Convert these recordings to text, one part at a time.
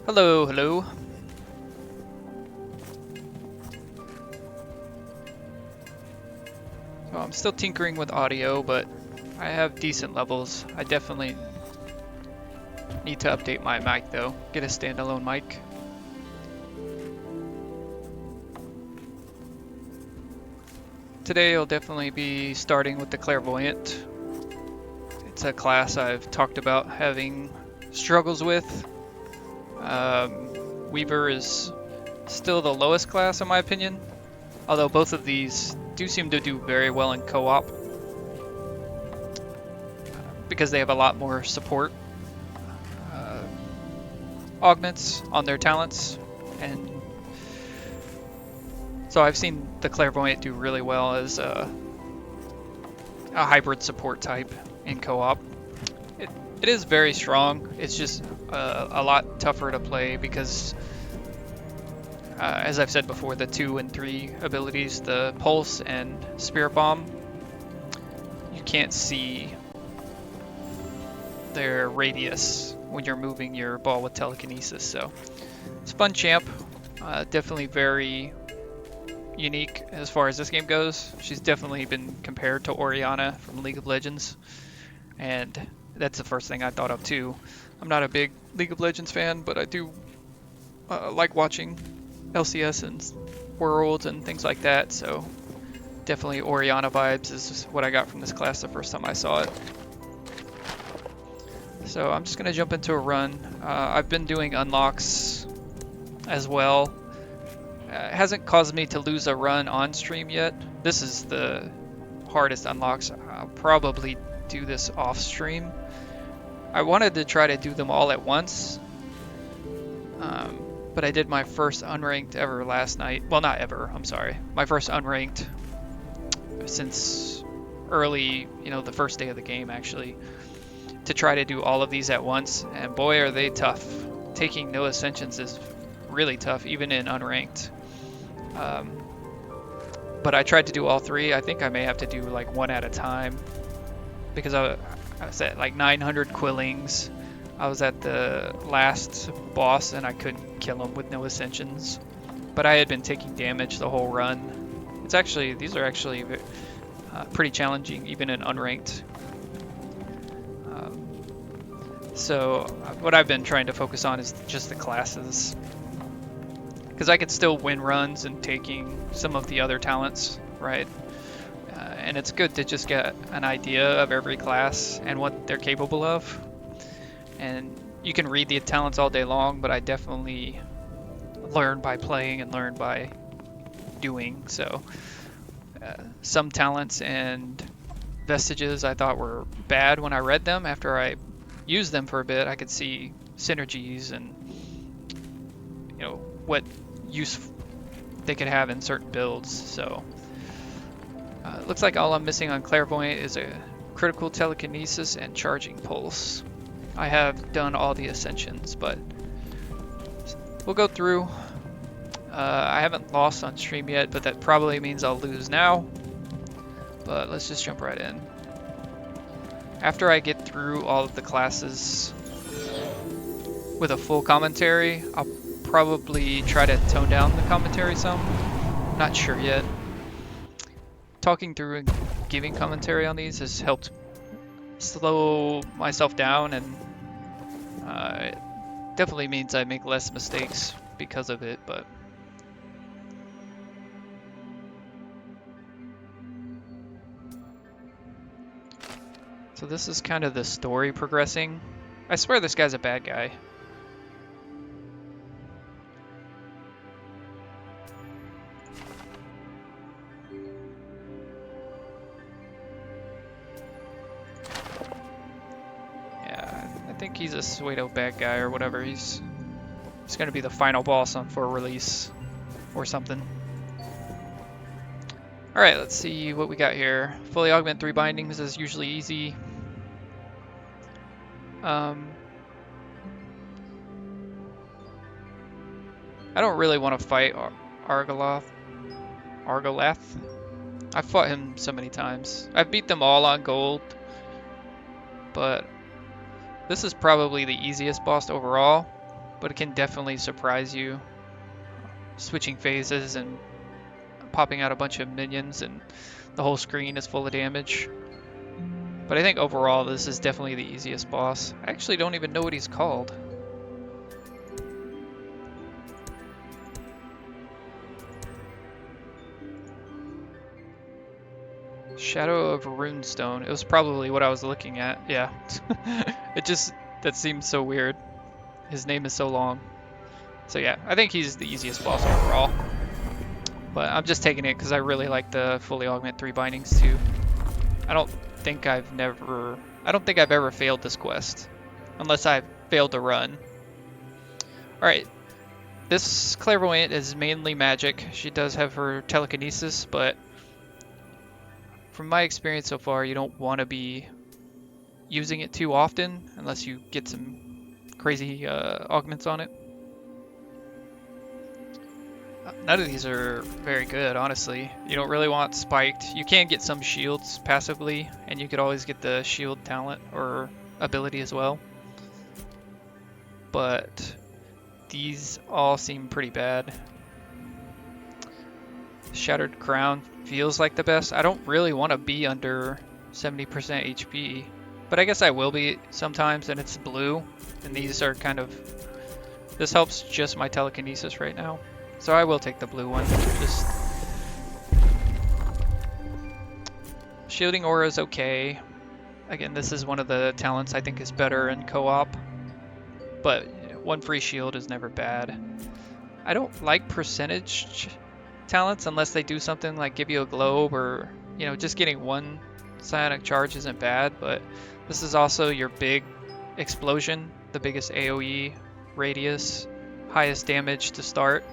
Hello, hello. So I'm still tinkering with audio, but I have decent levels. I definitely need to update my mic though. Get a standalone mic. Today I'll definitely be starting with the Clairvoyant. It's a class I've talked about having struggles with. Weaver is still the lowest class in my opinion, although both of these do seem to do very well in co-op because they have a lot more support augments on their talents, and so I've seen the Clairvoyant do really well as a hybrid support type in co-op. It is very strong, it's just a lot tougher to play because as I've said before, the 2 and 3 abilities, the Pulse and Spirit Bomb, you can't see their radius when you're moving your ball with telekinesis, so it's a fun champ. Definitely very unique as far as this game goes. She's definitely been compared to Orianna from League of Legends, and that's the first thing I thought of too. I'm not a big League of Legends fan, but I do like watching LCS and Worlds and things like that, so definitely Orianna vibes is what I got from this class the first time I saw it. So I'm just going to jump into a run. I've been doing unlocks as well. It hasn't caused me to lose a run on stream yet. This is the hardest unlocks. I'll probably do this off stream. I wanted to try to do them all at once, but I did my first unranked ever last night. Well, not ever, I'm sorry. My first unranked since early, the first day of the game actually, to try to do all of these at once, and boy are they tough. Taking no ascensions is really tough, even in unranked. But I tried to do all 3. I think I may have to do like one at a time because I was at like 900 quillings. I was at the last boss and I couldn't kill him with no ascensions, but I had been taking damage the whole run. These are actually pretty challenging even in unranked. So what I've been trying to focus on is just the classes, because I can still win runs and taking some of the other talents, right? And it's good to just get an idea of every class and what they're capable of. And you can read the talents all day long, but I definitely learn by playing and learn by doing. So some talents and vestiges I thought were bad when I read them. After I used them for a bit, I could see synergies and what use they could have in certain builds. So it looks like all I'm missing on Clairvoyant is a critical telekinesis and charging pulse. I have done all the ascensions, but we'll go through. I haven't lost on stream yet, but that probably means I'll lose now. But let's just jump right in. After I get through all of the classes with a full commentary, I'll probably try to tone down the commentary some. Not sure yet. Talking through and giving commentary on these has helped slow myself down, and it definitely means I make less mistakes because of it, but so this is kind of the story progressing. I swear this guy's a bad guy. Yeah, I think he's a pseudo bad guy or whatever. He's gonna be the final boss for release or something. Alright, let's see what we got here. Fully augment 3 bindings is usually easy. I don't really want to fight Argolath. I've fought him so many times. I've beat them all on gold, but this is probably the easiest boss overall. but it can definitely surprise you, switching phases and popping out a bunch of minions and the whole screen is full of damage. But I think overall this is definitely the easiest boss. I actually don't even know what he's called. Shadow of Runestone. It was probably what I was looking at. Yeah. That seems so weird. His name is so long. So yeah, I think he's the easiest boss overall. But I'm just taking it because I really like the fully augment 3 bindings too. I don't think I've ever failed this quest. Unless I've failed to run. Alright. This Clairvoyant is mainly magic. She does have her telekinesis, but from my experience so far, you don't want to be using it too often unless you get some crazy augments on it. None of these are very good, honestly. You don't really want spiked. You can get some shields passively, and you could always get the shield talent or ability as well. But these all seem pretty bad. Shattered Crown feels like the best. I don't really want to be under 70% HP, but I guess I will be sometimes, and it's blue, and these are kind of... This helps just my telekinesis right now, so I will take the blue one. Just Shielding Aura is okay. Again, this is one of the talents I think is better in co-op, but one free shield is never bad. I don't like percentage talents unless they do something like give you a globe, or just getting one psionic charge isn't bad, but this is also your big explosion, the biggest AoE radius, highest damage to start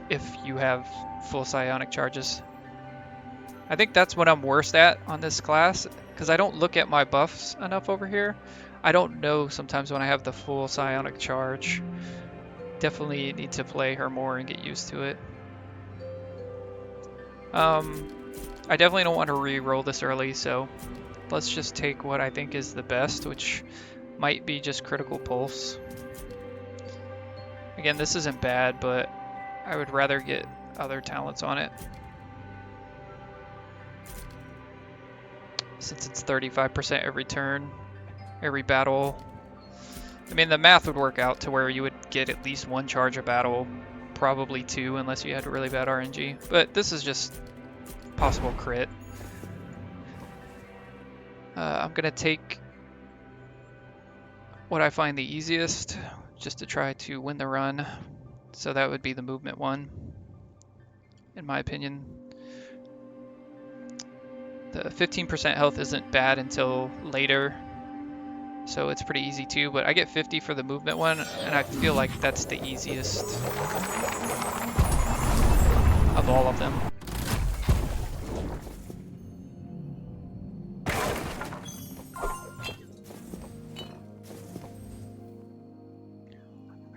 if you have full psionic charges. I think that's what I'm worst at on this class, because I don't look at my buffs enough over here. I don't know sometimes when I have the full psionic charge. Definitely need to play her more and get used to it. I definitely don't want to re-roll this early, so let's just take what I think is the best, which might be just Critical Pulse. Again, this isn't bad, but I would rather get other talents on it. Since it's 35% every turn, every battle. I mean, the math would work out to where you would get at least one charge a battle, probably two, unless you had really bad RNG. But this is just possible crit. I'm gonna take what I find the easiest, just to try to win the run. So that would be the movement one, in my opinion. The 15% health isn't bad until later, so it's pretty easy too, but I get 50 for the movement one, and I feel like that's the easiest of all of them.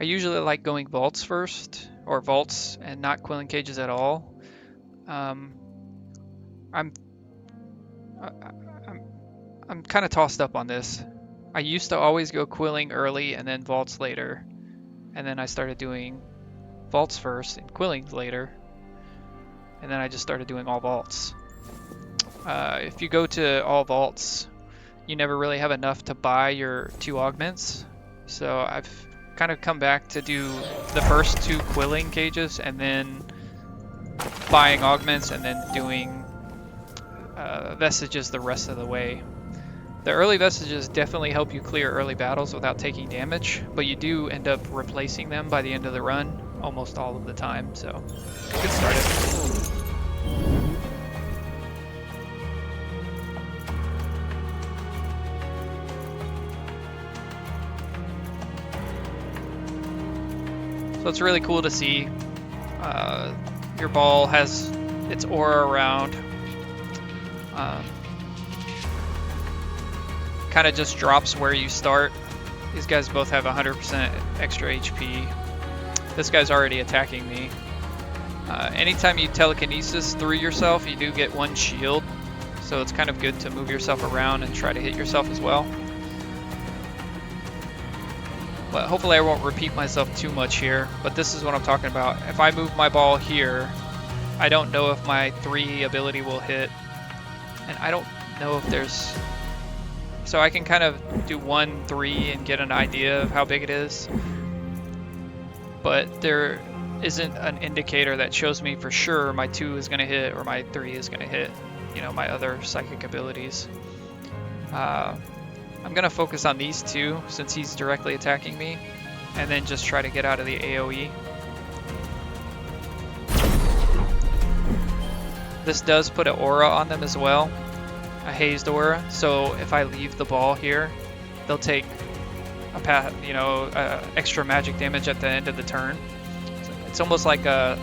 I usually like going vaults first, or vaults and not quilling cages at all. I'm kind of tossed up on this. I used to always go quilling early and then vaults later, and then I started doing vaults first and quillings later, and then I just started doing all vaults. If you go to all vaults, you never really have enough to buy your 2 augments, so I've kind of come back to do the first 2 quilling cages and then buying augments and then doing vestiges the rest of the way. The early vestiges definitely help you clear early battles without taking damage, but you do end up replacing them by the end of the run almost all of the time, so get started. So it's really cool to see. Your ball has its aura around. Kind of just drops where you start. These guys both have 100% extra HP. This guy's already attacking me. Anytime you telekinesis through yourself, you do get 1 shield, so it's kind of good to move yourself around and try to hit yourself as well. But hopefully I won't repeat myself too much here. But this is what I'm talking about. If I move my ball here, I don't know if my 3 ability will hit. And I don't know if there's... So I can kind of do 1, 3 and get an idea of how big it is. But there isn't an indicator that shows me for sure my 2 is going to hit or my 3 is going to hit, you know, my other psychic abilities. I'm going to focus on these 2 since he's directly attacking me, and then just try to get out of the AoE. This does put an aura on them as well, a hazed aura, so if I leave the ball here, they'll take a path, you know, extra magic damage at the end of the turn. So it's almost like a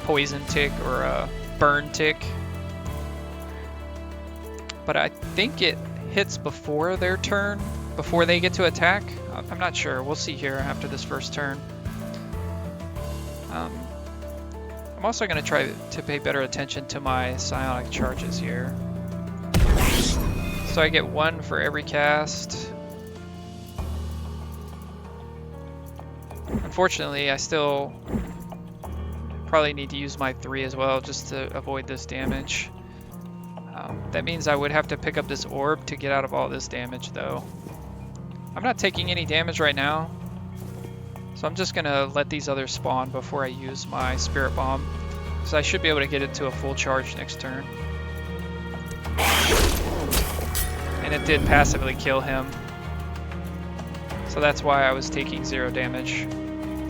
poison tick or a burn tick. But I think it hits before their turn, before they get to attack. I'm not sure. We'll see here after this first turn. I'm also going to try to pay better attention to my psionic charges here. So I get 1 for every cast. Unfortunately, I still probably need to use my 3 as well just to avoid this damage. That means I would have to pick up this orb to get out of all this damage though. I'm not taking any damage right now, so I'm just gonna let these others spawn before I use my Spirit Bomb. So I should be able to get it to a full charge next turn. And it did passively kill him. So that's why I was taking 0 damage.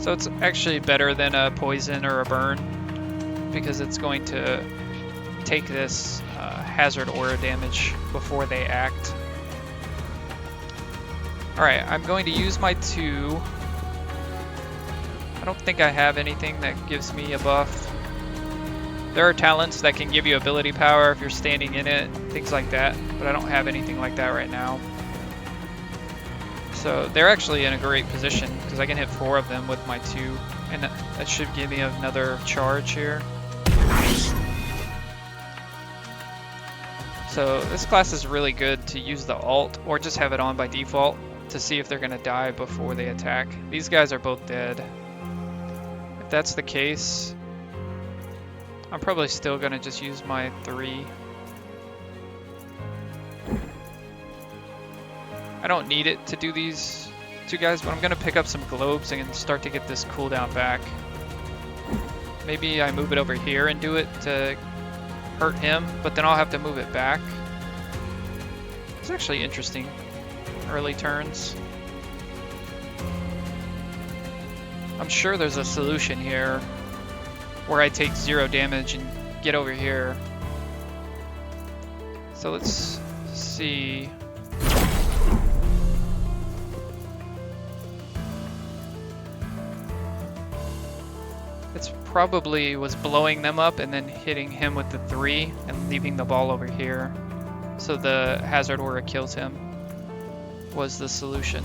So it's actually better than a poison or a burn, because it's going to take this hazard aura damage before they act. Alright, I'm going to use my 2. I don't think I have anything that gives me a buff. There are talents that can give you ability power if you're standing in it, things like that, but I don't have anything like that right now. So they're actually in a great position because I can hit 4 of them with my 2, and that should give me another charge here. So this class is really good to use the alt or just have it on by default to see if they're going to die before they attack. These guys are both dead. If that's the case, I'm probably still going to just use my 3. I don't need it to do these 2 guys, but I'm going to pick up some globes and start to get this cooldown back. Maybe I move it over here and do it to hurt him, but then I'll have to move it back. It's actually interesting. Early turns. I'm sure there's a solution here where I take 0 damage and get over here. So let's see. It's probably was blowing them up and then hitting him with the 3 and leaving the ball over here. So the hazard aura kills him was the solution.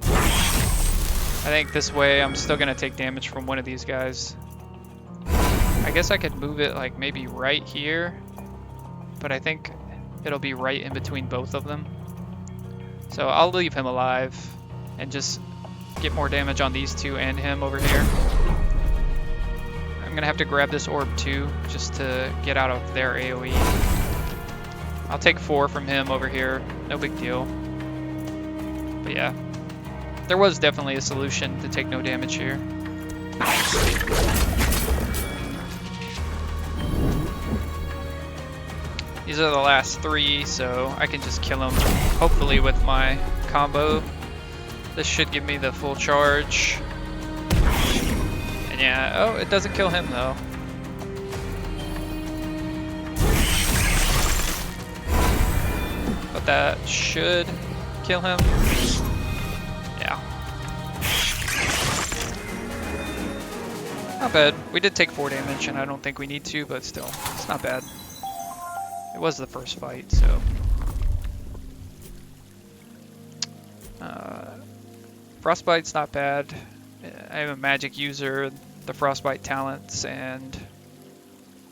I think this way I'm still gonna take damage from one of these guys. I guess I could move it like maybe right here, but I think it'll be right in between both of them. So I'll leave him alive and just get more damage on these 2 and him over here. I'm gonna have to grab this orb too, just to get out of their AoE. I'll take 4 from him over here, no big deal. But yeah, there was definitely a solution to take no damage here. These are the last 3, so I can just kill them, hopefully with my combo. This should give me the full charge. And yeah, oh, it doesn't kill him though. But that should kill him. Yeah. Not bad. We did take 4 damage, and I don't think we need to, but still, it's not bad. It was the first fight, so. Frostbite's not bad. I am a magic user. The Frostbite talents and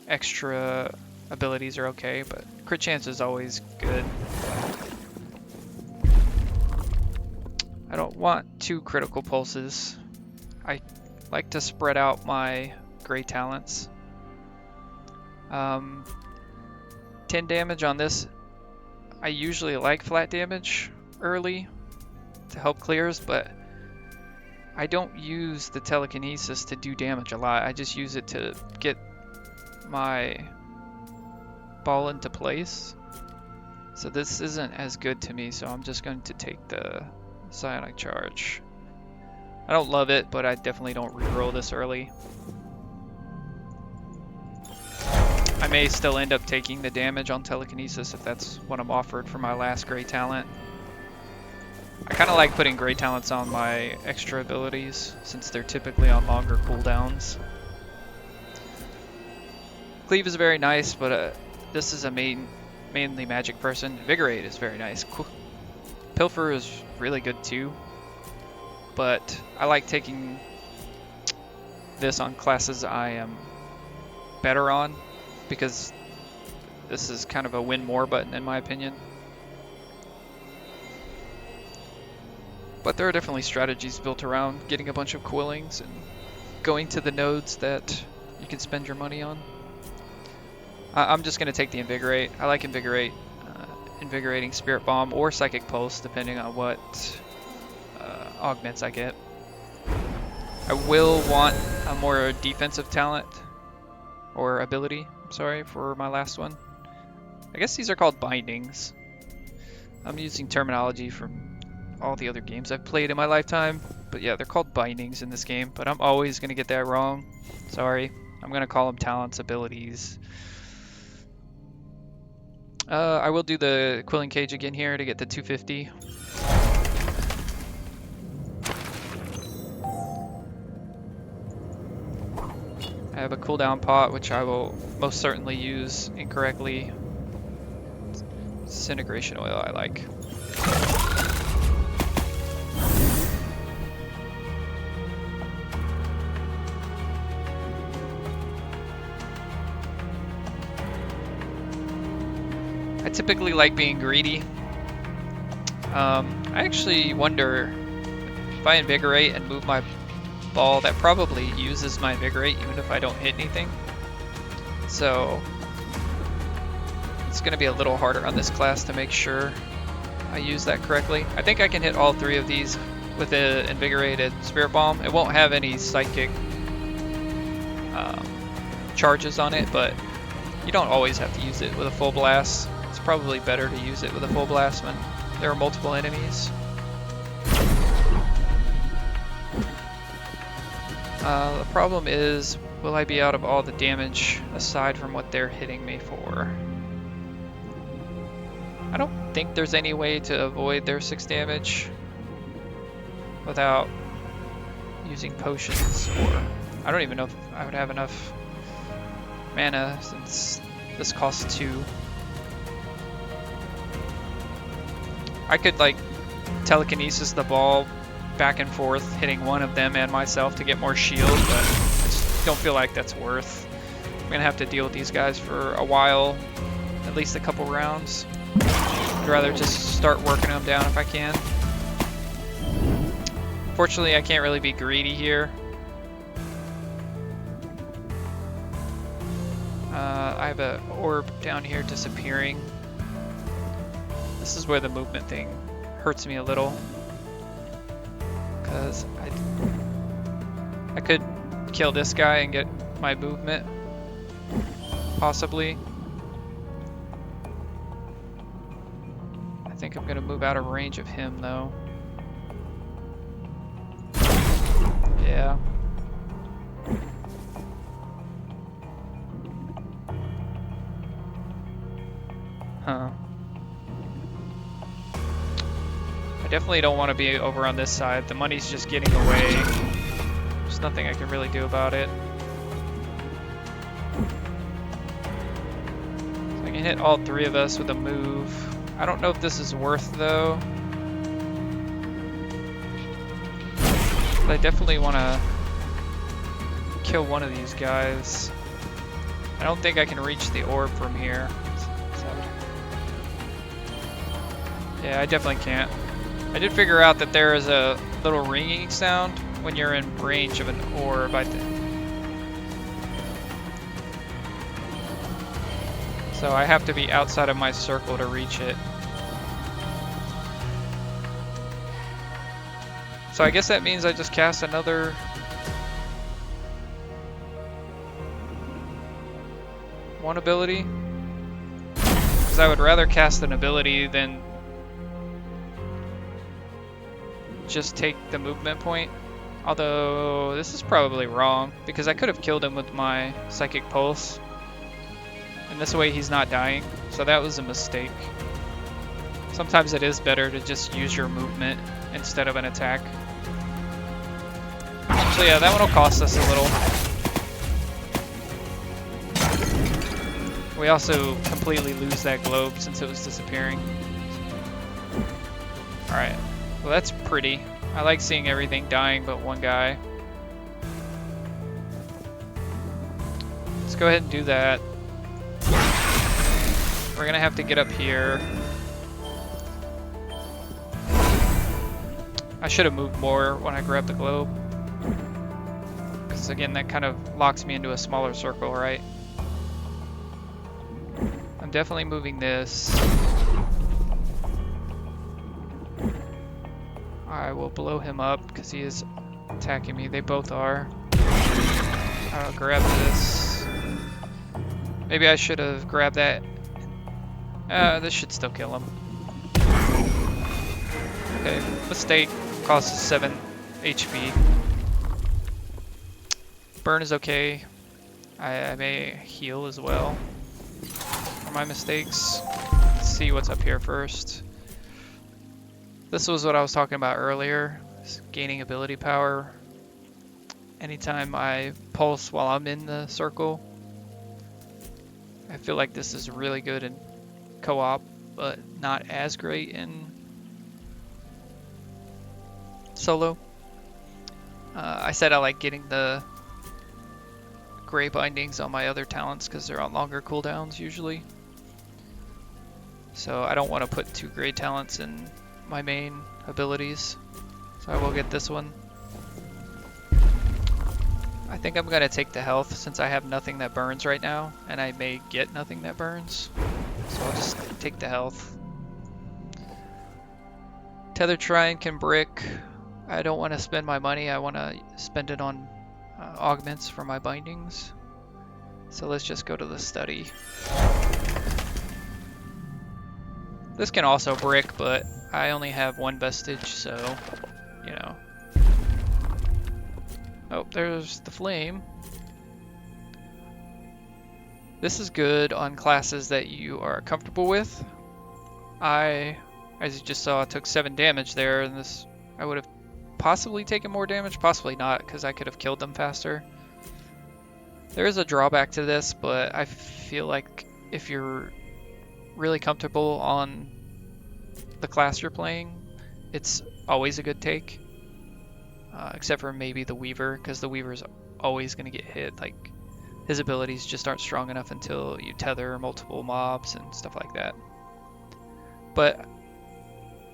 extra abilities are okay, but crit chance is always good. don't want 2 critical pulses. I like to spread out my gray talents. 10 damage on this. I usually like flat damage early to help clears, but I don't use the telekinesis to do damage a lot. I just use it to get my ball into place. So this isn't as good to me, so I'm just going to take the psionic charge. I don't love it, but I definitely don't reroll this early. I may still end up taking the damage on telekinesis if that's what I'm offered for my last gray talent. I kind of like putting gray talents on my extra abilities since they're typically on longer cooldowns. Cleave is very nice, but this is a mainly magic person. Invigorate is very nice. Pilfer is really good too, but I like taking this on classes I am better on because this is kind of a win more button in my opinion. But there are definitely strategies built around getting a bunch of quillings and going to the nodes that you can spend your money on. I'm just going to take the Invigorate. I like Invigorate, Invigorating Spirit Bomb, or Psychic Pulse, depending on what augments I get. I will want a more defensive talent, or ability, I'm sorry, for my last one. I guess these are called bindings. I'm using terminology from all the other games I've played in my lifetime, but yeah, they're called bindings in this game, but I'm always going to get that wrong. Sorry. I'm going to call them talents, abilities. I will do the Quilling Cage again here to get the 250. I have a cooldown pot, which I will most certainly use incorrectly. Disintegration oil I like. I typically like being greedy. I actually wonder if I invigorate and move my ball, that probably uses my invigorate even if I don't hit anything. So it's going to be a little harder on this class to make sure I use that correctly. I think I can hit all 3 of these with the invigorated Spirit Bomb. It won't have any psychic charges on it, but you don't always have to use it with a full blast. It's probably better to use it with a full blast when there are multiple enemies. The problem is, will I be out of all the damage aside from what they're hitting me for? I don't think there's any way to avoid their 6 damage without using potions, or I don't even know if I would have enough mana since this costs 2. I could like telekinesis the ball back and forth, hitting one of them and myself to get more shield, but I just don't feel like that's worth. I'm gonna have to deal with these guys for a while, at least a couple rounds. I'd rather just start working them down if I can. Fortunately, I can't really be greedy here. I have an orb down here disappearing. This is where the movement thing hurts me a little, because I could kill this guy and get my movement, possibly. I think I'm gonna move out of range of him though. Yeah. Huh. I definitely don't want to be over on this side. The money's just getting away. There's nothing I can really do about it. So I can hit all 3 of us with a move. I don't know if this is worth though. But I definitely want to kill one of these guys. I don't think I can reach the orb from here. So, yeah, I definitely can't. I did figure out that there is a little ringing sound when you're in range of an orb. So I have to be outside of my circle to reach it. So I guess that means I just cast another one ability. Because I would rather cast an ability than just take the movement point. Although this is probably wrong because I could have killed him with my Psychic Pulse. And this way he's not dying. So that was a mistake. Sometimes it is better to just use your movement instead of an attack. So yeah, that one will cost us a little. We also completely lose that globe since it was disappearing. Alright, well that's pretty. I like seeing everything dying but one guy. Let's go ahead and do that. We're gonna have to get up here. I should have moved more when I grabbed the globe. Because again, that kind of locks me into a smaller circle, right? I'm definitely moving this. I will blow him up because he is attacking me. They both are. I'll grab this. Maybe I should have grabbed that. This should still kill him. Okay, mistake. Costs 7 HP. Burn is okay. I may heal as well for my mistakes. Let's see what's up here first. This was what I was talking about earlier. Gaining ability power. Anytime I pulse while I'm in the circle. I feel like this is really good in co-op, but not as great in solo. I said I like getting the gray bindings on my other talents because they're on longer cooldowns usually. So I don't want to put 2 gray talents in my main abilities. So I will get this one. I think I'm going to take the health since I have nothing that burns right now, and I may get nothing that burns. So I'll just take the health. Tether Shrine can brick. I don't want to spend my money. I want to spend it on augments for my bindings. So let's just go to the study. This can also brick, but I only have 1 vestige, so, you know. Oh, there's the flame. This is good on classes that you are comfortable with. As you just saw, took 7 damage there, and this I would have possibly taken more damage, possibly not, because I could have killed them faster. There is a drawback to this, but I feel like if you're really comfortable on the class you're playing, it's always a good take. Except for maybe the Weaver, because the Weaver's always going to get hit. Like, his abilities just aren't strong enough until you tether multiple mobs and stuff like that. But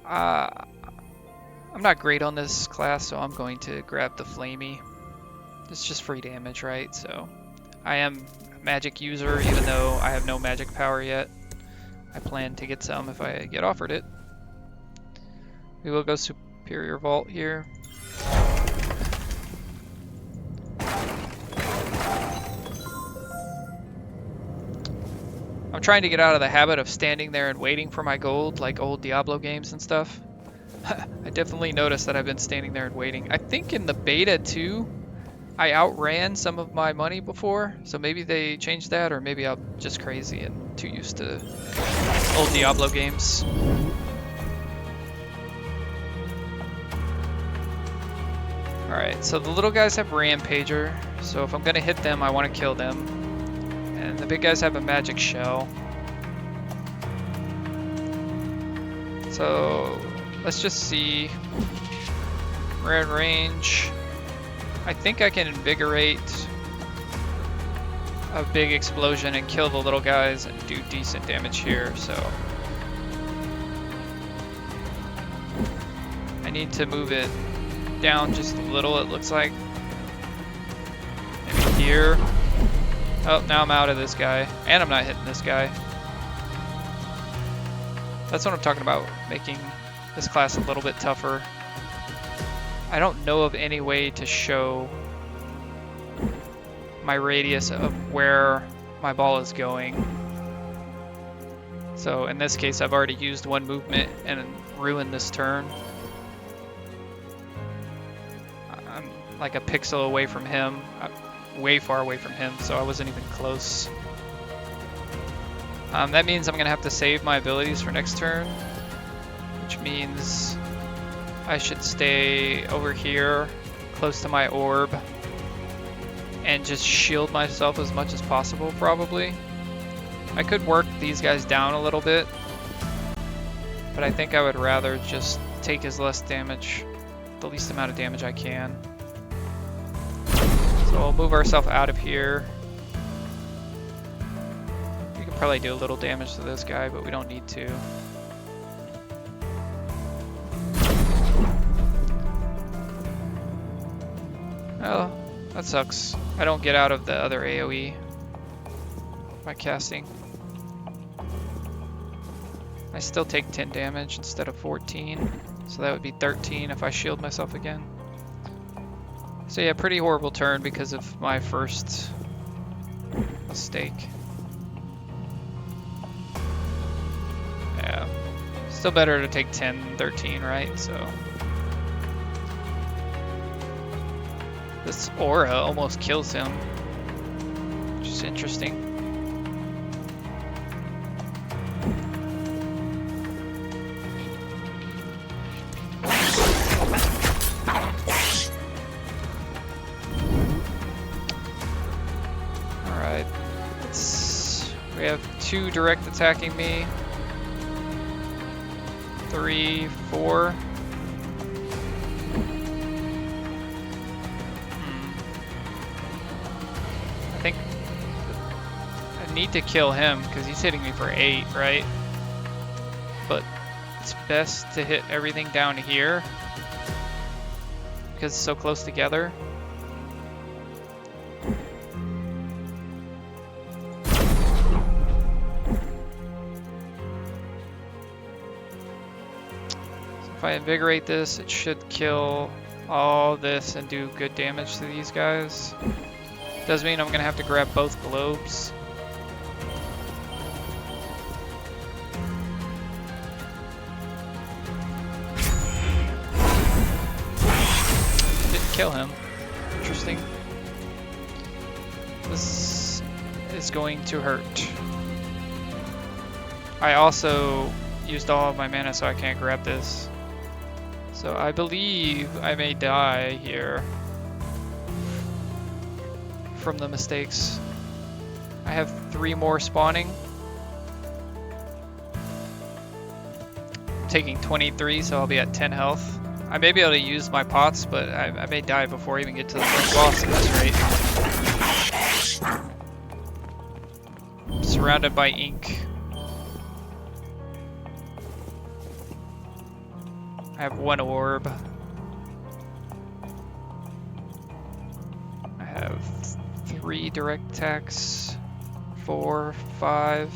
I'm not great on this class, so I'm going to grab the Flamey. It's just free damage, right? So I am a magic user, even though I have no magic power yet. I plan to get some if I get offered it. We will go Superior Vault here. I'm trying to get out of the habit of standing there and waiting for my gold, like old Diablo games and stuff. I definitely noticed that I've been standing there and waiting. I think in the beta too, I outran some of my money before, so maybe they changed that, or maybe I'm just crazy and too used to old Diablo games. Alright, so the little guys have Rampager, so if I'm gonna hit them, I want to kill them. And the big guys have a magic shell. So let's just see. We're in range. I think I can invigorate a big explosion and kill the little guys and do decent damage here, so. need to move it down just a little, it looks like. Maybe here. Oh, now I'm out of this guy. And I'm not hitting this guy. That's what I'm talking about, making this class a little bit tougher. I don't know of any way to show my radius of where my ball is going. So in this case, I've already used one movement and ruined this turn. I'm like a pixel away from him, way far away from him, so I wasn't even close. That means I'm gonna have to save my abilities for next turn, which means I should stay over here, close to my orb, and just shield myself as much as possible, probably. I could work these guys down a little bit, but I think I would rather just take as less damage, the least amount of damage I can. So we'll move ourselves out of here. We can probably do a little damage to this guy, but we don't need to. Oh, that sucks. I don't get out of the other AoE by casting. I still take 10 damage instead of 14, so that would be 13 if I shield myself again. So yeah, pretty horrible turn because of my first mistake. Yeah, still better to take 10 than 13, right? So this aura almost kills him, which is interesting. Alright, we have 2 direct attacking me. 3, 4. I think I need to kill him because he's hitting me for 8, right? But it's best to hit everything down here because it's so close together. If I invigorate this, it should kill all this and do good damage to these guys. Does mean I'm gonna have to grab both globes. Didn't kill him. Interesting. This is going to hurt. I also used all of my mana, so I can't grab this. So I believe I may die here from the mistakes. I have 3 more spawning. I'm taking 23, so I'll be at 10 health. I may be able to use my pots, but I may die before I even get to the first boss at this rate. I'm surrounded by ink. I have 1 orb. I have 3 direct attacks, 4, 5.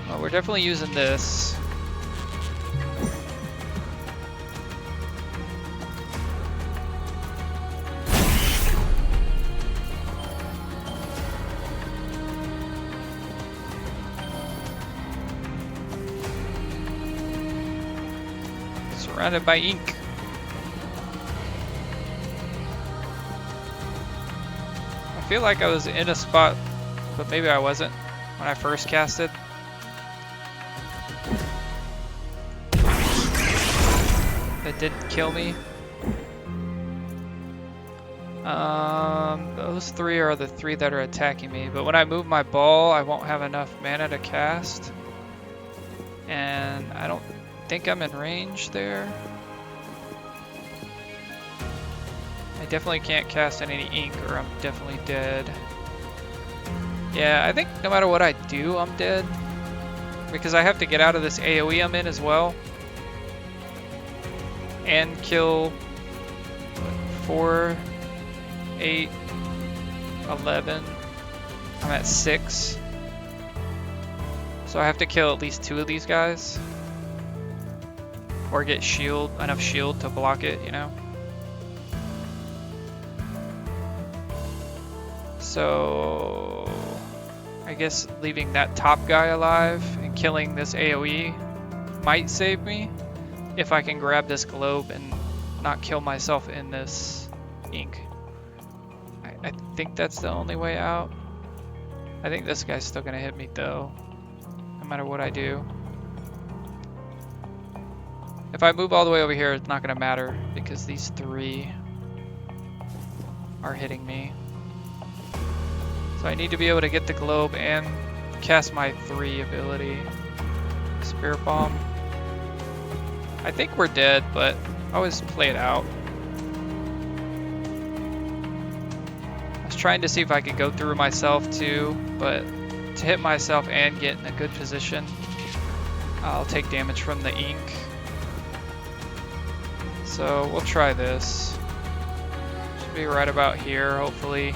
Well, we're definitely using this. Surrounded by ink. I feel like I was in a spot, but maybe I wasn't when I first casted. That didn't kill me. Those 3 are the 3 that are attacking me, but when I move my ball, I won't have enough mana to cast. And I don't think I'm in range there. I definitely can't cast any ink or I'm definitely dead. Yeah, I think no matter what I do, I'm dead. Because I have to get out of this AoE I'm in as well. And kill 4, 8, 11. I'm at 6. So I have to kill at least 2 of these guys. Or get enough shield to block it, you know? So I guess leaving that top guy alive and killing this AoE might save me if I can grab this globe and not kill myself in this ink. I think that's the only way out. I think this guy's still gonna hit me though, no matter what I do. If I move all the way over here, it's not gonna matter because these 3 are hitting me. So I need to be able to get the globe and cast my 3 ability. Spirit Bomb. I think we're dead, but I always play it out. I was trying to see if I could go through myself too, but to hit myself and get in a good position, I'll take damage from the ink. So we'll try this. Should be right about here, hopefully.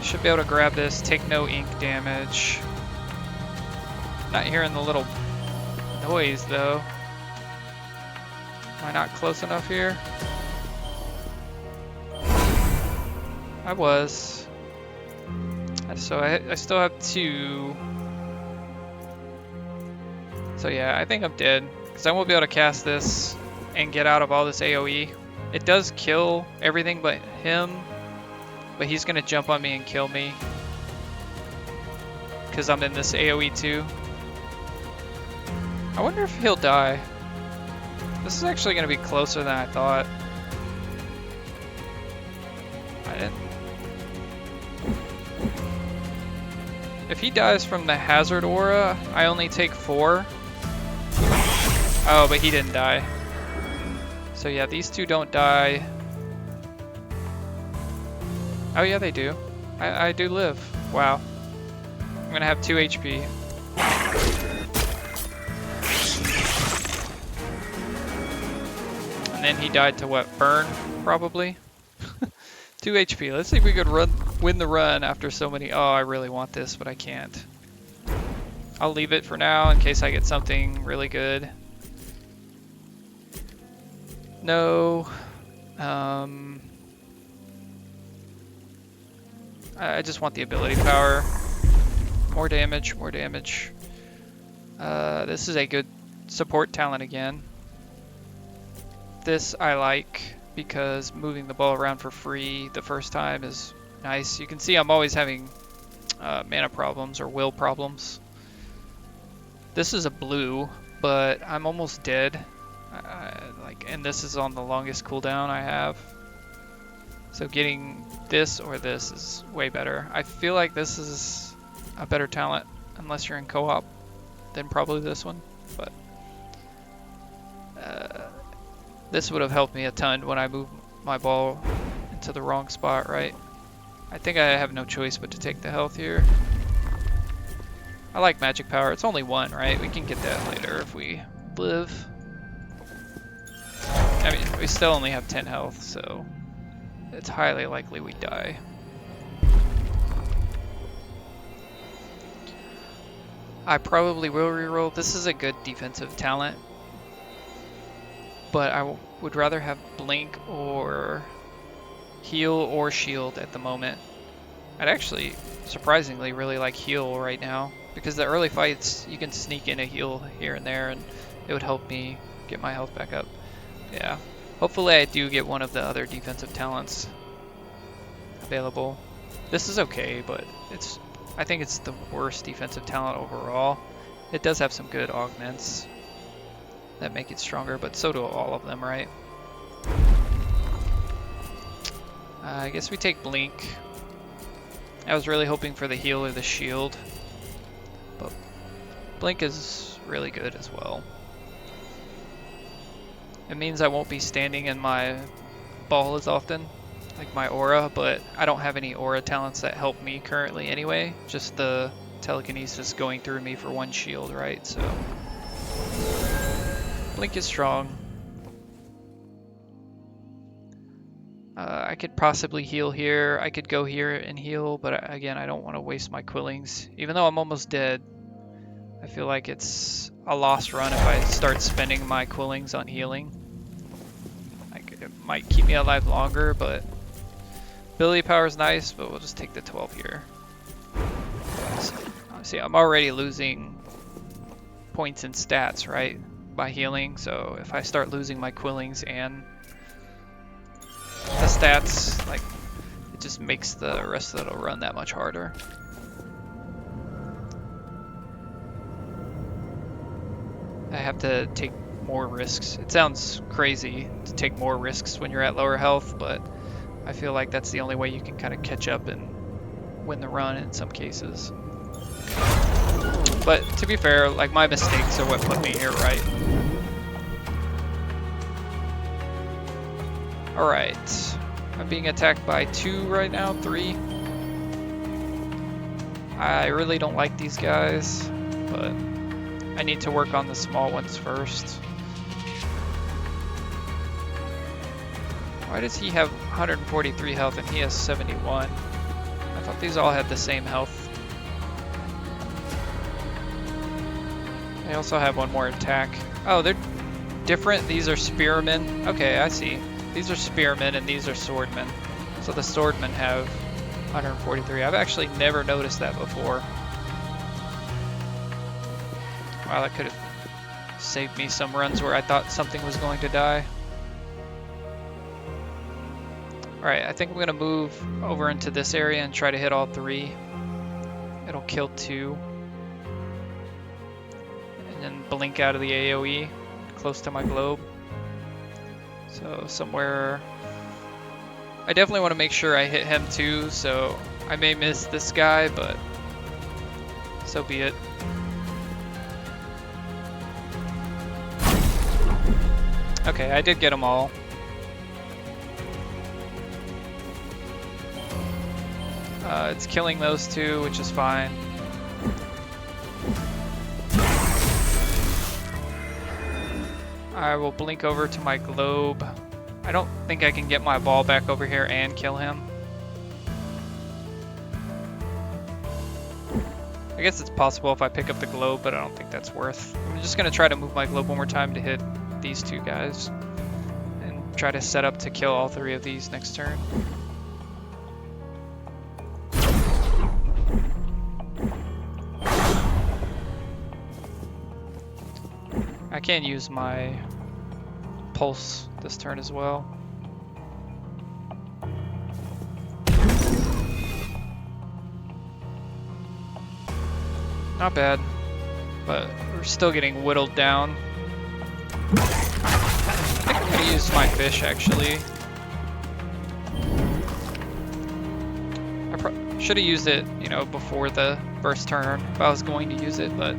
Should be able to grab this, take no ink damage. Not hearing the little noise though. Am I not close enough here? I was. So I still have 2. So yeah, I think I'm dead. Because I won't be able to cast this and get out of all this AoE. It does kill everything but him. But he's gonna jump on me and kill me. Because I'm in this AoE too. I wonder if he'll die. This is actually gonna be closer than I thought. I didn't. If he dies from the hazard aura, I only take 4. Oh, but he didn't die. So yeah, these 2 don't die. Oh yeah, they do. I do live. Wow. I'm gonna have 2 HP. And then he died to what? Burn, probably? 2 HP. Let's see if we could win the run after so many. Oh, I really want this, but I can't. I'll leave it for now in case I get something really good. No. I just want the ability power. More damage, more damage. This is a good support talent again. This I like because moving the ball around for free the first time is nice. You can see I'm always having mana problems or will problems. This is a blue, but I'm almost dead. And this is on the longest cooldown I have. So getting this or this is way better. I feel like this is a better talent, unless you're in co-op, than probably this one. But this would have helped me a ton when I moved my ball into the wrong spot, right? I think I have no choice but to take the health here. I like magic power. It's only 1, right? We can get that later if we live. I mean, we still only have 10 health, so it's highly likely we die. I probably will reroll. This is a good defensive talent, but I would rather have blink or heal or shield at the moment. I'd actually surprisingly really like heal right now because the early fights you can sneak in a heal here and there and it would help me get my health back up. Yeah, hopefully I do get one of the other defensive talents available. This is okay, but I think it's the worst defensive talent overall. It does have some good augments that make it stronger, but so do all of them, right? I guess we take Blink. I was really hoping for the heal or the shield, but Blink is really good as well. It means I won't be standing in my ball as often, like my aura, but I don't have any aura talents that help me currently anyway, just the telekinesis going through me for 1 shield, right? So Blink is strong. I could possibly heal here. I could go here and heal, but again, I don't want to waste my quillings. Even though I'm almost dead, I feel like it's a lost run if I start spending my quillings on healing. Like, it might keep me alive longer, but ability power is nice, but we'll just take the 12 here. See, I'm already losing points in stats, right, by healing, so if I start losing my quillings and the stats, like, it just makes the rest of the run that much harder. I have to take more risks. It sounds crazy to take more risks when you're at lower health, but I feel like that's the only way you can kind of catch up and win the run in some cases. But to be fair, like, my mistakes are what put me here, right? Alright. I'm being attacked by 2 right now, 3. I really don't like these guys, but I need to work on the small ones first. Why does he have 143 health and he has 71? I thought these all had the same health. They also have 1 more attack. Oh, they're different. These are spearmen. Okay, I see. These are spearmen and these are swordmen. So the swordmen have 143. I've actually never noticed that before. Wow, that could have saved me some runs where I thought something was going to die. Alright, I think I'm going to move over into this area and try to hit all 3. It'll kill 2. And then blink out of the AoE close to my globe. So somewhere... I definitely want to make sure I hit him too, so I may miss this guy, but so be it. Okay, I did get them all. It's killing those 2, which is fine. I will blink over to my globe. I don't think I can get my ball back over here and kill him. I guess it's possible if I pick up the globe, but I don't think that's worth. I'm just going to try to move my globe one more time to hit these 2 guys. And try to set up to kill all 3 of these next turn. I can use my pulse this turn as well. Not bad, but we're still getting whittled down. I think I'm gonna use my fish actually. I should have used it, you know, before the first turn if I was going to use it, but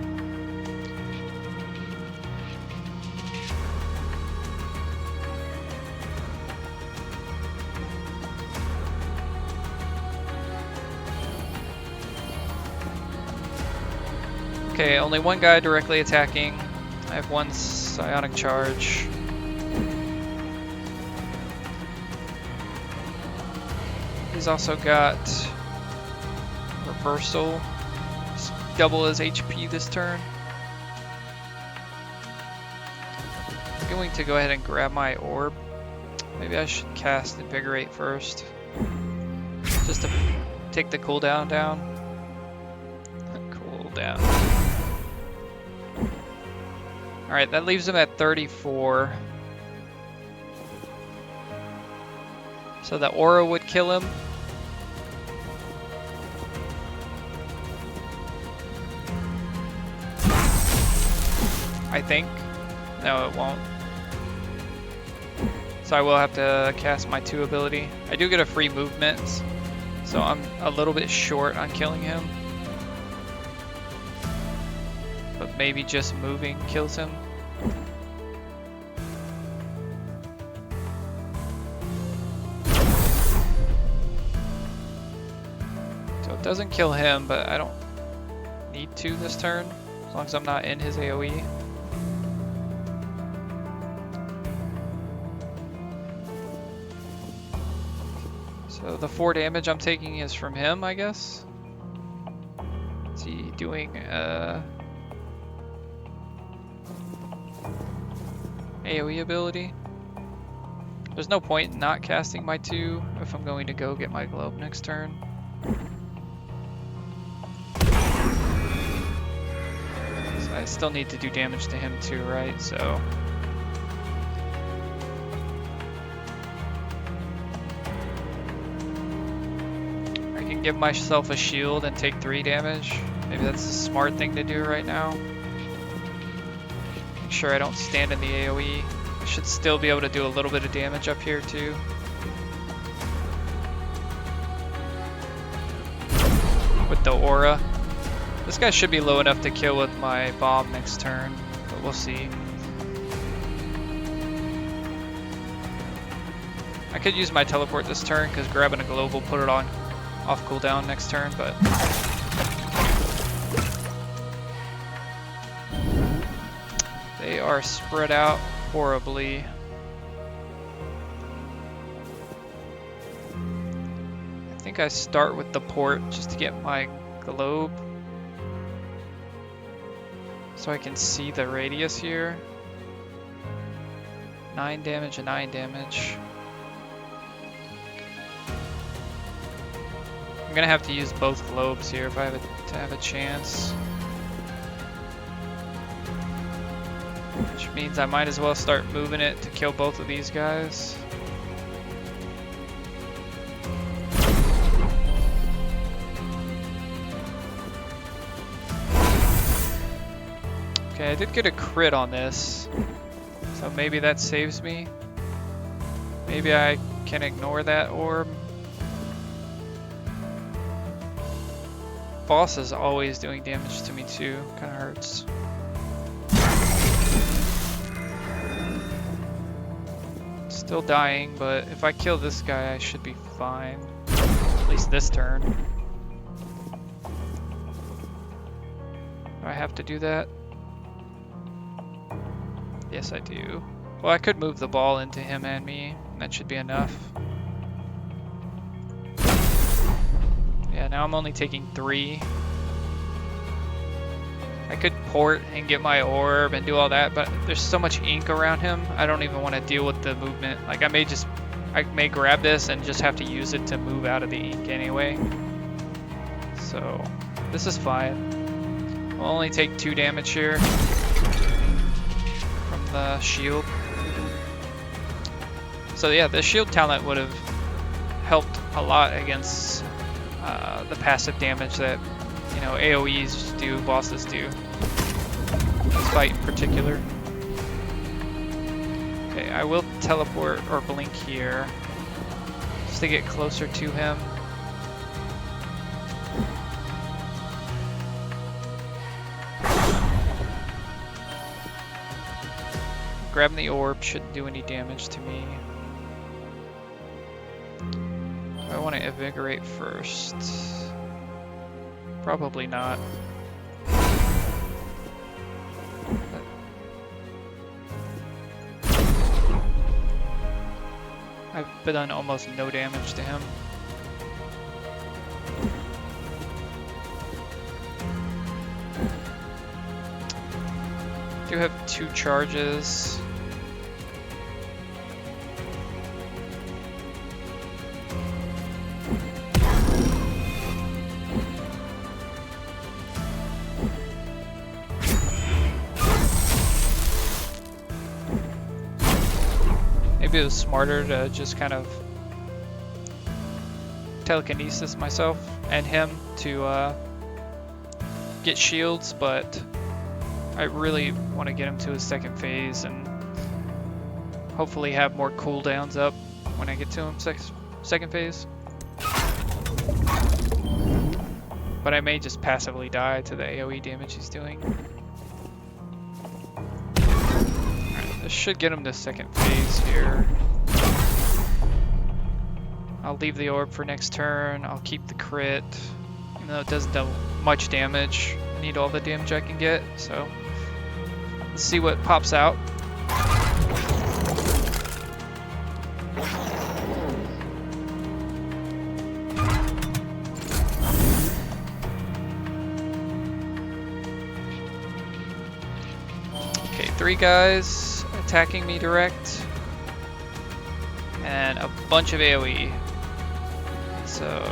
okay, only 1 guy directly attacking. I have 1 psionic charge. He's also got reversal. Double his HP this turn. I'm going to go ahead and grab my orb. Maybe I should cast Invigorate first. Just to take the cooldown down. Cooldown. Alright, that leaves him at 34. So the aura would kill him. I think. No, it won't. So I will have to cast my 2 ability. I do get a free movement, so I'm a little bit short on killing him. But maybe just moving kills him. So it doesn't kill him, but I don't need to this turn, as long as I'm not in his AoE. So the 4 damage I'm taking is from him, I guess. Is he doing AoE ability? There's no point in not casting my 2 if I'm going to go get my globe next turn. So I still need to do damage to him too, right? So I can give myself a shield and take 3 damage. Maybe that's a smart thing to do right now. Make sure I don't stand in the AoE. I should still be able to do a little bit of damage up here too. With the aura. This guy should be low enough to kill with my bomb next turn, but we'll see. I could use my teleport this turn because grabbing a globe will put it on off cooldown next turn, but they are spread out horribly. I think I start with the port just to get my globe so I can see the radius here. 9 damage and 9 damage. I'm gonna have to use both globes here if I have a chance. Which means I might as well start moving it to kill both of these guys. Okay, I did get a crit on this, so maybe that saves me. Maybe I can ignore that orb. Boss is always doing damage to me too, kind of hurts. Still dying, but if I kill this guy, I should be fine. At least this turn. Do I have to do that? Yes, I do. Well, I could move the ball into him and me, and that should be enough. Yeah, now I'm only taking 3. I could port and get my orb and do all that, but there's so much ink around him, I don't even want to deal with the movement. Like, I may grab this and just have to use it to move out of the ink anyway. So, this is fine. I'll only take 2 damage here from the shield. So yeah, the shield talent would have helped a lot against the passive damage that, you know, AoEs do, bosses do. This fight in particular. Okay, I will teleport or blink here just to get closer to him. Grabbing the orb shouldn't do any damage to me. I want to invigorate first. Probably not. I've done almost no damage to him. Do have 2 charges. Maybe it was smarter to just kind of telekinesis myself and him to get shields, but I really want to get him to his second phase and hopefully have more cooldowns up when I get to him second phase. But I may just passively die to the AoE damage he's doing. Alright, this should get him to second phase here. I'll leave the orb for next turn. I'll keep the crit. Even though it doesn't do much damage, I need all the damage I can get, so let's see what pops out. Okay, 3 guys attacking me direct, and a bunch of AoE. So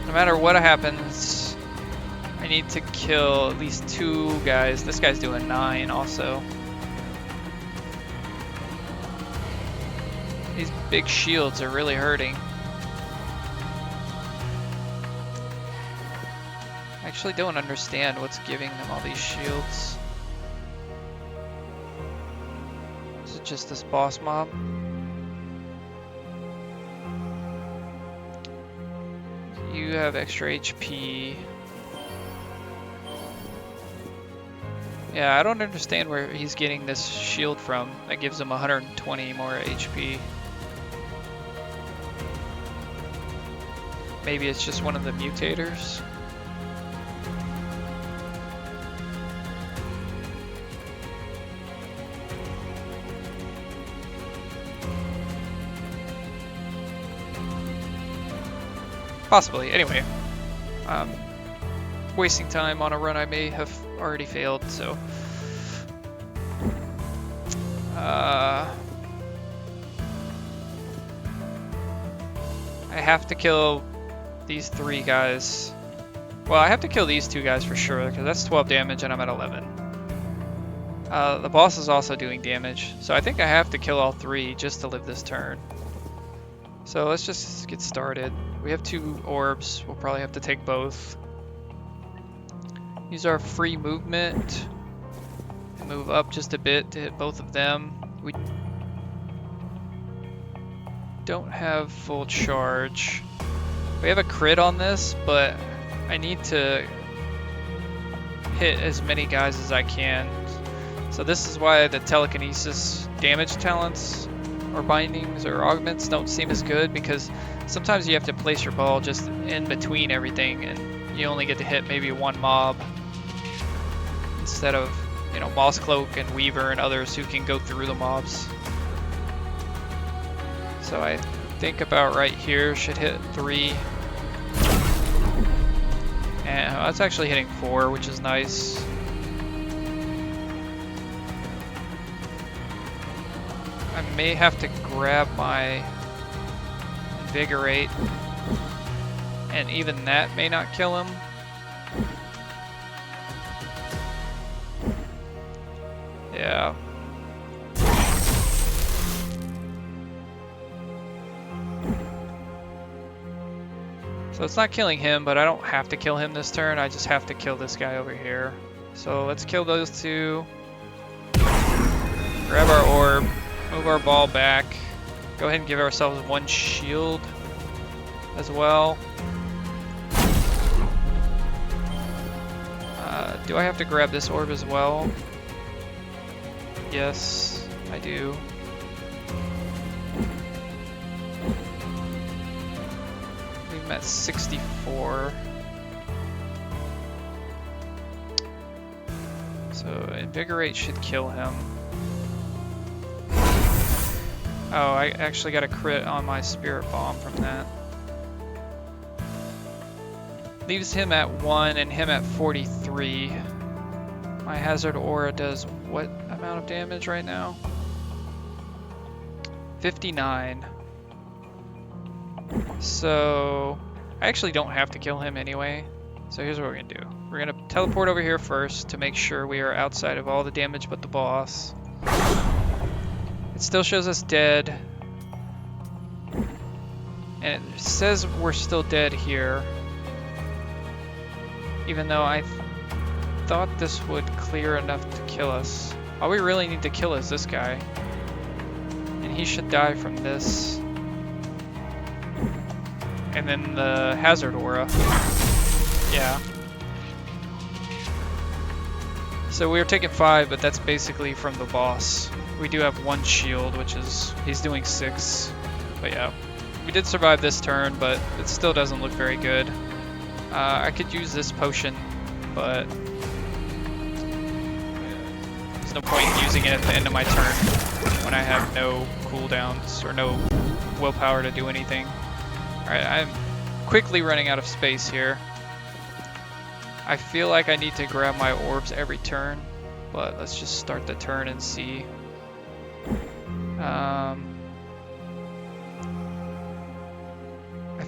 no matter what happens, I need to kill at least 2 guys. This guy's doing 9 also. These big shields are really hurting. I actually don't understand what's giving them all these shields. Is it just this boss mob? You have extra HP. Yeah, I don't understand where he's getting this shield from that gives him 120 more HP. Maybe it's just one of the mutators. Possibly. Anyway, wasting time on a run I may have already failed, so I have to kill these 3 guys. Well, I have to kill these 2 guys for sure, because that's 12 damage and I'm at 11. The boss is also doing damage, so I think I have to kill all 3 just to live this turn. So let's just get started. We have 2 orbs. We'll probably have to take both. Use our free movement and move up just a bit to hit both of them. We don't have full charge. We have a crit on this, but I need to hit as many guys as I can. So this is why the telekinesis damage talents or bindings or augments don't seem as good, because sometimes you have to place your ball just in between everything and you only get to hit maybe 1 mob instead of, you know, Moss Cloak and Weaver and others who can go through the mobs. So I think about right here should hit 3. And that's actually hitting 4, which is nice. I may have to grab my Invigorate, and even that may not kill him. Yeah. So it's not killing him, but I don't have to kill him this turn. I just have to kill this guy over here. So let's kill those 2. Grab our orb. Move our ball back. Go ahead and give ourselves 1 shield as well. Do I have to grab this orb as well? Yes, I do. I'm at 64. So Invigorate should kill him. Oh, I actually got a crit on my Spirit Bomb from that. Leaves him at 1 and him at 43. My Hazard Aura does what amount of damage right now? 59. So I actually don't have to kill him anyway. So here's what we're gonna do. We're gonna teleport over here first to make sure we are outside of all the damage but the boss. It still shows us dead. And it says we're still dead here. Even though I thought this would clear enough to kill us. All we really need to kill is this guy. And he should die from this. And then the hazard aura. Yeah. So we were taking 5, but that's basically from the boss. We do have 1 shield, which is, he's doing 6. But yeah, we did survive this turn, but it still doesn't look very good. I could use this potion, but there's no point in using it at the end of my turn when I have no cooldowns or no willpower to do anything. Alright, I'm quickly running out of space here. I feel like I need to grab my orbs every turn, but let's just start the turn and see. I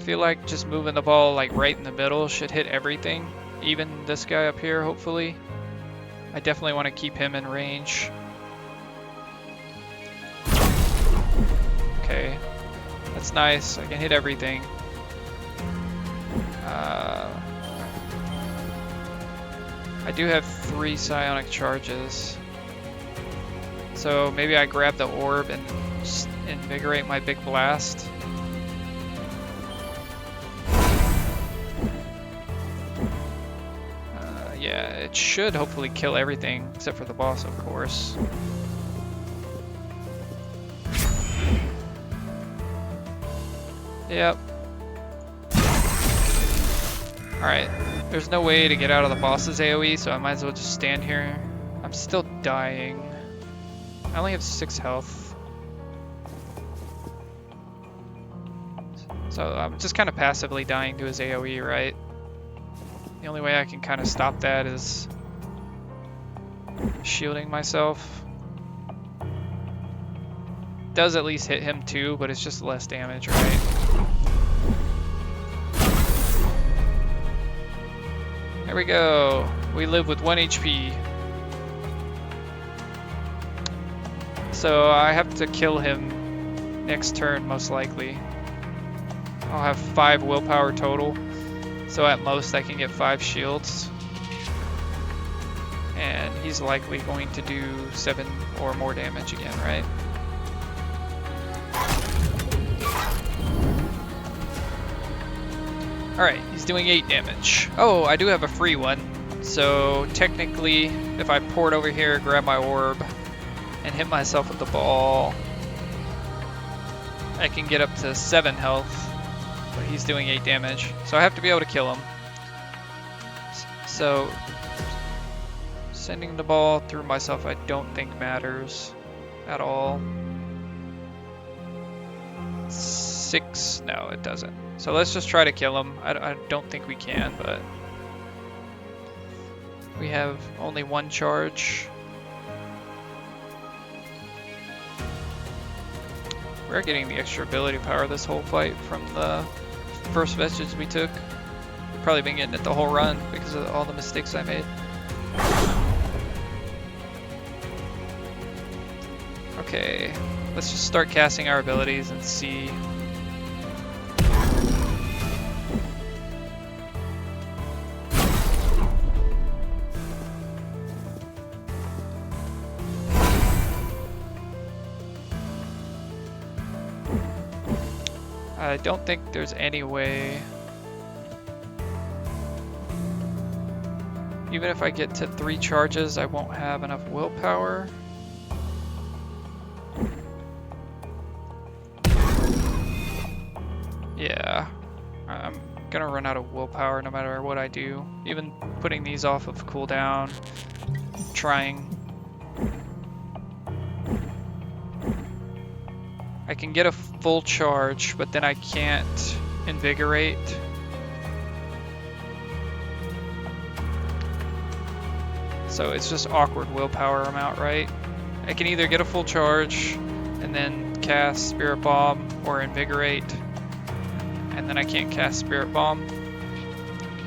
feel like just moving the ball like right in the middle should hit everything, even this guy up here, hopefully. I definitely want to keep him in range. Okay, that's nice. I can hit everything. I do have 3 psionic charges. So maybe I grab the orb and just invigorate my big blast. Yeah, it should hopefully kill everything except for the boss, of course. Yep. Alright, there's no way to get out of the boss's AoE, so I might as well just stand here. I'm still dying. I only have 6 health. So I'm just kind of passively dying to his AoE, right? The only way I can kind of stop that is shielding myself. Does at least hit him too, but it's just less damage, right? There we go. We live with 1 HP. So I have to kill him next turn, most likely. I'll have 5 willpower total. So at most I can get 5 shields. And he's likely going to do 7 or more damage again, right? Alright, he's doing 8 damage. Oh, I do have a free one. So technically, if I port over here, grab my orb, and hit myself with the ball, I can get up to 7 health. But he's doing 8 damage. So I have to be able to kill him. So sending the ball through myself I don't think matters at all. 6? No, it doesn't. So let's just try to kill him. I don't think we can, but we have only 1 charge. We're getting the extra ability power this whole fight from the first vestige we took. We've probably been getting it the whole run because of all the mistakes I made. Okay, let's just start casting our abilities and see. I don't think there's any way. Even if I get to 3 charges, I won't have enough willpower. Yeah, I'm gonna run out of willpower no matter what I do. Even putting these off of cooldown, trying. I can get a full charge, but then I can't invigorate. So it's just awkward willpower amount, right? I can either get a full charge and then cast Spirit Bomb or invigorate, and then I can't cast Spirit Bomb.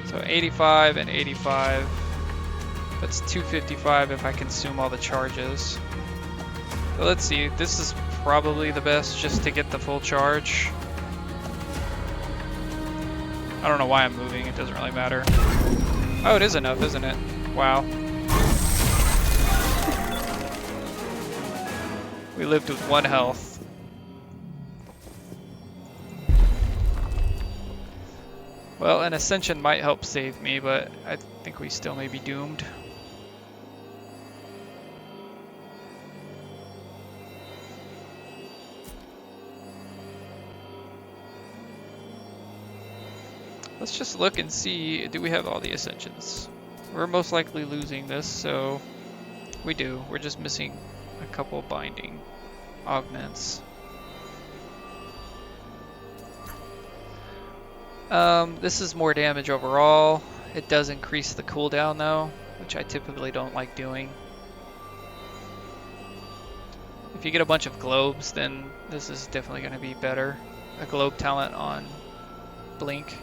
So 85 and 85. That's 255 if I consume all the charges. So let's see, this is probably the best just to get the full charge. I don't know why I'm moving, it doesn't really matter. Oh, it is enough, isn't it? Wow. We lived with 1 health. Well, an ascension might help save me, but I think we still may be doomed. Let's just look and see, do we have all the ascensions? We're most likely losing this, so we do. We're just missing a couple binding augments. This is more damage overall. It does increase the cooldown though, which I typically don't like doing. If you get a bunch of globes, then this is definitely going to be better. A globe talent on Blink.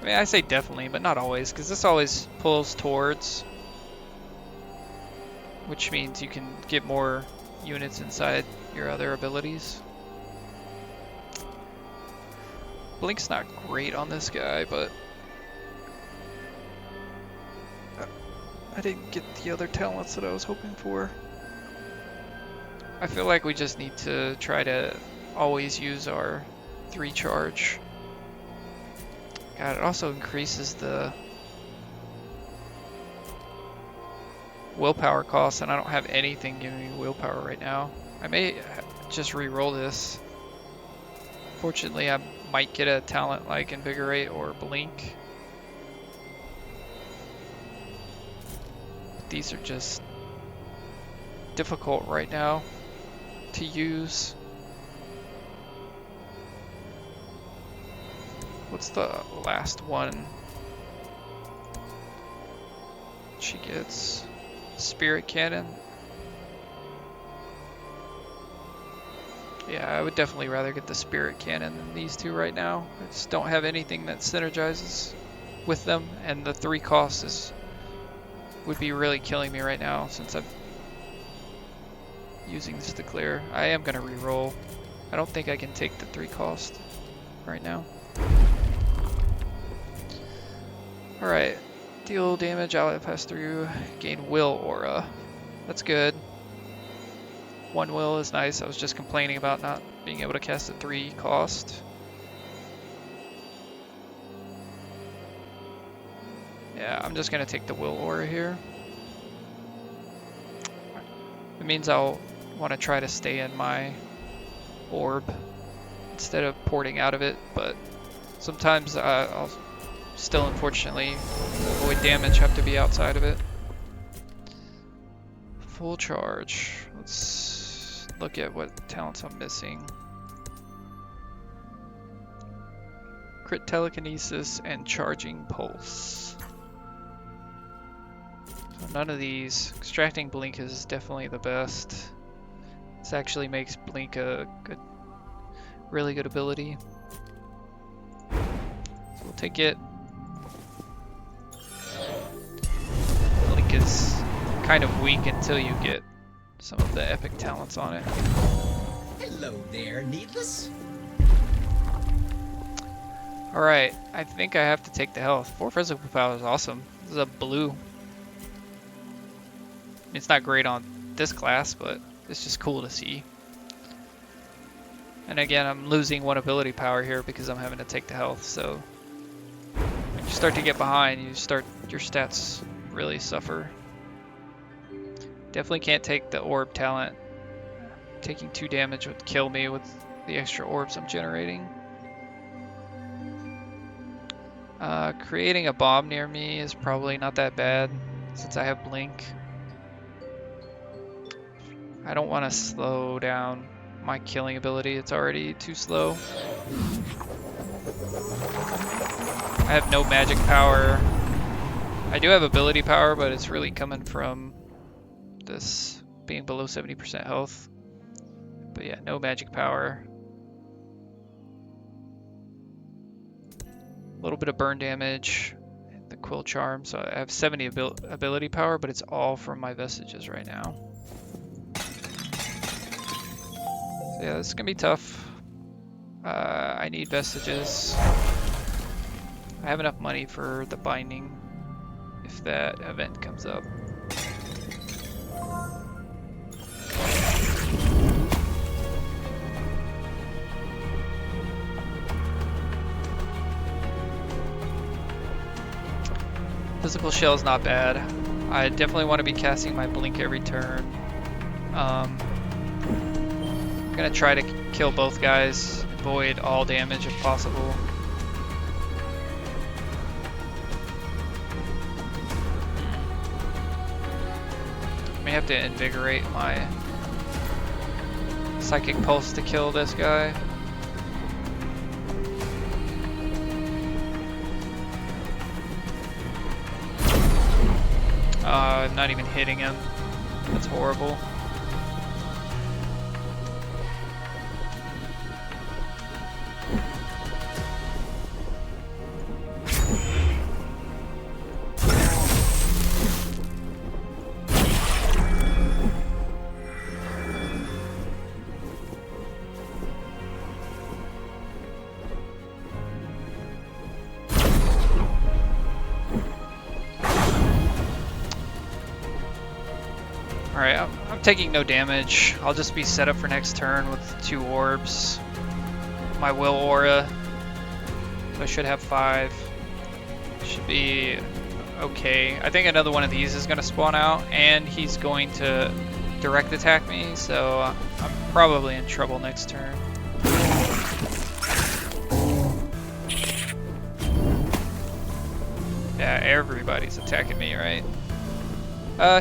I mean, I say definitely, but not always, because this always pulls towards, which means you can get more units inside your other abilities. Blink's not great on this guy, but I didn't get the other talents that I was hoping for. I feel like we just need to try to always use our 3 charge. God, it also increases the willpower cost, and I don't have anything giving me willpower right now. I may just re-roll this. Fortunately, I might get a talent like Invigorate or Blink. These are just difficult right now to use. What's the last one? She gets Spirit Cannon. Yeah, I would definitely rather get the Spirit Cannon than these two right now. I just don't have anything that synergizes with them, and the 3 costs would be really killing me right now since I'm using this to clear. I am going to re-roll. I don't think I can take the 3 cost right now. Alright, deal damage, outlet pass through, gain will aura. That's good. 1 will is nice. I was just complaining about not being able to cast a 3 cost. Yeah, I'm just going to take the will aura here. It means I'll want to try to stay in my orb instead of porting out of it, but sometimes I'll still, unfortunately, avoid damage, have to be outside of it. Full charge. Let's look at what talents I'm missing. Crit telekinesis and charging pulse. So none of these. Extracting blink is definitely the best. This actually makes blink a really good ability. So we'll take it. Blink is kind of weak until you get some of the epic talents on it. Hello there, Needless. Alright, I think I have to take the health. 4 physical power is awesome. This is a blue. It's not great on this class, but it's just cool to see. And again, I'm losing 1 ability power here because I'm having to take the health, so when you start to get behind, your stats really suffer. Definitely can't take the orb talent. Taking 2 damage would kill me with the extra orbs I'm generating. Creating a bomb near me is probably not that bad since I have blink. I don't want to slow down my killing ability. It's already too slow. I have no magic power. I do have ability power, but it's really coming from this being below 70% health. But yeah, no magic power. A little bit of burn damage. The quill charm. So I have 70 ability power, but it's all from my vestiges right now. So yeah, this is gonna be tough. I need vestiges. I have enough money for the binding if that event comes up. Physical shell is not bad. I definitely want to be casting my blink every turn. I'm gonna try to kill both guys, avoid all damage if possible. I may have to invigorate my psychic pulse to kill this guy. I'm not even hitting him. That's horrible. Alright, I'm taking no damage. I'll just be set up for next turn with 2 orbs. My will aura. So I should have 5. Should be okay. I think another one of these is going to spawn out, and he's going to direct attack me, so I'm probably in trouble next turn. Yeah, everybody's attacking me, right?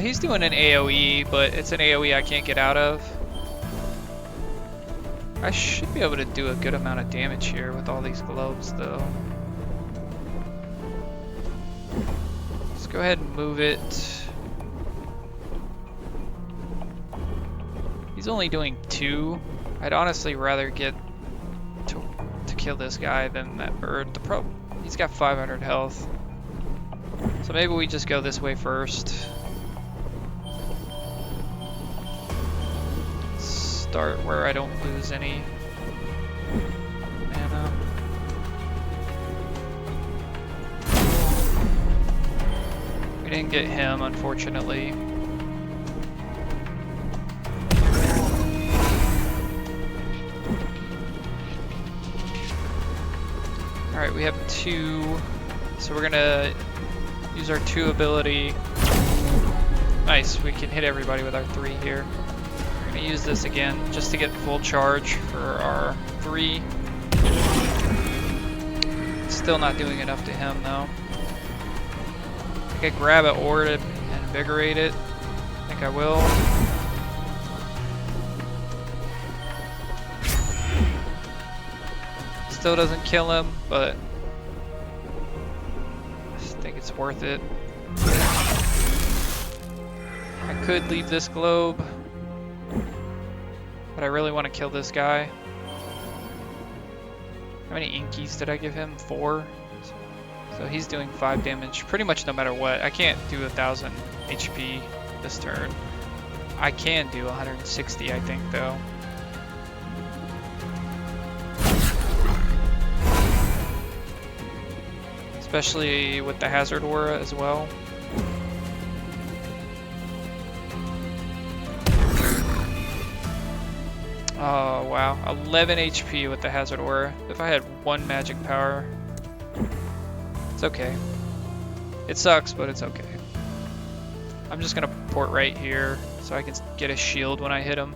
He's doing an AoE, but it's an AoE I can't get out of. I should be able to do a good amount of damage here with all these globes, though. Let's go ahead and move it. He's only doing 2. I'd honestly rather get to kill this guy than that bird. The problem, he's got 500 health. So maybe we just go this way first. Start where I don't lose any mana. We didn't get him, unfortunately. Alright, we have 2, so we're gonna use our 2 ability. Nice, we can hit everybody with our 3 here. We're gonna use this again just to get full charge for our 3. Still not doing enough to him though. I could grab an ore and invigorate it. I think I will. Still doesn't kill him, but I just think it's worth it. I could leave this globe, but I really want to kill this guy. How many inkies did I give him? 4. So he's doing 5 damage pretty much no matter what. I can't do 1000 HP this turn. I can do 160, I think, though. Especially with the hazard aura as well. Oh wow, 11 HP with the hazard aura. If I had 1 magic power, it's okay. It sucks, but it's okay. I'm just gonna port right here so I can get a shield when I hit him.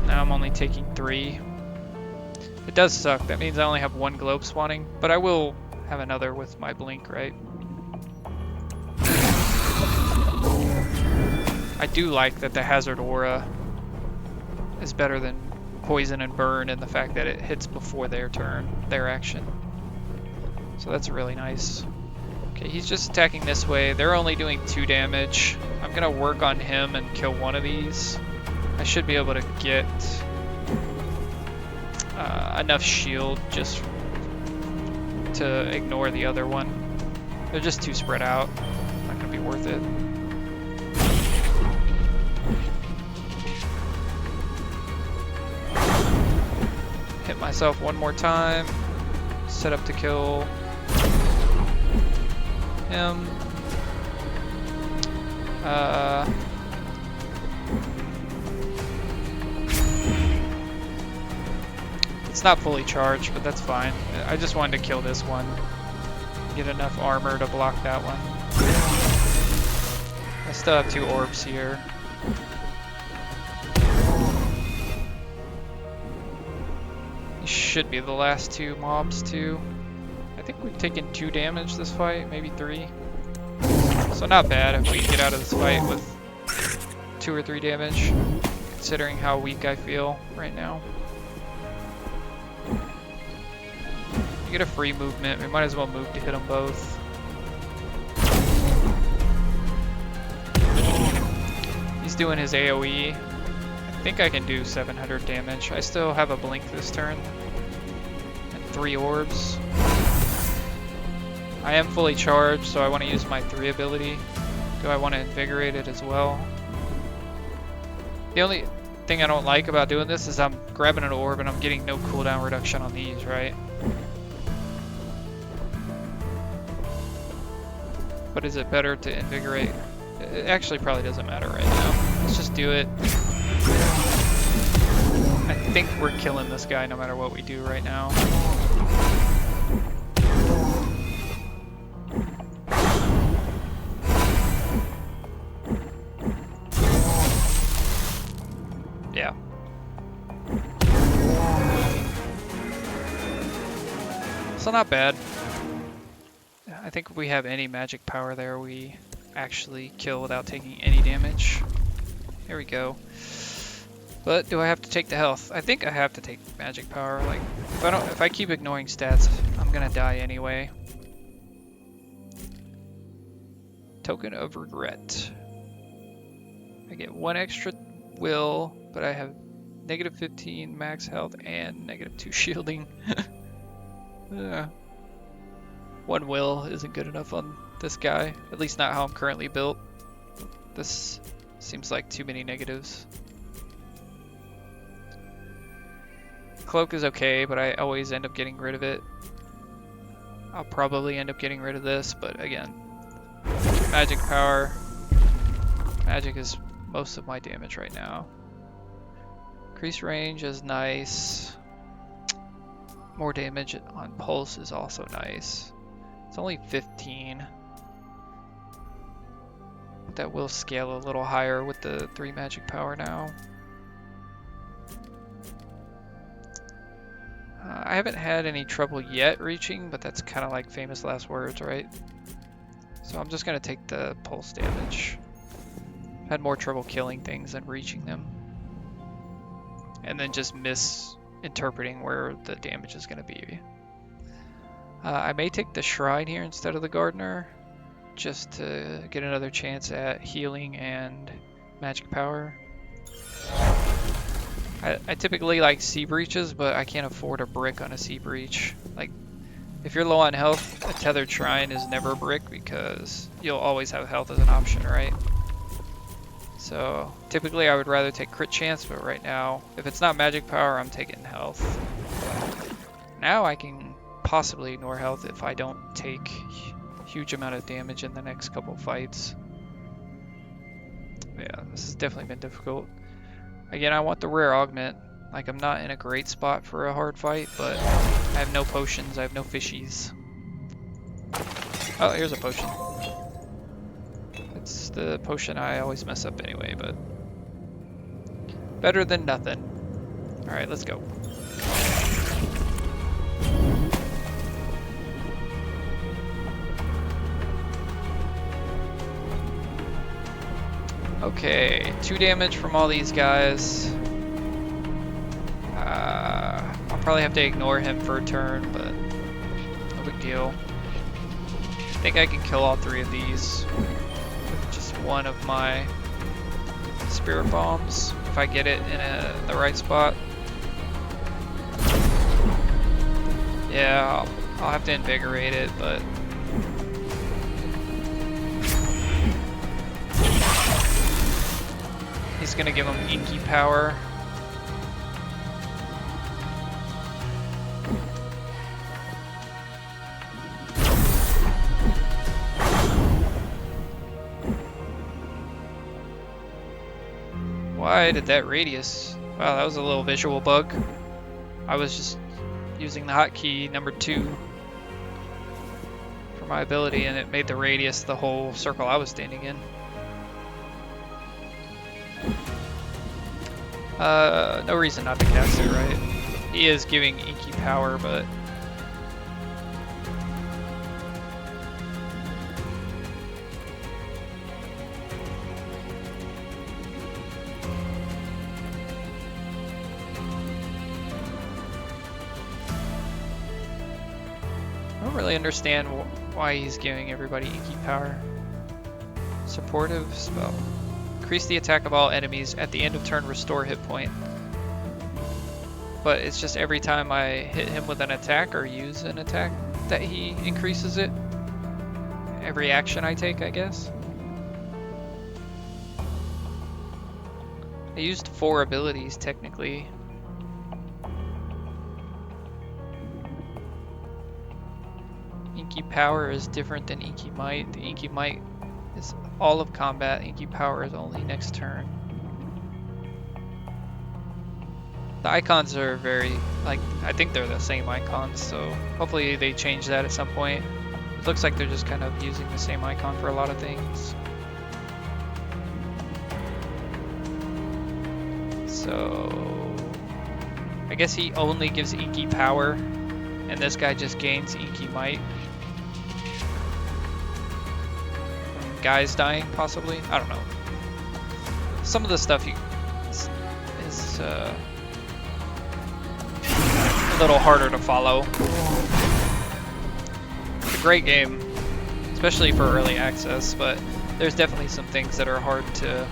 Now I'm only taking 3. It does suck. That means I only have 1 globe spawning, but I will have another with my blink, right? I do like that the hazard aura is better than poison and burn in the fact that it hits before their turn, their action. So that's really nice. Okay, he's just attacking this way. They're only doing 2 damage. I'm gonna work on him and kill one of these. I should be able to get enough shield just to ignore the other one. They're just too spread out. Not gonna be worth it. Hit myself one more time. Set up to kill him. It's not fully charged, but that's fine. I just wanted to kill this one. Get enough armor to block that one. I still have 2 orbs here. These should be the last 2 mobs too. I think we've taken 2 damage this fight, maybe 3. So not bad if we get out of this fight with 2 or 3 damage, considering how weak I feel right now. You get a free movement, we might as well move to hit them both. He's doing his AoE. I think I can do 700 damage. I still have a blink this turn. And 3 orbs. I am fully charged, so I want to use my 3 ability. Do I want to invigorate it as well? The only thing I don't like about doing this is I'm grabbing an orb and I'm getting no cooldown reduction on these, right? But is it better to invigorate? It actually probably doesn't matter right now. Let's just do it. I think we're killing this guy no matter what we do right now. Yeah. So not bad. I think if we have any magic power there, we actually kill without taking any damage. There we go. But do I have to take the health? I think I have to take magic power. Like, if I keep ignoring stats, I'm gonna die anyway. Token of regret. I get 1 extra will, but I have negative 15 max health and negative 2 shielding. 1 will isn't good enough on this guy, at least not how I'm currently built. This seems like too many negatives. Cloak is okay, but I always end up getting rid of it. I'll probably end up getting rid of this, but again, magic power. Magic is most of my damage right now. Increased range is nice. More damage on pulse is also nice. It's only 15. But that will scale a little higher with the 3 magic power now. I haven't had any trouble yet reaching, but that's kind of like famous last words, right? So I'm just going to take the pulse damage. Had more trouble killing things than reaching them. And then just misinterpreting where the damage is going to be. I may take the shrine here instead of the gardener, just to get another chance at healing and magic power. I typically like sea breaches, but I can't afford a brick on a sea breach. Like, if you're low on health, a tethered shrine is never a brick because you'll always have health as an option, right? So typically I would rather take crit chance, but right now, if it's not magic power, I'm taking health. Now I can possibly ignore health if I don't take huge amount of damage in the next couple fights. Yeah, this has definitely been difficult. Again, I want the rare augment. Like, I'm not in a great spot for a hard fight, but I have no potions, I have no fishies. Oh, here's a potion. It's the potion I always mess up anyway, but better than nothing. Alright, let's go. Okay, 2 damage from all these guys. I'll probably have to ignore him for a turn, but no big deal. I think I can kill all 3 of these with just 1 of my spirit bombs, if I get it in the right spot. Yeah, I'll have to invigorate it, but he's gonna give him inky power. Why did that radius? Wow, that was a little visual bug. I was just using the hotkey number 2 for my ability, and it made the radius the whole circle I was standing in. No reason not to cast it, right? He is giving inky power, but I don't really understand why he's giving everybody inky power. Supportive spell. Increase the attack of all enemies at the end of turn, restore hit point. But it's just every time I hit him with an attack or use an attack that he increases it. Every action I take, I guess. I used 4 abilities technically. Inky Power is different than Inky Might. The Inky Might is all of combat. Inky Power is only next turn. The icons are very, like, I think they're the same icons, so hopefully they change that at some point. It looks like they're just kind of using the same icon for a lot of things. So I guess he only gives Inky Power, and this guy just gains Inky Might. From guys dying, possibly? I don't know. Some of the stuff is a little harder to follow. It's a great game, especially for early access, but there's definitely some things that are hard to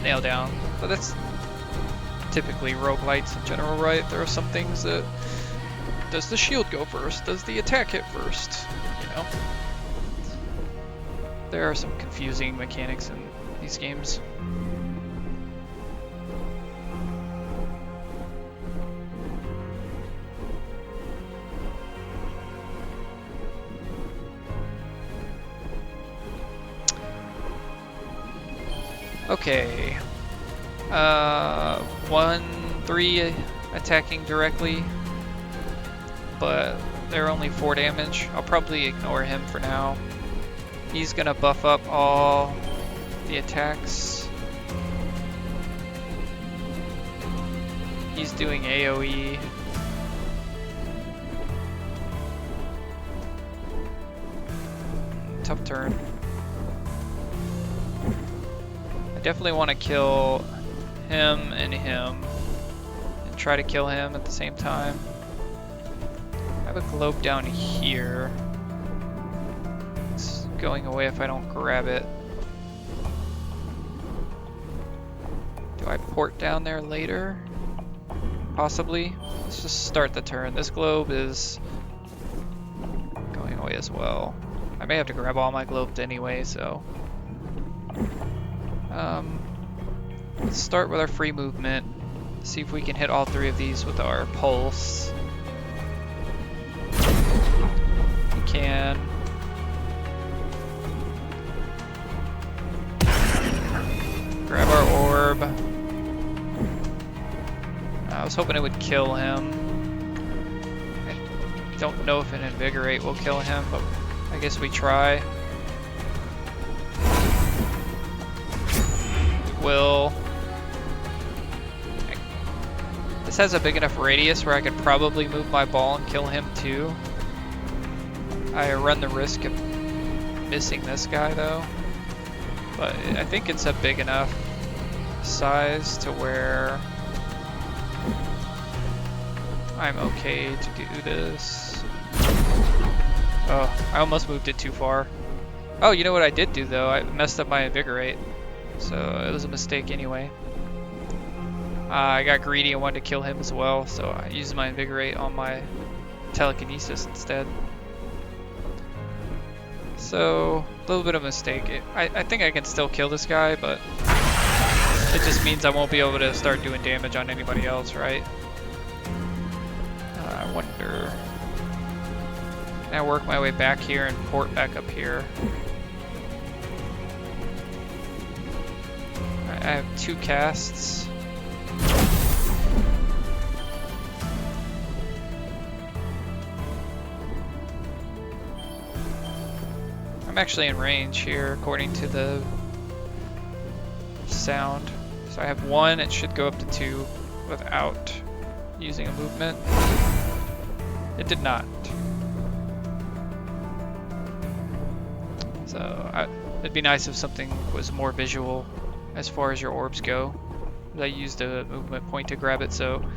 nail down. But that's typically roguelites in general, right? There are some things that, does the shield go first? Does the attack hit first? You know? There are some confusing mechanics in these games. Okay. 1-3 attacking directly, but they're only 4 damage. I'll probably ignore him for now. He's gonna buff up all the attacks. He's doing AoE. Tough turn. I definitely want to kill him and try to kill him at the same time. I have a globe down here. It's going away if I don't grab it. Do I port down there later? Possibly. Let's just start the turn. This globe is going away as well. I may have to grab all my globes anyway, so let's start with our free movement. See if we can hit all 3 of these with our pulse. We can. Grab our orb. I was hoping it would kill him. I don't know if an invigorate will kill him, but I guess we try. Will. This has a big enough radius where I could probably move my ball and kill him too. I run the risk of missing this guy though. But I think it's a big enough size to where I'm okay to do this. Oh, I almost moved it too far. Oh, you know what I did do though? I messed up my invigorate. So it was a mistake anyway. I got greedy and wanted to kill him as well, so I used my invigorate on my telekinesis instead. So, a little bit of a mistake. I think I can still kill this guy, but it just means I won't be able to start doing damage on anybody else, right? I wonder... Can I work my way back here and port back up here? I have 2 casts. I'm actually in range here according to the sound. So I have 1, it should go up to 2 without using a movement. It did not. So it'd be nice if something was more visual as far as your orbs go. I used a movement point to grab it, so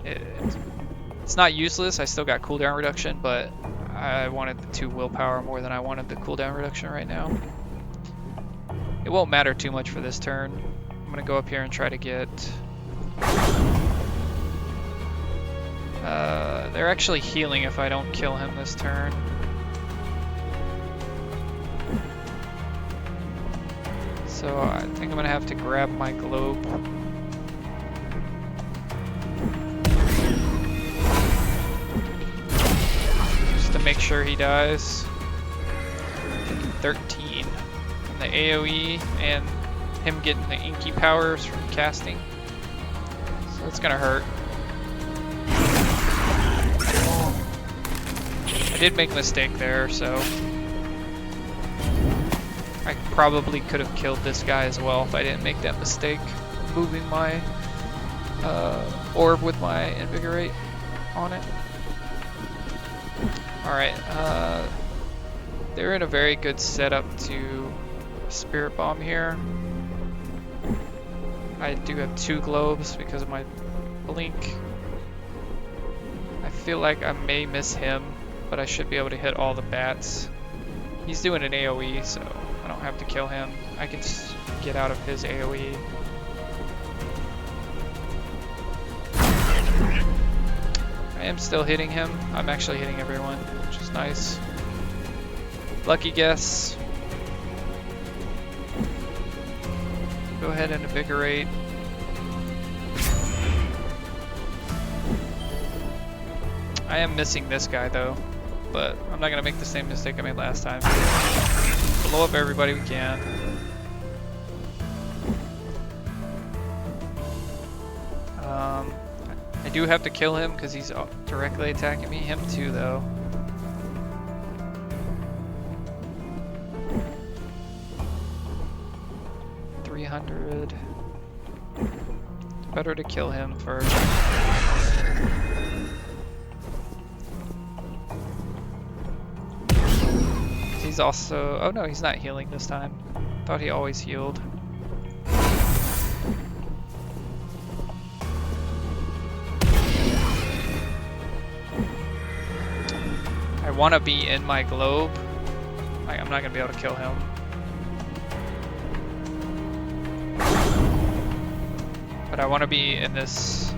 it's not useless. I still got cooldown reduction, but I wanted the 2 willpower more than I wanted the cooldown reduction right now. It won't matter too much for this turn. I'm gonna go up here and try to get... they're actually healing if I don't kill him this turn. So I think I'm gonna have to grab my globe. Just to make sure he dies. 13. And the AoE and him getting the inky powers from casting. So it's gonna hurt. I did make a mistake there, so I probably could have killed this guy as well if I didn't make that mistake. Moving my orb with my invigorate on it. Alright, they're in a very good setup to Spirit Bomb here. I do have 2 globes because of my blink. I feel like I may miss him, but I should be able to hit all the bats. He's doing an AoE, so I don't have to kill him. I can just get out of his AoE. I am still hitting him. I'm actually hitting everyone, which is nice. Lucky guess. Go ahead and invigorate. I am missing this guy though, but I'm not gonna make the same mistake I made last time. Blow up everybody we can. I do have to kill him because he's directly attacking me. Him too though. $300. Better to kill him first. He's also... oh no, he's not healing this time. Thought he always healed. I want to be in my globe. I'm not going to be able to kill him. But I want to be in this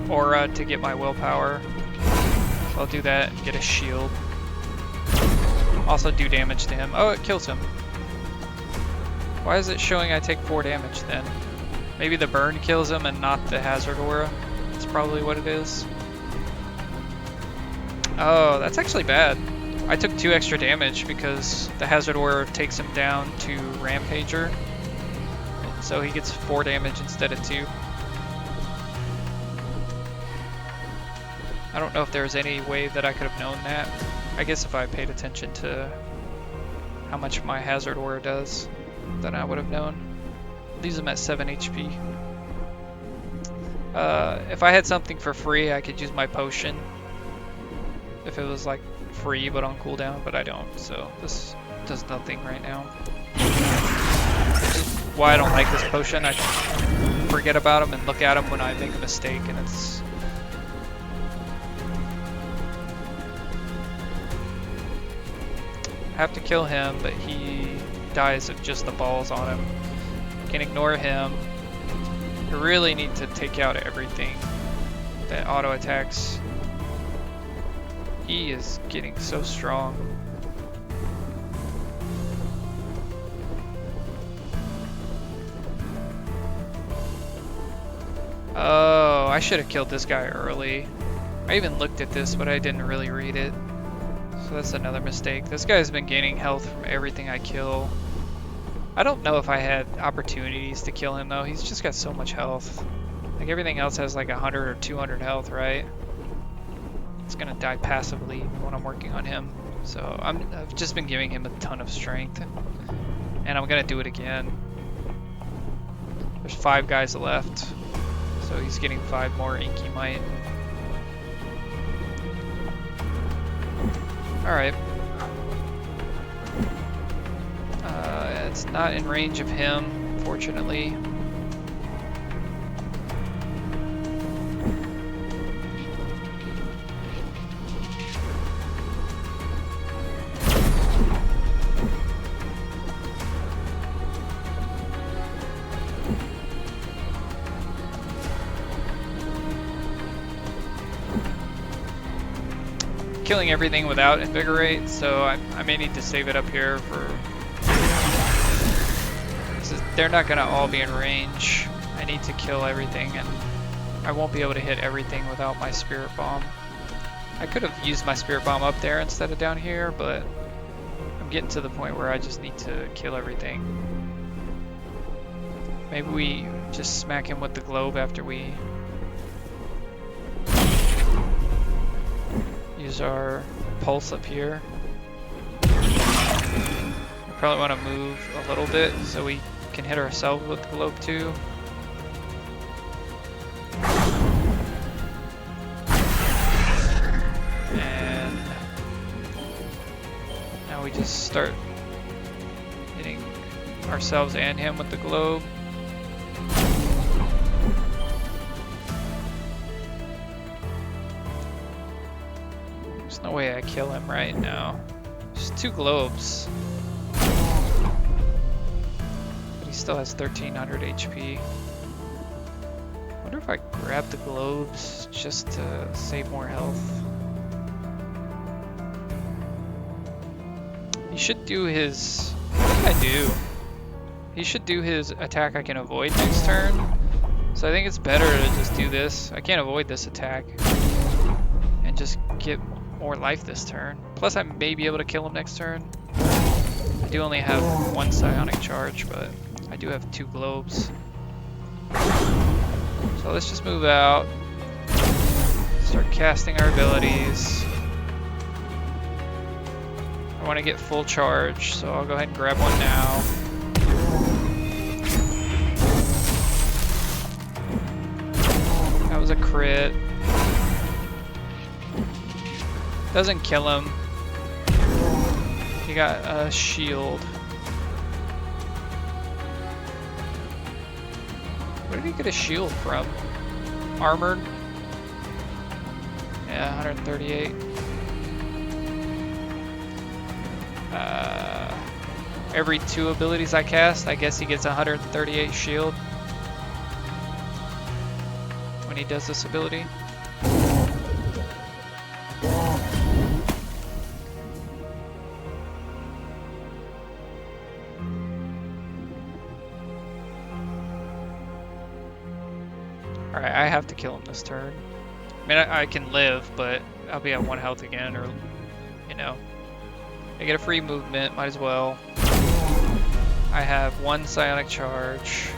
aura to get my willpower. So I'll do that and get a shield. Also do damage to him. Oh, it kills him. Why is it showing I take 4 damage then? Maybe the burn kills him and not the hazard aura. That's probably what it is. Oh, that's actually bad. I took 2 extra damage because the hazard aura takes him down to Rampager. So he gets 4 damage instead of 2. I don't know if there was any way that I could have known that. I guess if I paid attention to how much my hazard aura does, then I would have known. Leaves him at 7 HP. If I had something for free, I could use my potion. If it was like free but on cooldown, but I don't, so this does nothing right now. Which is why I don't like this potion. I forget about him and look at him when I make a mistake, and it's... I have to kill him, but he dies of just the balls on him. Can ignore him. You really need to take out everything that auto attacks. He is getting so strong. Oh, I should have killed this guy early. I even looked at this, but I didn't really read it. So that's another mistake. This guy's been gaining health from everything I kill. I don't know if I had opportunities to kill him though. He's just got so much health. Like everything else has like 100 or 200 health, right? It's gonna die passively when I'm working on him. So I've just been giving him a ton of strength, and I'm gonna do it again. There's 5 guys left, so he's getting 5 more Inky Might. Alright. It's not in range of him, fortunately. Killing everything without Invigorate, so I may need to save it up here for... They're not going to all be in range. I need to kill everything, and I won't be able to hit everything without my Spirit Bomb. I could have used my Spirit Bomb up there instead of down here, but I'm getting to the point where I just need to kill everything. Maybe we just smack him with the globe after we use our pulse up here. We probably want to move a little bit so we can hit ourselves with the globe too. And now we just start hitting ourselves and him with the globe. There's no way I kill him right now. Just 2 globes. But he still has 1300 HP. I wonder if I grab the globes just to save more health. He should do his... What did I do? He should do his attack I can avoid next turn. So I think it's better to just do this. I can't avoid this attack. And just get more life this turn. Plus I may be able to kill him next turn. I do only have 1 psionic charge, but I do have 2 globes. So let's just move out. Start casting our abilities. I want to get full charge, so I'll go ahead and grab one now. That was a crit. Doesn't kill him. He got a shield. Where did he get a shield from? Armored? Yeah, 138. Every 2 abilities I cast, I guess he gets 138 shield when he does this ability. Alright, I have to kill him this turn. I mean, I can live, but I'll be at 1 health again, or, you know. I get a free movement, might as well. I have 1 psionic charge.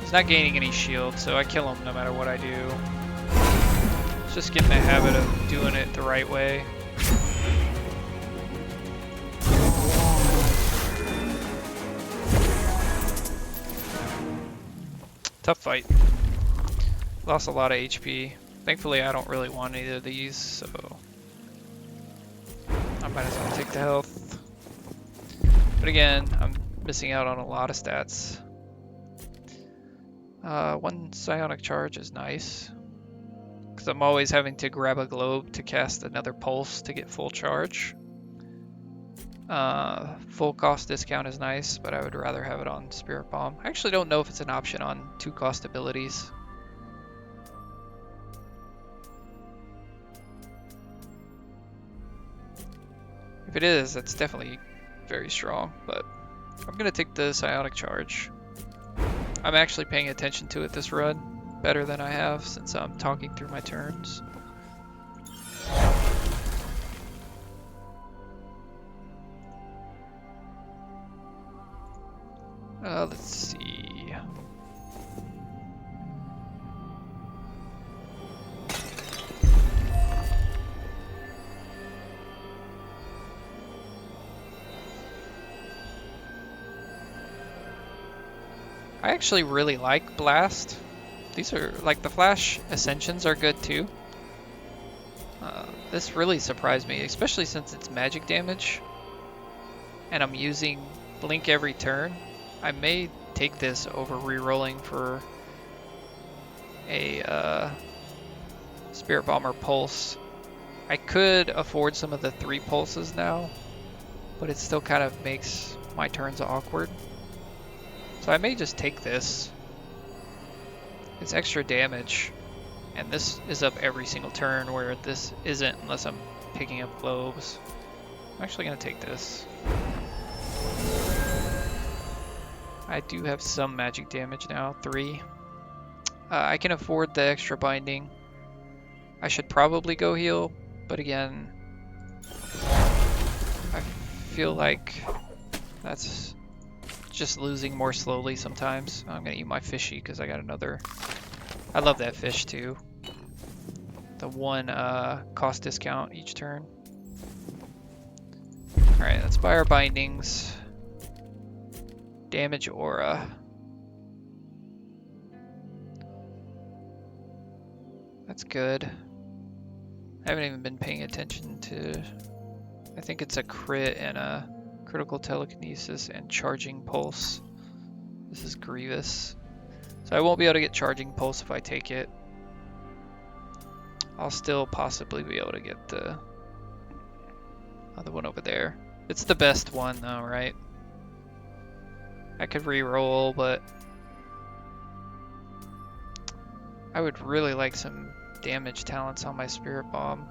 He's not gaining any shield, so I kill him no matter what I do. It's just getting the habit of doing it the right way. Tough fight. Lost a lot of HP. Thankfully, I don't really want either of these, so I might as well take the health. But again, I'm missing out on a lot of stats. 1 psionic charge is nice, because I'm always having to grab a globe to cast another pulse to get full charge. Full cost discount is nice, but I would rather have it on Spirit Bomb. I actually don't know if it's an option on 2 cost abilities. If it is, that's definitely very strong, but I'm gonna take the psionic charge. I'm actually paying attention to it this run better than I have since I'm talking through my turns. Let's see. I actually really like Blast. These are, like, the Flash Ascensions are good too. This really surprised me, especially since it's magic damage. And I'm using Blink every turn. I may take this over re-rolling for a Spirit Bomber Pulse. I could afford some of the 3 pulses now, but it still kind of makes my turns awkward. So I may just take this. It's extra damage, and this is up every single turn where this isn't unless I'm picking up globes. I'm actually going to take this. I do have some magic damage now, 3. I can afford the extra binding. I should probably go heal, but again, I feel like that's just losing more slowly sometimes. I'm gonna eat my fishy because I got another. I love that fish too. The 1 cost discount each turn. Alright, let's buy our bindings. Damage aura. That's good. I haven't even been paying attention to... I think it's a crit and a critical telekinesis and charging pulse. This is Grievous. So I won't be able to get charging pulse if I take it. I'll still possibly be able to get the other one over there. It's the best one though, right? I could re-roll, but I would really like some damage talents on my Spirit Bomb.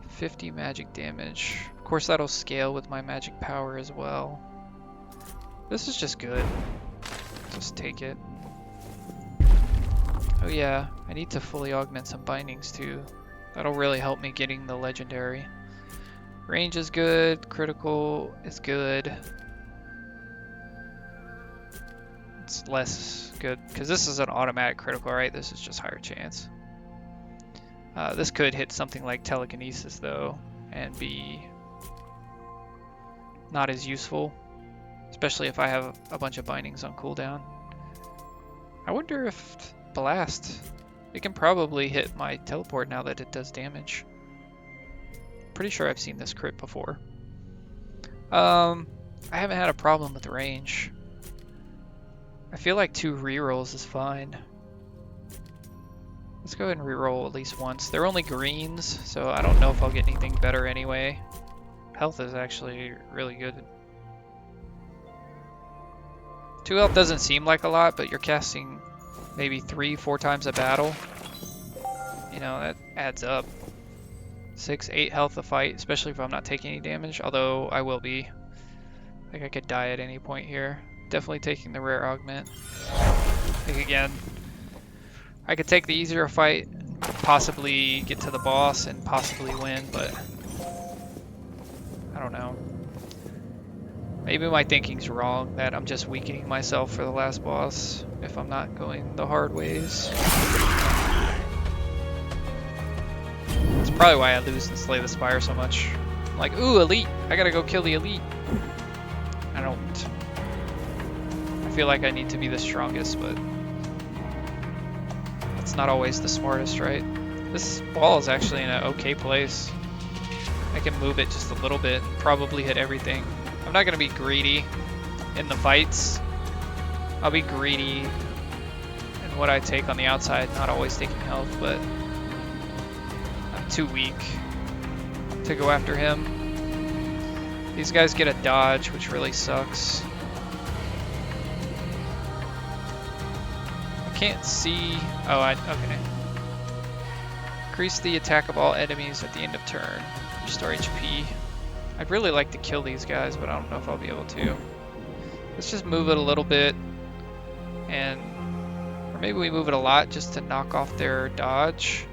50 magic damage. Of course that'll scale with my magic power as well. This is just good. Just take it. Oh yeah, I need to fully augment some bindings too. That'll really help me getting the legendary. Range is good, critical is good. It's less good, because this is an automatic critical, right? This is just higher chance. This could hit something like telekinesis though, and be not as useful, especially if I have a bunch of bindings on cooldown. I wonder if Blast, it can probably hit my teleport now that it does damage. Pretty sure I've seen this crit before. I haven't had a problem with the range. I feel like 2 rerolls is fine. Let's go ahead and reroll at least once. They're only greens, so I don't know if I'll get anything better anyway. Health is actually really good. 2 health doesn't seem like a lot, but you're casting maybe 3-4 times a battle. You know, that adds up. 6-8 health a fight, especially if I'm not taking any damage, although I will be. Like I could die at any point here. Definitely taking the rare augment. I think again, I could take the easier fight, possibly get to the boss and possibly win, but I don't know. Maybe my thinking's wrong, that I'm just weakening myself for the last boss if I'm not going the hard ways. That's probably why I lose and slay the Spire so much. I'm like, ooh, elite! I gotta go kill the elite. I don't... I feel like I need to be the strongest, but that's not always the smartest, right? This ball is actually in an okay place. I can move it just a little bit and probably hit everything. I'm not going to be greedy in the fights. I'll be greedy in what I take on the outside, not always taking health, but I'm too weak to go after him. These guys get a dodge, which really sucks. I can't see... Oh, okay. Increase the attack of all enemies at the end of turn. Restore HP. I'd really like to kill these guys, but I don't know if I'll be able to. Let's just move it a little bit, and or maybe we move it a lot just to knock off their dodge.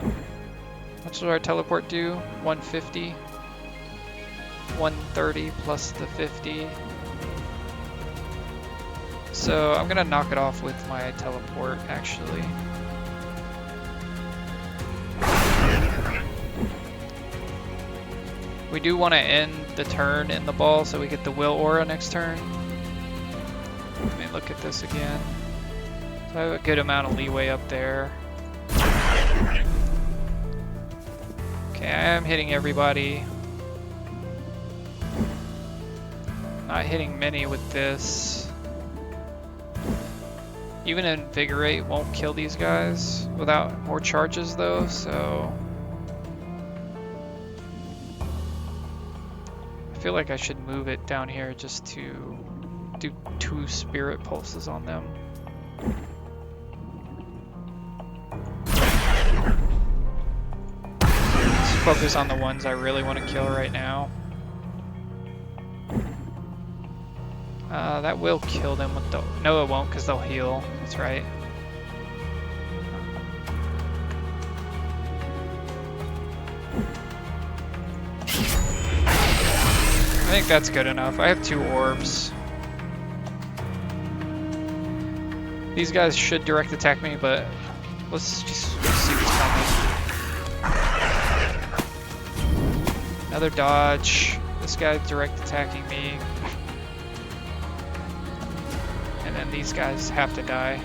How much does our teleport do? 150. 130 plus the 50. So I'm gonna knock it off with my teleport, actually. We do want to end the turn in the ball so we get the will aura next turn. Let me look at this again. So I have a good amount of leeway up there. Okay, I am hitting everybody. Not hitting many with this. Even Invigorate won't kill these guys without more charges though, so... I feel like I should move it down here just to do 2 spirit pulses on them. Let's focus on the ones I really want to kill right now. That will kill them with the... No, it won't, because they'll heal. That's right. I think that's good enough. I have 2 orbs. These guys should direct attack me, but let's just see what's coming. Another dodge. This guy's direct attacking me. And then these guys have to die.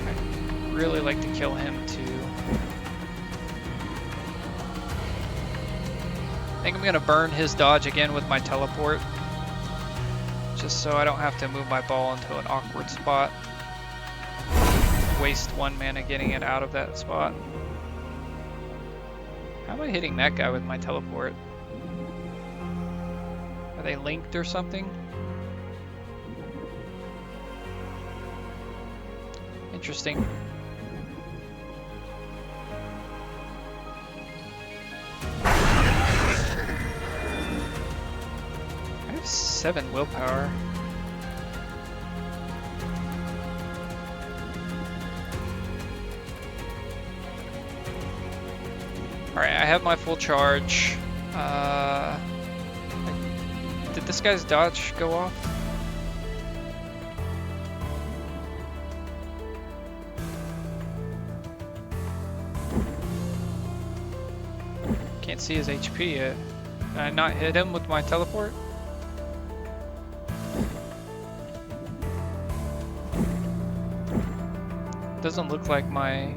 I'd really like to kill him too. I think I'm gonna burn his dodge again with my teleport. Just so I don't have to move my ball into an awkward spot. Waste 1 mana getting it out of that spot. How am I hitting that guy with my teleport? Are they linked or something? Interesting. I have 7 willpower. Alright, I have my full charge. Did this guy's dodge go off? Can't see his HP yet. Did I not hit him with my teleport? Doesn't look like my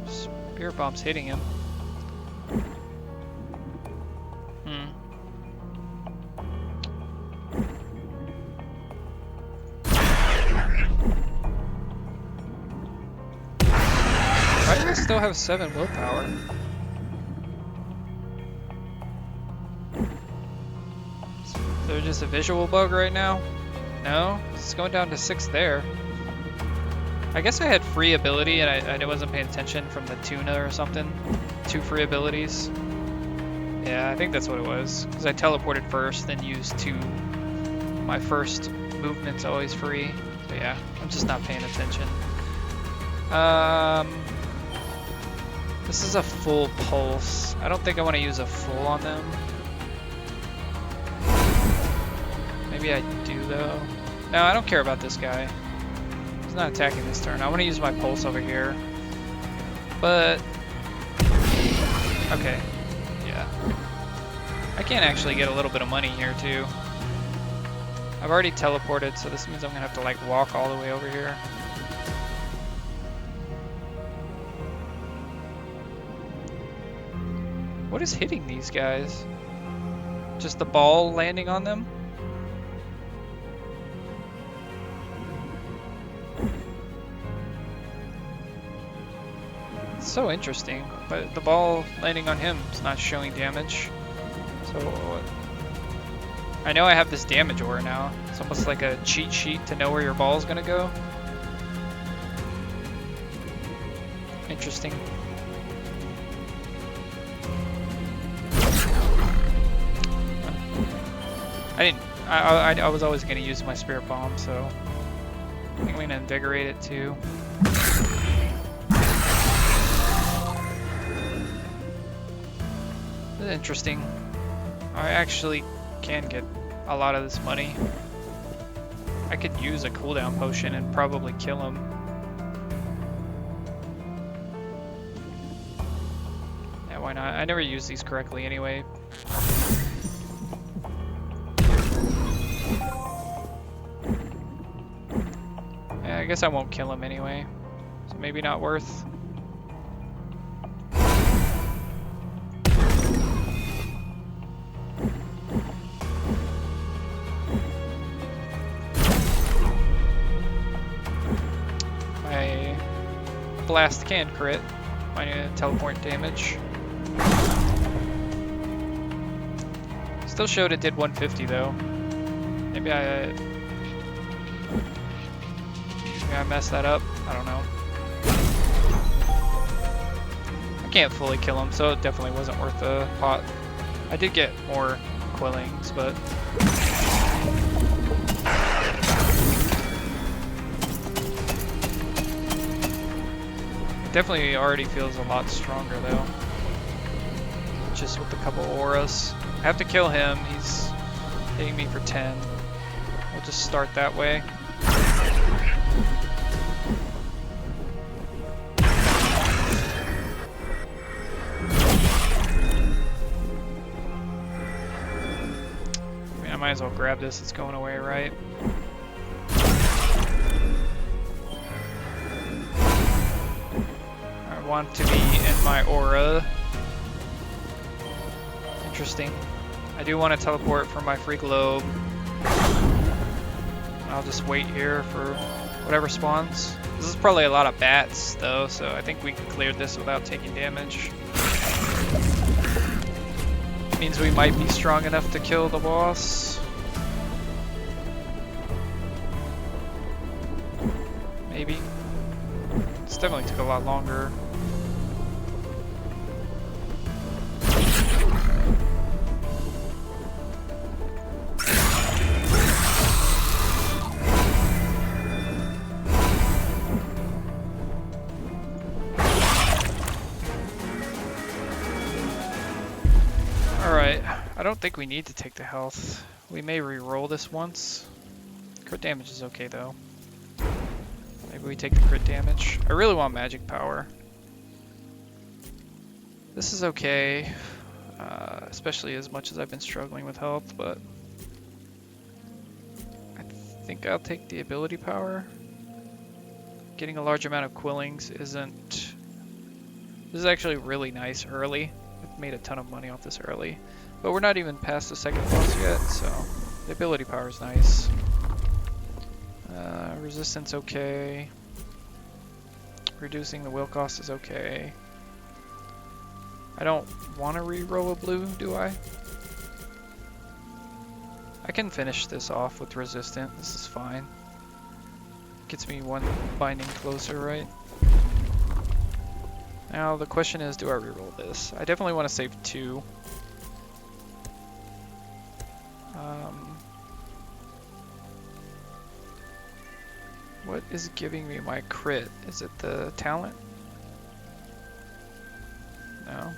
spirit bomb's hitting him. Why do I still have 7 willpower? Is there just a visual bug right now? No? It's going down to 6 there. I guess I had free ability and I wasn't paying attention from the tuna or something. 2 free abilities. Yeah, I think that's what it was. Because I teleported first, then used 2. My first movement's always free. So yeah, I'm just not paying attention. This is a full pulse. I don't think I want to use a full on them. Maybe I do though. No, I don't care about this guy. He's not attacking this turn. I want to use my pulse over here. But... okay. Yeah. I can actually get a little bit of money here too. I've already teleported, so this means I'm going to have to like walk all the way over here. What is hitting these guys? Just the ball landing on them? It's so interesting, but the ball landing on him is not showing damage. So I know I have this damage aura now. It's almost like a cheat sheet to know where your ball is gonna go. Interesting. I was always going to use my spirit bomb, so I think I'm going to invigorate it too. This is interesting. I actually can get a lot of this money. I could use a cooldown potion and probably kill him. Yeah, why not? I never use these correctly anyway. Yeah, I guess I won't kill him anyway. So maybe not worth. My blast can crit. My teleport damage. Still showed it did 150 though. Maybe I messed that up. I don't know. I can't fully kill him, so it definitely wasn't worth the pot. I did get more quillings, but it definitely already feels a lot stronger though. Just with a couple auras. I have to kill him. He's hitting me for 10. We'll just start that way. I might as well grab this, it's going away, right? I want to be in my aura. Interesting. I do want to teleport from my free globe. I'll just wait here for whatever spawns. This is probably a lot of bats though, so I think we cleared this without taking damage. Means we might be strong enough to kill the boss. Maybe. This definitely took a lot longer. Alright, I don't think we need to take the health. We may re-roll this once. Crit damage is okay though. Maybe we take the crit damage. I really want magic power. This is okay, especially as much as I've been struggling with health, but I think I'll take the ability power. Getting a large amount of quillings isn't... This is actually really nice early. I've made a ton of money off this early, but we're not even past the second boss yet, so the ability power is nice. Resistance okay. Reducing the will cost is okay. I don't want to re-roll a blue, do I? I can finish this off with resistant. This is fine. Gets me one binding closer, right? Now the question is, do I re-roll this? I definitely want to save 2. What is giving me my crit? Is it the talent? No.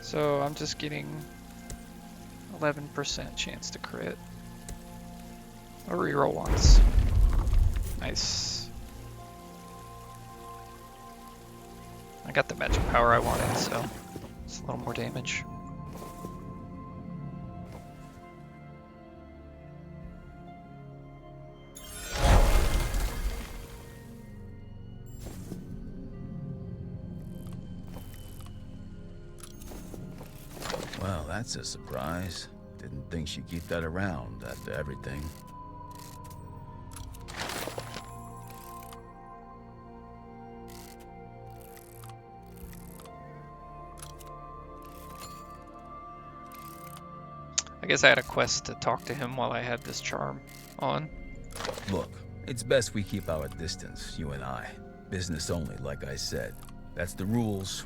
So I'm just getting 11% chance to crit. I'll re-roll once. Nice. I got the magic power I wanted, so it's a little more damage. Well, that's a surprise. Didn't think she'd keep that around after everything. I guess I had a quest to talk to him while I had this charm on. Look, it's best we keep our distance, you and I. Business only, like I said. That's the rules,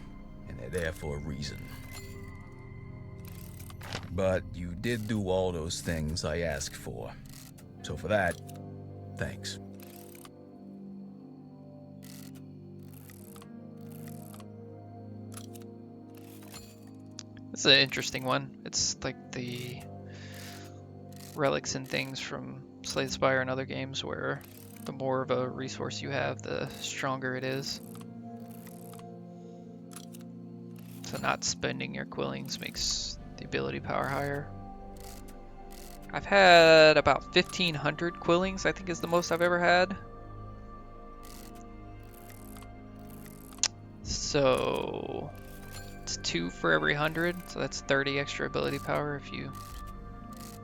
and they're there for a reason. But you did do all those things I asked for. So for that, thanks. This is an interesting one. It's like the relics and things from Slay the Spire and other games where the more of a resource you have, the stronger it is. So not spending your quillings makes the ability power higher. I've had about 1,500 quillings, I think is the most I've ever had. So it's 2 for every 100, so that's 30 extra ability power if you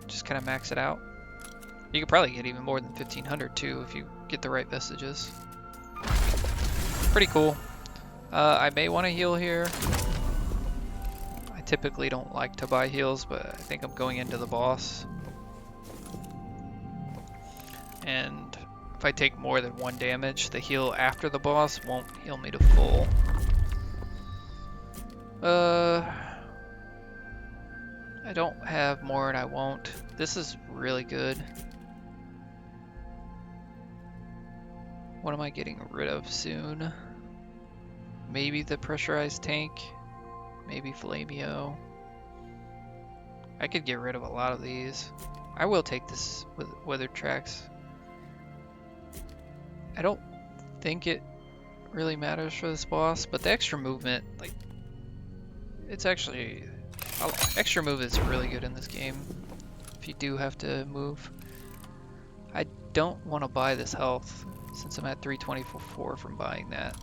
just kind of max it out. You could probably get even more than 1,500 too if you get the right vestiges. Pretty cool. I may want to heal here. I typically don't like to buy heals, but I think I'm going into the boss. And if I take more than 1 damage, the heal after the boss won't heal me to full. I don't have more and I won't. This is really good. What am I getting rid of soon? Maybe the pressurized tank. Maybe Flameo. I could get rid of a lot of these. I will take this with Weathered Tracks. I don't think it really matters for this boss, but the extra movement, like, it's actually... extra move is really good in this game if you do have to move. I don't want to buy this health since I'm at 324 from buying that.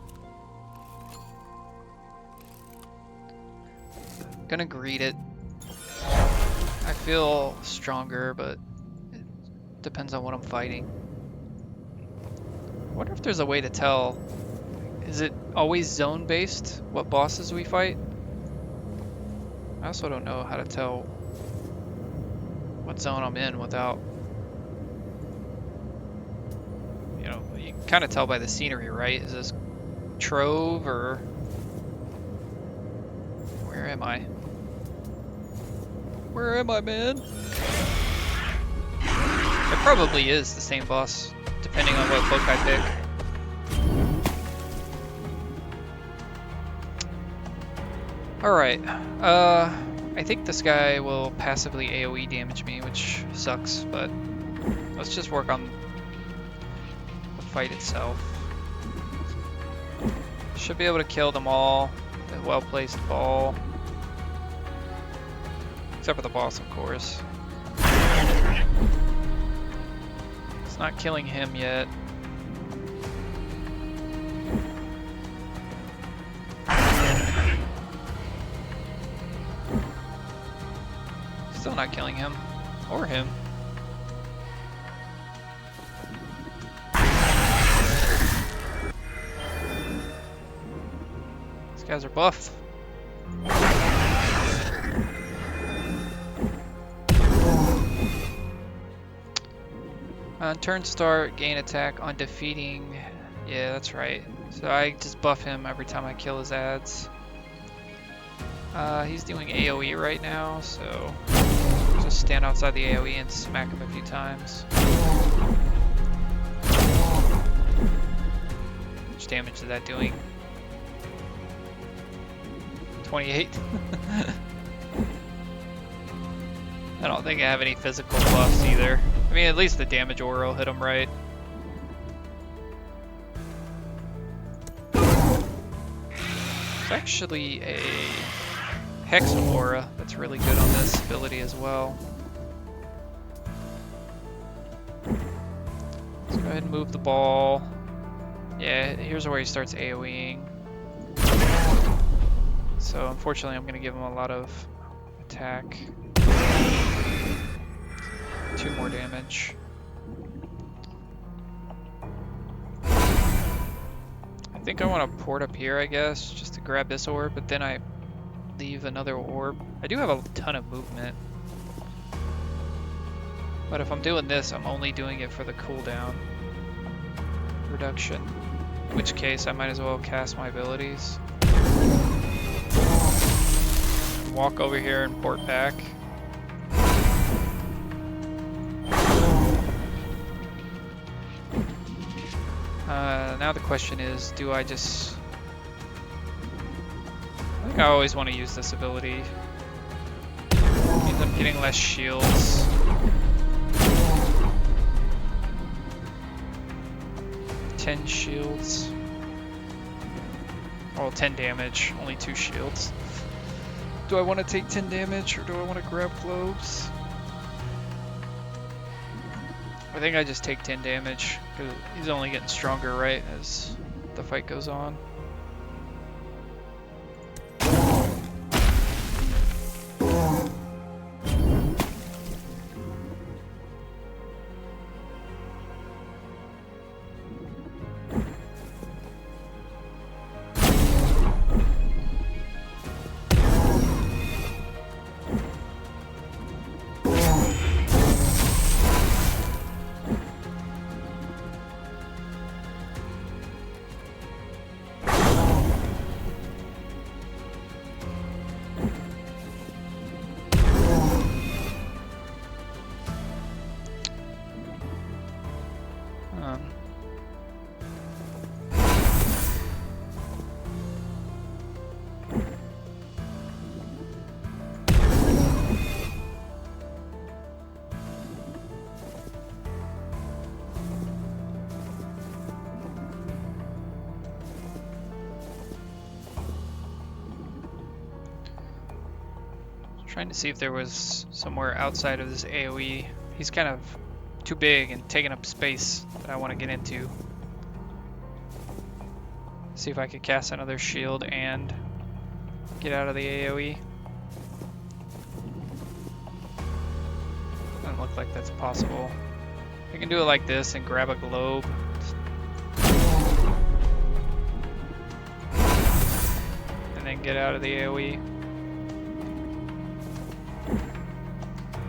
Gonna greed it. I feel stronger, but it depends on what I'm fighting. I wonder if there's a way to tell. Is it always zone based what bosses we fight? I also don't know how to tell what zone I'm in without, you know, you can kind of tell by the scenery, right? Is this Trove or where am I? Where am I, man? It probably is the same boss, depending on what book I pick. Alright, I think this guy will passively AoE damage me, which sucks, but let's just work on the fight itself. Should be able to kill them all with a well-placed ball. Except for the boss, of course. It's not killing him yet. Still not killing him. Or him. These guys are buff. On turn start, gain attack on defeating. Yeah, that's right. So I just buff him every time I kill his ads. He's doing AoE right now, so just stand outside the AoE and smack him a few times. How much damage is that doing? 28. I don't think I have any physical buffs either. I mean, at least the damage aura will hit him right. There's actually a Hex aura that's really good on this ability as well. Let's go ahead and move the ball. Yeah, here's where he starts AoEing. So unfortunately I'm going to give him a lot of attack. 2 more damage. I think I want to port up here, I guess, just to grab this orb, but then I leave another orb. I do have a ton of movement. But if I'm doing this, I'm only doing it for the cooldown reduction. In which case, I might as well cast my abilities. Walk over here and port back. Now the question is, do I just... I think I always want to use this ability. Means I'm getting less shields. Ten shields. Oh, 10 damage, only 2 shields. Do I want to take 10 damage or do I want to grab globes? I think I just take 10 damage because he's only getting stronger, right, as the fight goes on. Trying to see if there was somewhere outside of this AoE. He's kind of too big and taking up space that I want to get into. See if I could cast another shield and get out of the AoE. Doesn't look like that's possible. I can do it like this and grab a globe. And then get out of the AoE.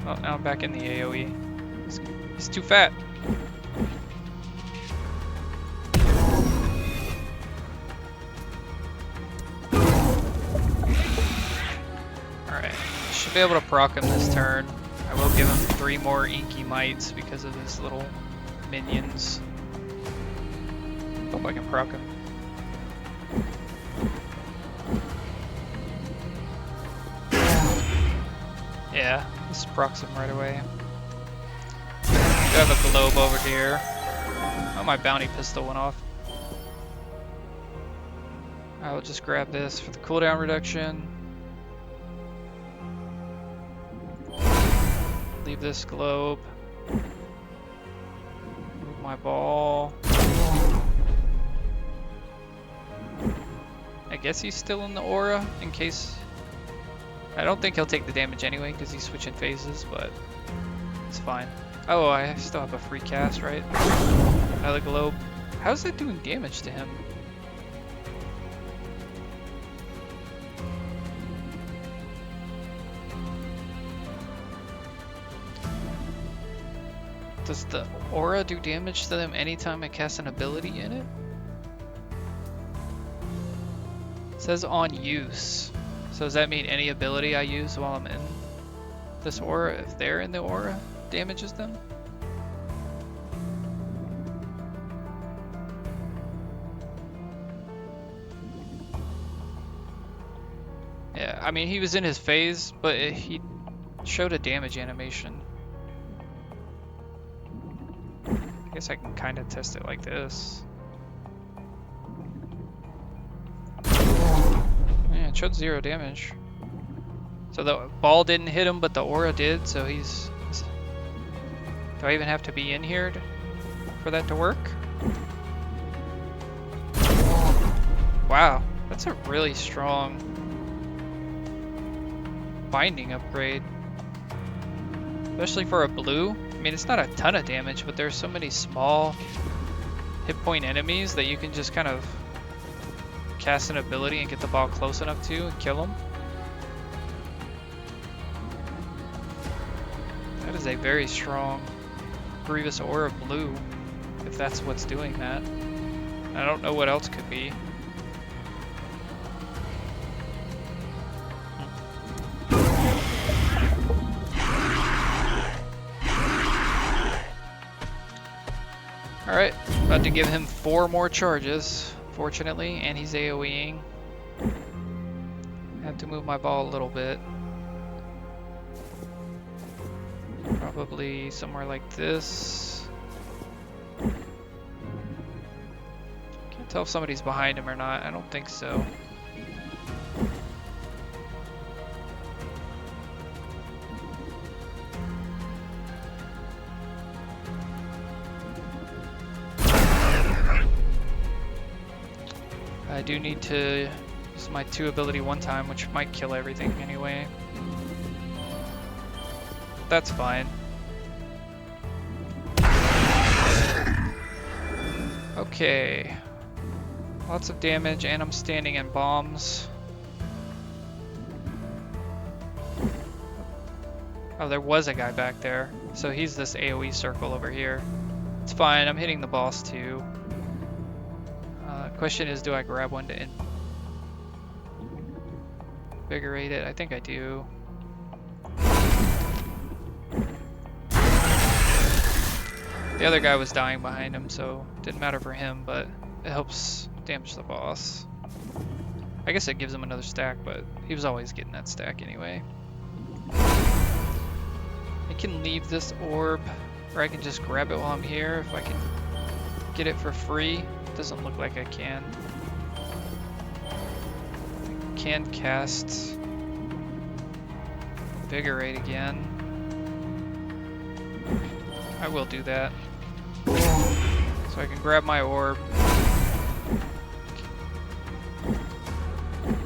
Oh, now I'm back in the AoE. He's too fat. Alright, should be able to proc him this turn. I will give him 3 more Inky Mites because of his little minions. Hope I can proc him. Yeah, this procs him right away. I have a globe over here. Oh, my bounty pistol went off. I will just grab this for the cooldown reduction. Leave this globe. Move my ball. I guess he's still in the aura in case. I don't think he'll take the damage anyway because he's switching phases, but it's fine. Oh, I still have a free cast, right? Another globe. How's that doing damage to him? Does the aura do damage to them anytime I cast an ability in it? It says on use. So does that mean any ability I use while I'm in this aura, if they're in the aura, damages them? Yeah, I mean, he was in his phase, but he showed a damage animation. I guess I can kind of test it like this. Yeah, it showed 0 damage. So the ball didn't hit him, but the aura did, so he's... Do I even have to be in here for that to work? Wow, that's a really strong binding upgrade. Especially for a blue. I mean, it's not a ton of damage, but there's so many small hit point enemies that you can just kind of cast an ability and get the ball close enough to and kill them. That is a very strong Grievous Aura blue, if that's what's doing that. I don't know what else could be. Alright, about to give him 4 more charges, fortunately, and he's AoEing. I have to move my ball a little bit. Probably somewhere like this. Can't tell if somebody's behind him or not. I don't think so. I do need to use my 2 ability one time, which might kill everything anyway. That's fine. Okay. Lots of damage, and I'm standing in bombs. Oh, there was a guy back there. So he's this AoE circle over here. It's fine, I'm hitting the boss too. Question is, do I grab one to invigorate it? I think I do. The other guy was dying behind him, so it didn't matter for him, but it helps damage the boss. I guess it gives him another stack, but he was always getting that stack anyway. I can leave this orb, or I can just grab it while I'm here if I can get it for free. Doesn't look like I can. I can cast Invigorate again. I will do that. So I can grab my orb.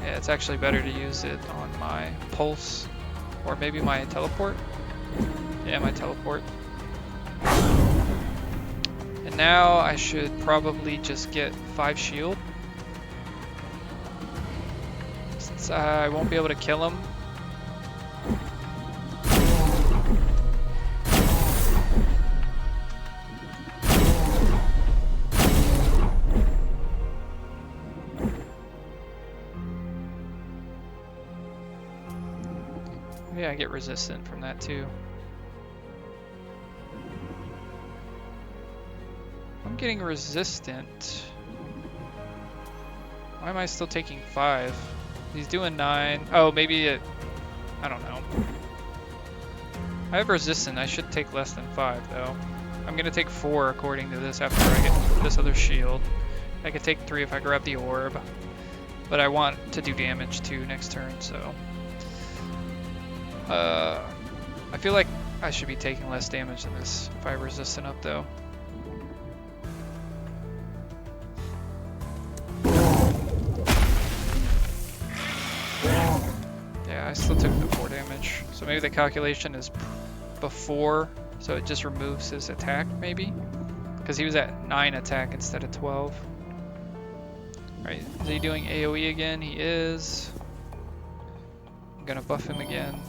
Yeah, it's actually better to use it on my pulse, or maybe my teleport. Yeah, my teleport. And now I should probably just get 5 shield. Since I won't be able to kill him. Yeah, I get resistant from that too. I'm getting resistant. Why am I still taking 5? He's doing 9. Oh, maybe it... I don't know. I have resistant. I should take less than 5 though. I'm gonna take 4 according to this after I get this other shield. I could take 3 if I grab the orb. But I want to do damage too next turn, so... I feel like I should be taking less damage than this if I have resistant up though. Yeah, I still took the 4 damage. So maybe the calculation is before, so it just removes his attack maybe? Because he was at 9 attack instead of 12. Alright, is he doing AoE again? He is. I'm gonna buff him again.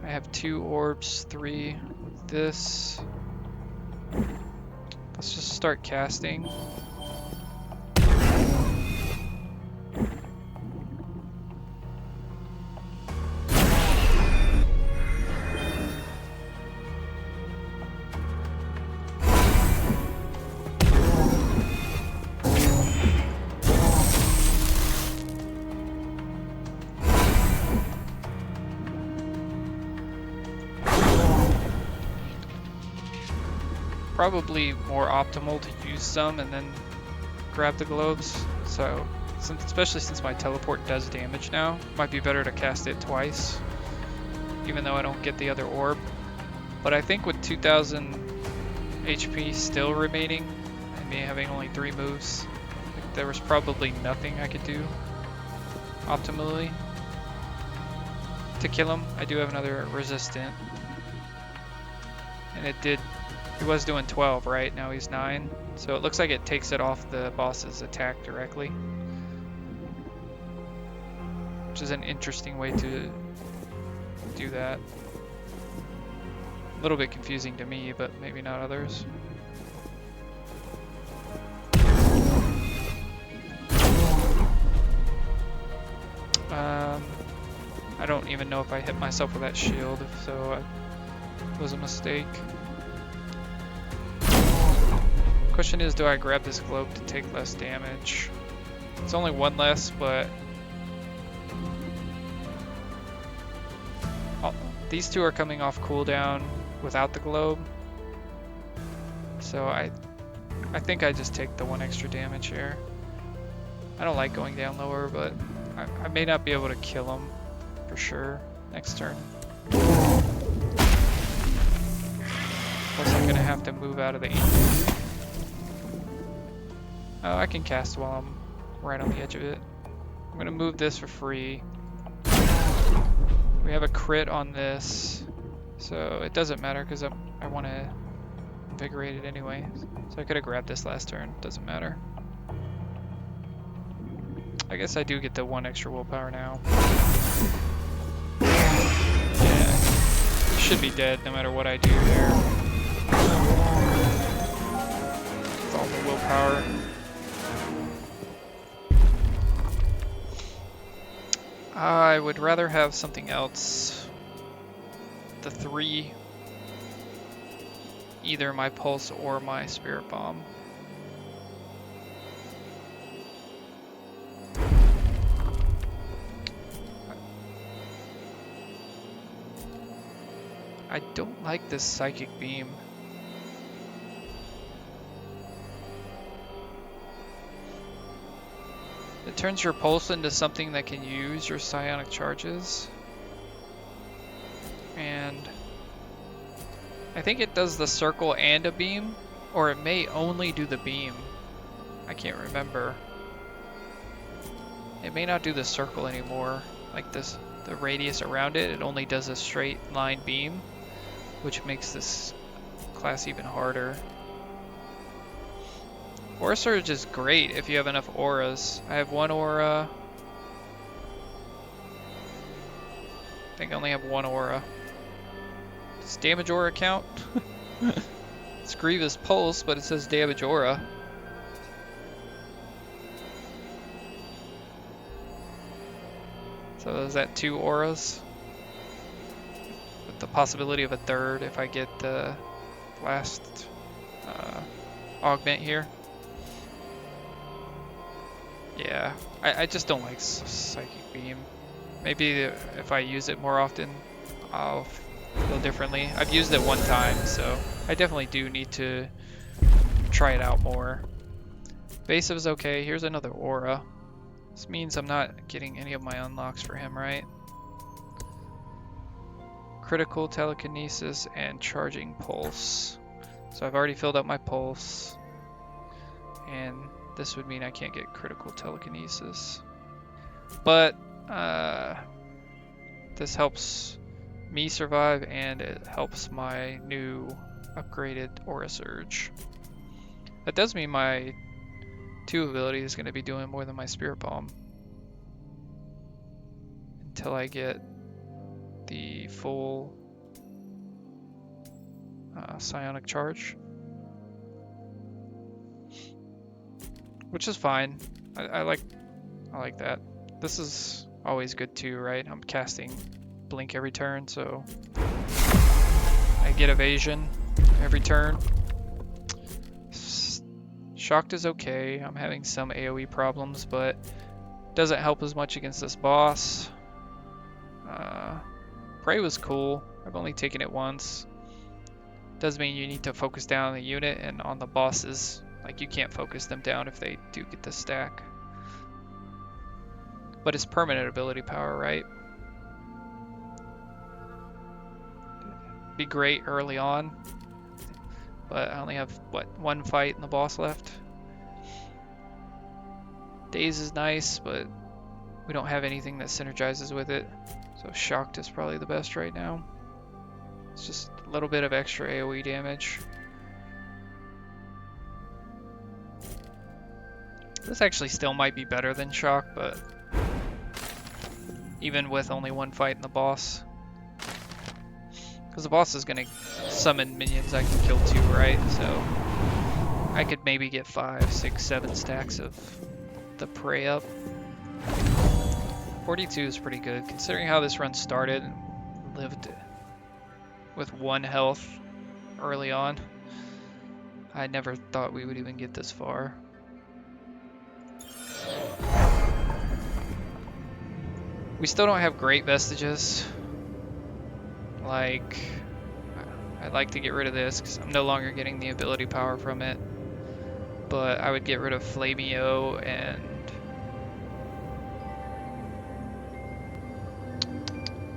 I have 2 orbs, 3 with this. Let's just start casting. Probably more optimal to use some and then grab the globes. So, especially since my teleport does damage now, might be better to cast it twice, even though I don't get the other orb. But I think with 2000 HP still remaining, and me having only 3 moves, like there was probably nothing I could do optimally to kill him. I do have another resistant, and it was doing 12, right? Now he's 9. So it looks like it takes it off the boss's attack directly. Which is an interesting way to do that. A little bit confusing to me, but maybe not others. I don't even know if I hit myself with that shield, if so it was a mistake. Question is, do I grab this globe to take less damage? It's only 1 less, but these 2 are coming off cooldown without the globe. So I think I just take the 1 extra damage here. I don't like going down lower, but I may not be able to kill him for sure next turn. Plus I'm gonna have to move out of the aim. Oh, I can cast while I'm right on the edge of it. I'm gonna move this for free. We have a crit on this, so it doesn't matter because I want to invigorate it anyway. So I could have grabbed this last turn. Doesn't matter. I guess I do get the 1 extra willpower now. Yeah, he should be dead no matter what I do there. With all the willpower. I would rather have something else. The 3. Either my pulse or my spirit bomb. I don't like this psychic beam. It turns your pulse into something that can use your psionic charges. And I think it does the circle and a beam, or it may only do the beam. I can't remember. It may not do the circle anymore, like this, the radius around it. It only does a straight line beam, which makes this class even harder. Aura Surge is great if you have enough auras. I have 1 aura. I think I only have 1 aura. Does damage aura count? It's Grievous Pulse, but it says damage aura. So is that 2 auras? With the possibility of a 3rd if I get the last augment here. Yeah, I just don't like Psychic Beam. Maybe if I use it more often, I'll feel differently. I've used it 1 time, so I definitely do need to try it out more. Evasive is okay. Here's another aura. This means I'm not getting any of my unlocks for him, right? Critical telekinesis and charging pulse. So I've already filled up my pulse. And this would mean I can't get critical telekinesis. But this helps me survive, and it helps my new upgraded Aura Surge. That does mean my 2 ability is going to be doing more than my Spirit Bomb. Until I get the full psionic charge. Which is fine. I like that. This is always good too, right? I'm casting Blink every turn, so I get evasion every turn. Shocked is okay. I'm having some AoE problems, but doesn't help as much against this boss. Prey was cool. I've only taken it once. Does mean you need to focus down on the unit, and on the bosses, like, you can't focus them down if they do get the stack. But it's permanent ability power, right? Be great early on, but I only have, what, 1 fight in the boss left? Daze is nice, but we don't have anything that synergizes with it. So Shocked is probably the best right now. It's just a little bit of extra AoE damage. This actually still might be better than Shock, but even with only 1 fight in the boss. Because the boss is going to summon minions I can kill too, right? So I could maybe get 5, 6, 7 stacks of the prey up. 42 is pretty good, considering how this run started. Lived with 1 health early on. I never thought we would even get this far. We still don't have great vestiges. Like, I'd like to get rid of this because I'm no longer getting the ability power from it. But I would get rid of Flamio and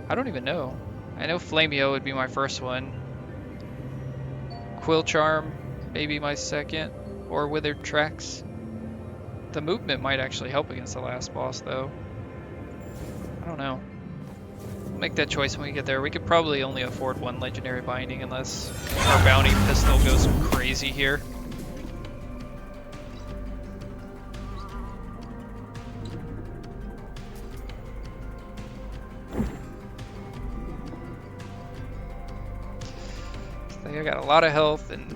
I don't even know. I know Flamio would be my first one. Quill Charm, maybe my second, or Withered Tracks. The movement might actually help against the last boss, though. I don't know. We'll make that choice when we get there. We could probably only afford one legendary binding unless our bounty pistol goes crazy here. I got a lot of health and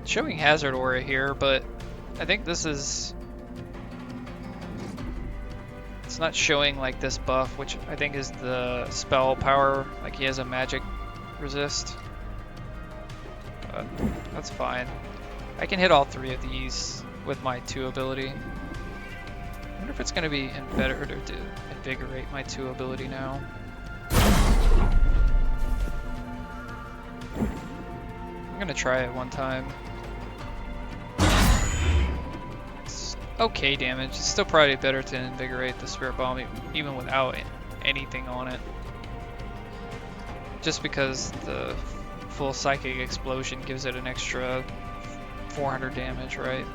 showing hazard aura here, but I think this is, it's not showing like this buff, which I think is the spell power, like he has a magic resist. But that's fine. I can hit all 3 of these with my 2 ability. I wonder if it's going to be better to invigorate my 2 ability now. I'm gonna try it one time. It's okay damage. It's still probably better to invigorate the spirit bomb even without anything on it. Just because the full psychic explosion gives it an extra 400 damage, right?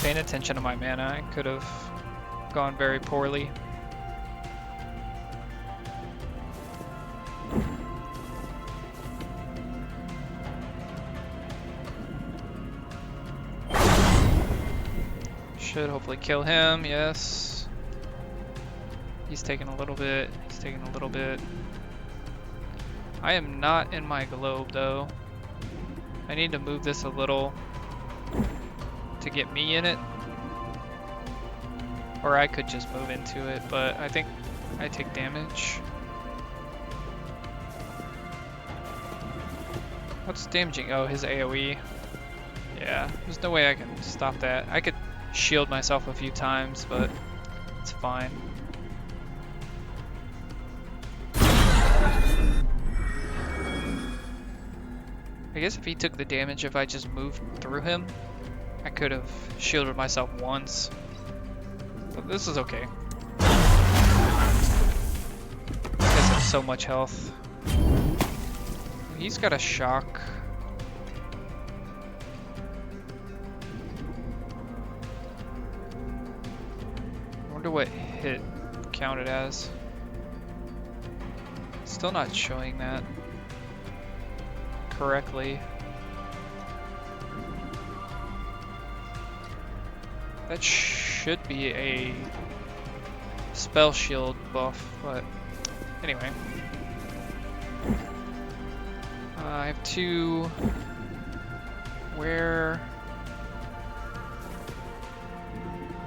Paying attention to my mana, I could have gone very poorly. Should hopefully kill him, yes. He's taking a little bit, he's taking a little bit. I am not in my globe though. I need to move this a little to get me in it, or I could just move into it, but I think I take damage. What's damaging? Oh, his AoE. Yeah, there's no way I can stop that. I could shield myself a few times, but it's fine. I guess if he took the damage, if I just moved through him, I could have shielded myself once, but this is okay. These guys have so much health. He's got a shock. I wonder what hit counted as. Still not showing that correctly. That should be a spell shield buff, but anyway. I have 2. Where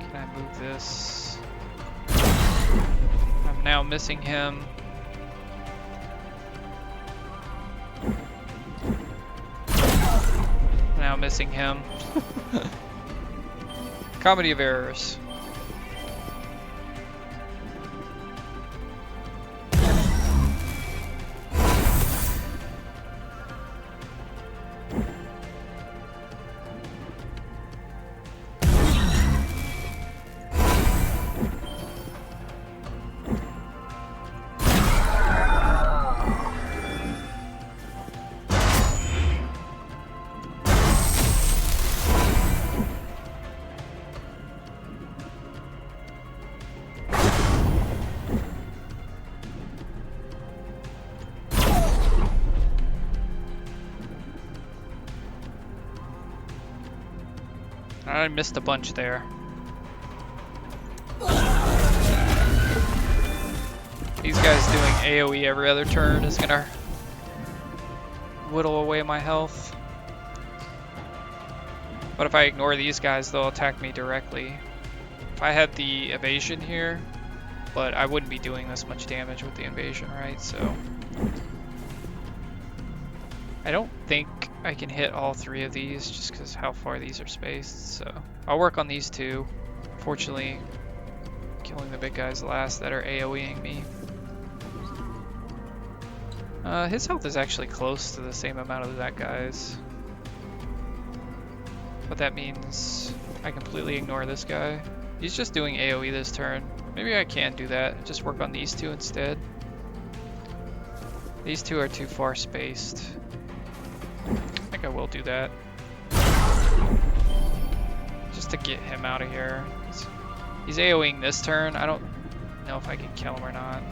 can I move this? I'm now missing him. Now missing him. Comedy of errors. I missed a bunch there. These guys doing AoE every other turn is gonna whittle away my health. But if I ignore these guys, they'll attack me directly. If I had the evasion here, but I wouldn't be doing this much damage with the invasion, right? So I don't think I can hit all 3 of these just because how far these are spaced. So I'll work on these 2. Fortunately, killing the big guys last that are AoEing me. His health is actually close to the same amount of that guy's. but that means I completely ignore this guy. He's just doing AoE this turn. Maybe I can do that. Just work on these two instead. These two are too far spaced. I think I will do that. Just to get him out of here. He's AoEing this turn. I don't know if I can kill him or not.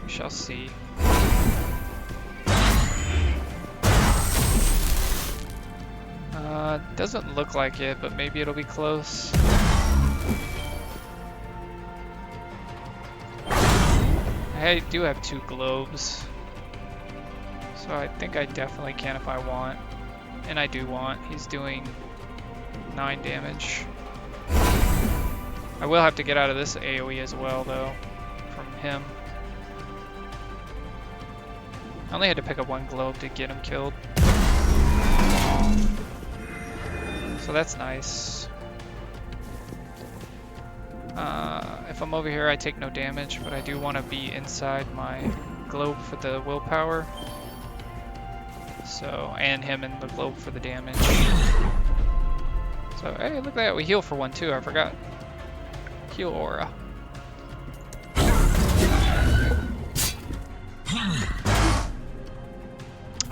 We shall see. Doesn't look like it, but maybe it'll be close. I do have 2 globes, so I think I definitely can if I want. And I do want. He's doing 9 damage. I will have to get out of this AoE as well, though, from him. I only had to pick up 1 globe to get him killed. So that's nice. If I'm over here, I take no damage, but I do want to be inside my globe for the willpower. So, and him in the globe for the damage. So, hey, look at that. We heal for 1 too. I forgot. Heal aura.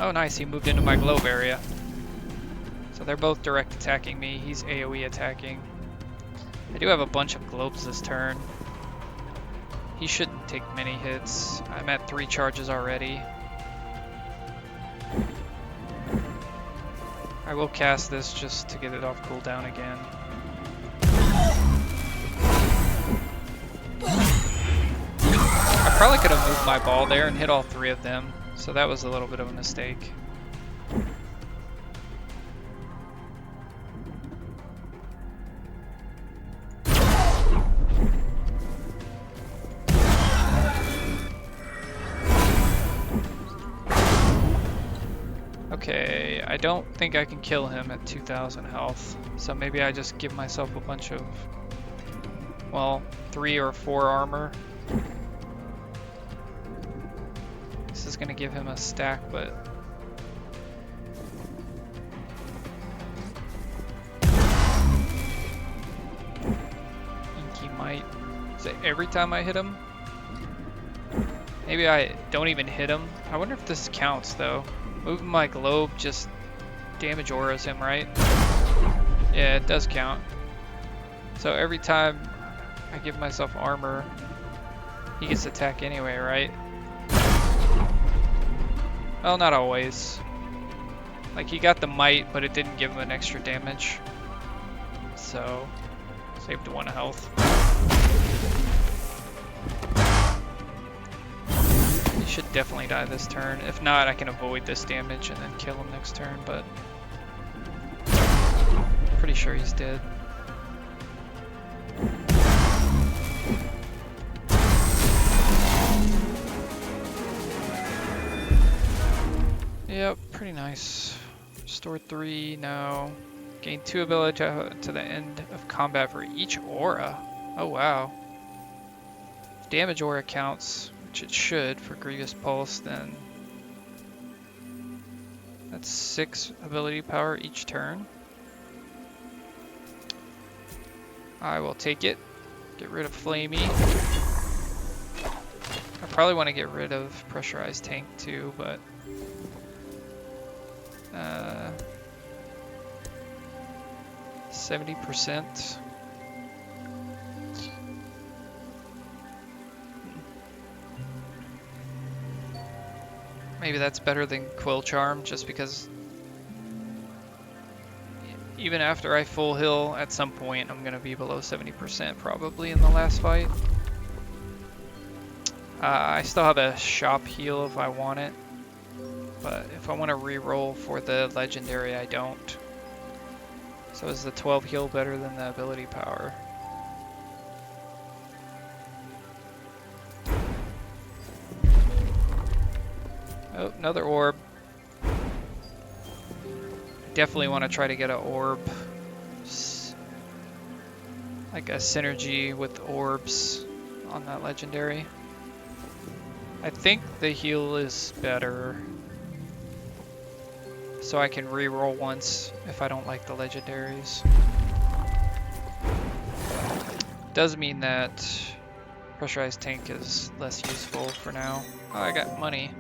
Oh, nice. He moved into my globe area. So they're both direct attacking me. He's AoE attacking. I do have a bunch of globes this turn. He shouldn't take many hits. I'm at 3 charges already. I will cast this just to get it off cooldown again. I probably could have moved my ball there and hit all 3 of them, so that was a little bit of a mistake. Okay, I don't think I can kill him at 2,000 health, so maybe I just give myself a bunch of, well, 3 or 4 armor. This is gonna give him a stack, but Inky might. Is it every time I hit him? Maybe I don't even hit him. I wonder if this counts though. Moving my globe just damage auras him, right? Yeah, it does count. So every time I give myself armor, he gets attack anyway, right? Well, not always. Like, he got the might, but it didn't give him an extra damage. So, saved 1 health. He should definitely die this turn. If not, I can avoid this damage and then kill him next turn, but pretty sure he's dead. Yep, pretty nice. Restore 3, no. Gain 2 ability to the end of combat for each aura. Oh wow. If damage aura counts, which it should for Grievous Pulse, then that's 6 ability power each turn. I will take it. Get rid of Flamey. I probably want to get rid of Pressurized Tank too, but 70%. Maybe that's better than Quill Charm, just because even after I full heal, at some point I'm gonna be below 70% probably in the last fight. I still have a shop heal if I want it, but if I want to re-roll for the legendary, I don't. So is the 12 heal better than the ability power? Oh, another orb. Definitely want to try to get an orb. Like a synergy with orbs on that legendary. I think the heal is better. so I can re-roll once if I don't like the legendaries. Does mean that pressurized tank is less useful for now. Oh, I got money.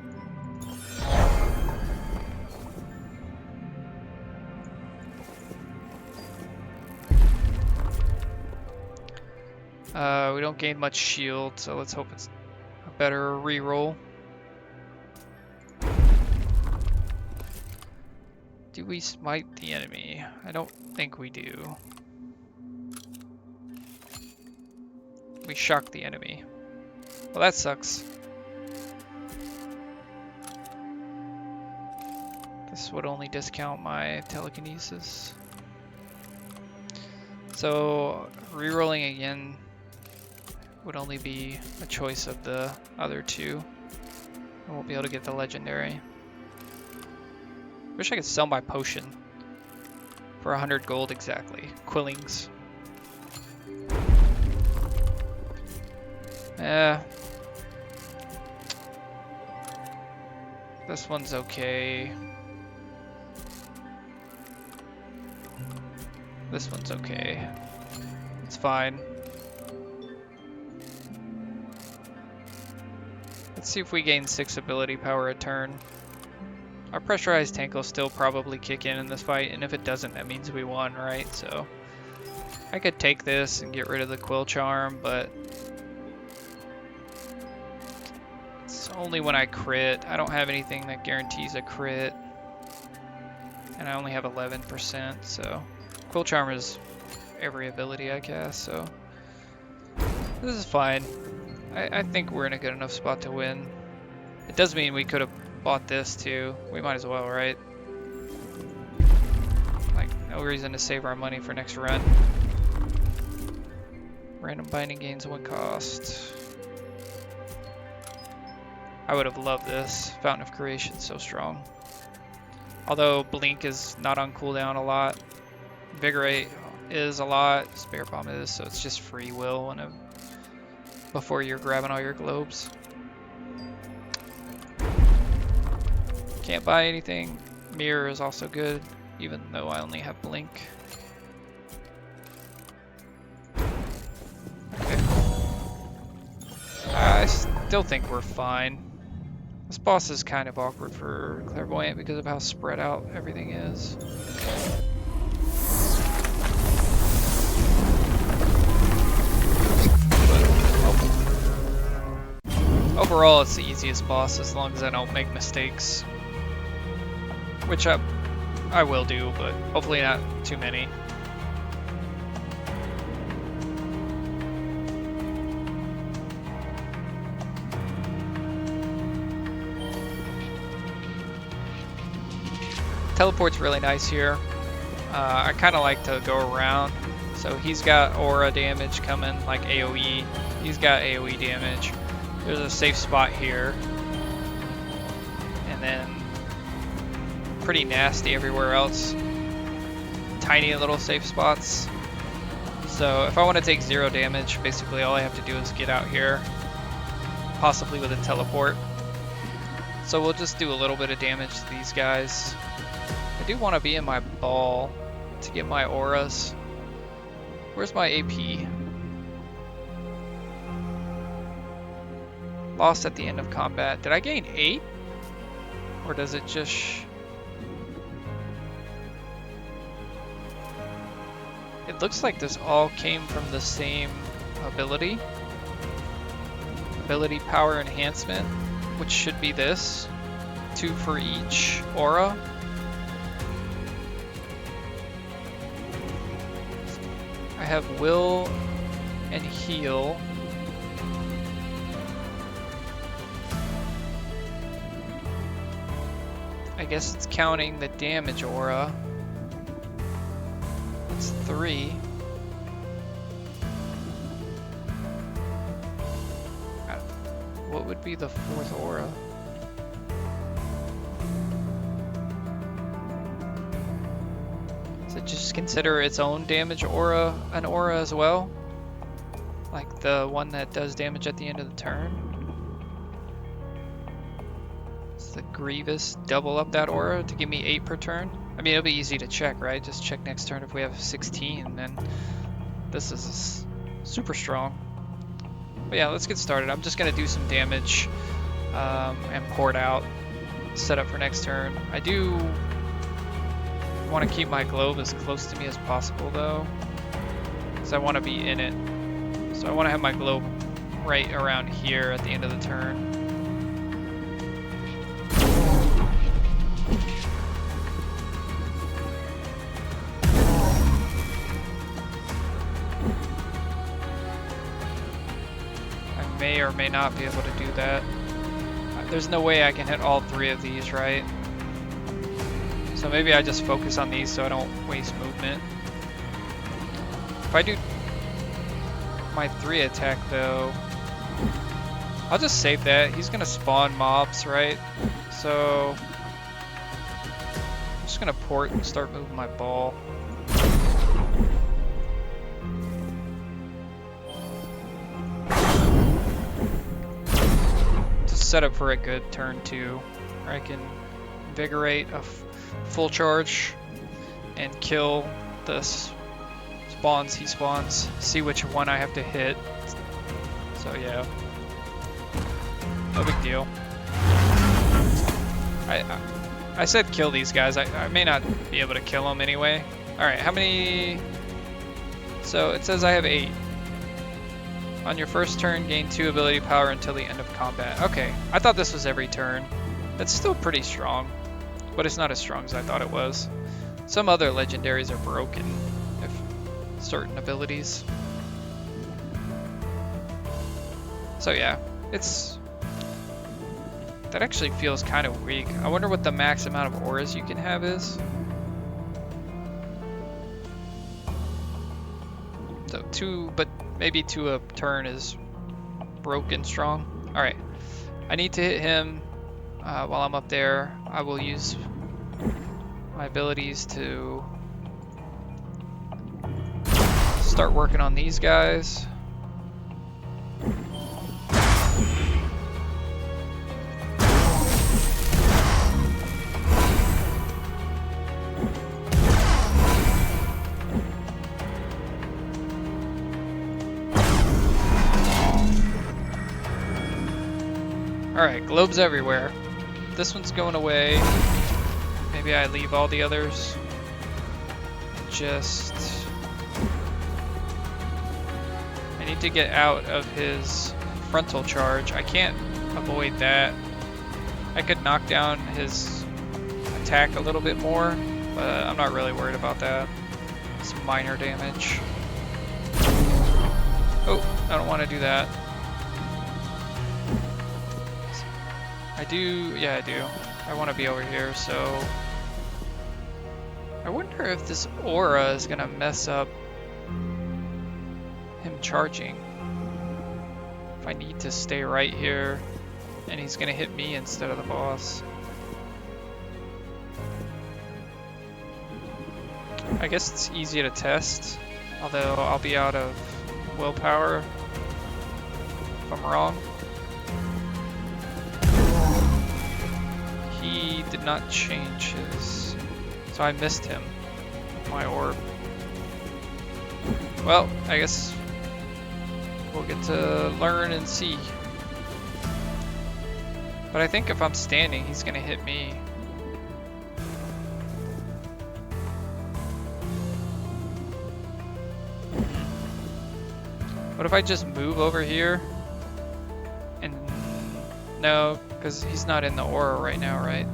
We don't gain much shield, so let's hope it's a better re-roll. Do we smite the enemy? I don't think we do. We shock the enemy. Well, that sucks. This would only discount my telekinesis. So, re-rolling again would only be a choice of the other two. I won't be able to get the legendary. Wish I could sell my potion for 100 gold exactly. Quillings. This one's okay. This one's okay. It's fine. Let's see if we gain 6 ability power a turn. Our pressurized tank will still probably kick in this fight, and if it doesn't, that means we won, right? So I could take this and get rid of the Quill Charm, but it's only when I crit. I don't have anything that guarantees a crit, and I only have 11%, so Quill Charm is every ability I cast, so this is fine. I think we're in a good enough spot to win. It does mean we could have bought this too. We might as well, right? Like, no reason to save our money for next run. Random binding gains 1 cost. I would have loved this. Fountain of Creation, so strong. Although Blink is not on cooldown a lot. Invigorate is a lot. Spare Bomb is, so it's just free will when before you're grabbing all your globes. Can't buy anything. Mirror is also good, even though I only have Blink. Okay. I still think we're fine. This boss is kind of awkward for Clairvoyant because of how spread out everything is. Overall, it's the easiest boss as long as I don't make mistakes. Which I will do, but hopefully not too many. Teleport's really nice here. I kind of like to go around. So he's got aura damage coming, like AoE. He's got AoE damage. There's a safe spot here. And then pretty nasty everywhere else. Tiny little safe spots. So if I want to take 0 damage, basically all I have to do is get out here. Possibly with a teleport. So we'll just do a little bit of damage to these guys. I do want to be in my ball to get my auras. Where's my AP? Lost at the end of combat. Did I gain 8? Or does it just... It looks like this all came from the same ability. Ability power enhancement, which should be this. 2 for each aura. I have will and heal. I guess it's counting the damage aura. It's 3. What would be the 4th aura? Does it just consider its own damage aura an aura as well? Like the one that does damage at the end of the turn? the Grievous double up that aura to give me 8 per turn? I mean, it'll be easy to check, right? Just check next turn if we have 16, then this is super strong. But yeah, let's get started. I'm just gonna do some damage and pour it out, set up for next turn. I do want to keep my globe as close to me as possible though, because I want to be in it. So I want to have my globe right around here at the end of the turn. I may or may not be able to do that. There's no way I can hit all 3 of these, right? So maybe I just focus on these so I don't waste movement. If I do my 3 attack though, I'll just save that. He's gonna spawn mobs, right? So I'm just gonna port and start moving my ball. Just set up for a good turn 2, where I can invigorate a full charge and kill the spawns he spawns, see which one I have to hit. So yeah, no big deal. I said kill these guys. I may not be able to kill them anyway. Alright, how many? So it says I have 8. On your first turn, gain 2 ability power until the end of combat. Okay, I thought this was every turn. That's still pretty strong, but it's not as strong as I thought it was. Some other legendaries are broken if certain abilities. So yeah, that actually feels kind of weak. I wonder what the max amount of auras you can have is. So 2, but maybe 2 a turn is broken strong. Alright, I need to hit him while I'm up there. I will use my abilities to start working on these guys. Alright, globes everywhere. This one's going away. Maybe I leave all the others. I need to get out of his frontal charge. I can't avoid that. I could knock down his attack a little bit more, but I'm not really worried about that. It's minor damage. Oh, I don't want to do that. Yeah, I do. I want to be over here, so I wonder if this aura is gonna mess up him charging. If I need to stay right here and he's gonna hit me instead of the boss. I guess it's easy to test, although I'll be out of willpower if I'm wrong. He did not change his, so I missed him with my orb. Well, I guess we'll get to learn and see. But I think if I'm standing, he's gonna hit me. What if I just move over here? And no, because he's not in the aura right now, right?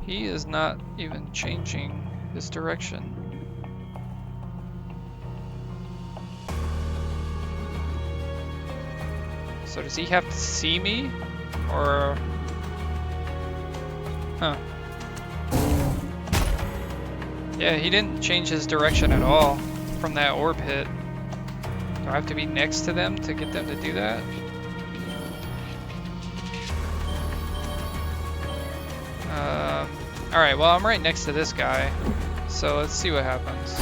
He is not even changing his direction. So does he have to see me? Or... Huh. Yeah, he didn't change his direction at all from that orb hit. Do I have to be next to them to get them to do that? Alright, well, I'm right next to this guy, so let's see what happens.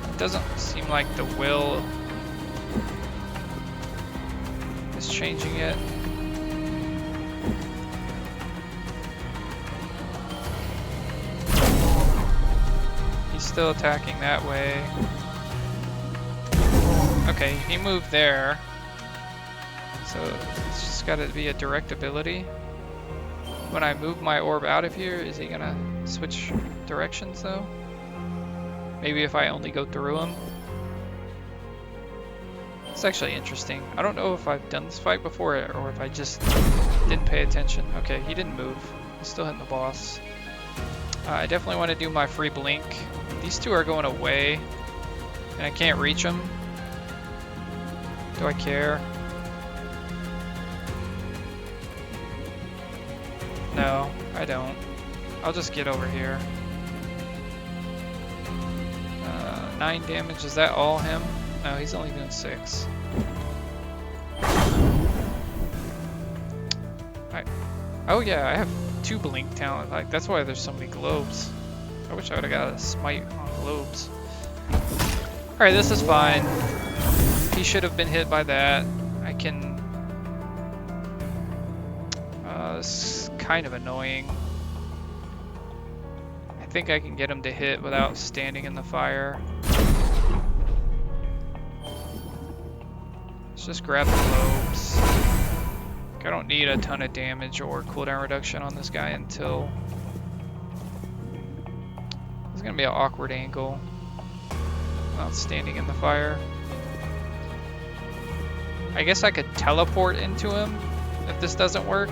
It doesn't seem like the will is changing yet. He's still attacking that way. Okay, he moved there. So it's just got to be a direct ability. When I move my orb out of here, is he gonna switch directions though? Maybe if I only go through him. It's actually interesting. I don't know if I've done this fight before or if I just didn't pay attention. Okay, he didn't move. He's still hitting the boss. I definitely want to do my free blink. These two are going away and I can't reach them. Do I care? No, I don't. I'll just get over here. 9 damage, is that all him? No, he's only doing 6. Oh yeah, I have 2 blink talent. Like, that's why there's so many globes. I wish I would've got a smite on globes. Alright, this is fine. He should have been hit by that. I can... this is kind of annoying. I think I can get him to hit without standing in the fire. Let's just grab the globes. I don't need a ton of damage or cooldown reduction on this guy until... It's gonna be an awkward angle without standing in the fire. I guess I could teleport into him if this doesn't work.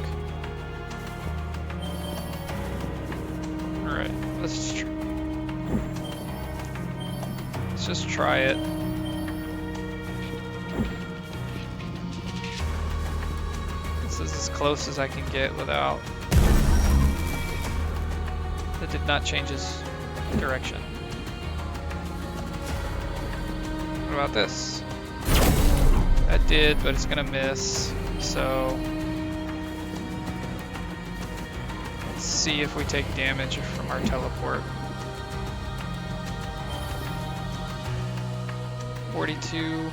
Alright, let's just try it. This is as close as I can get without... It did not change his direction. What about this? That did, but it's gonna miss, so... Let's see if we take damage from our teleport. 42. You're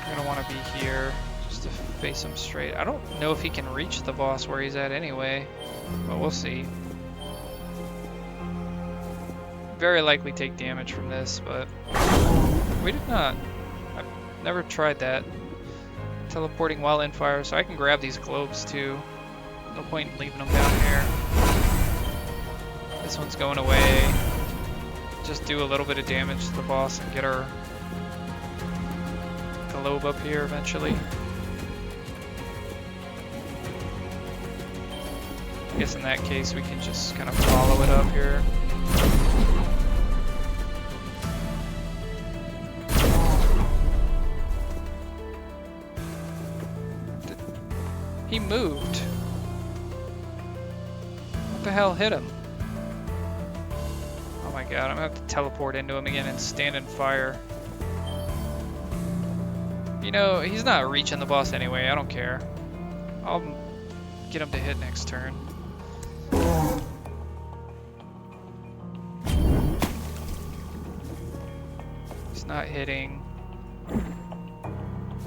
gonna want to be here just to face him straight. I don't know if he can reach the boss where he's at anyway, but we'll see. Very likely take damage from this, but we did not. I've never tried that. Teleporting while in fire, so I can grab these globes too. No point in leaving them down here. This one's going away. Just do a little bit of damage to the boss and get our globe up here eventually. I guess in that case we can just kind of follow it up here. He moved. What the hell hit him? Oh my god, I'm gonna have to teleport into him again and stand in fire. You know, he's not reaching the boss anyway, I don't care. I'll get him to hit next turn. He's not hitting.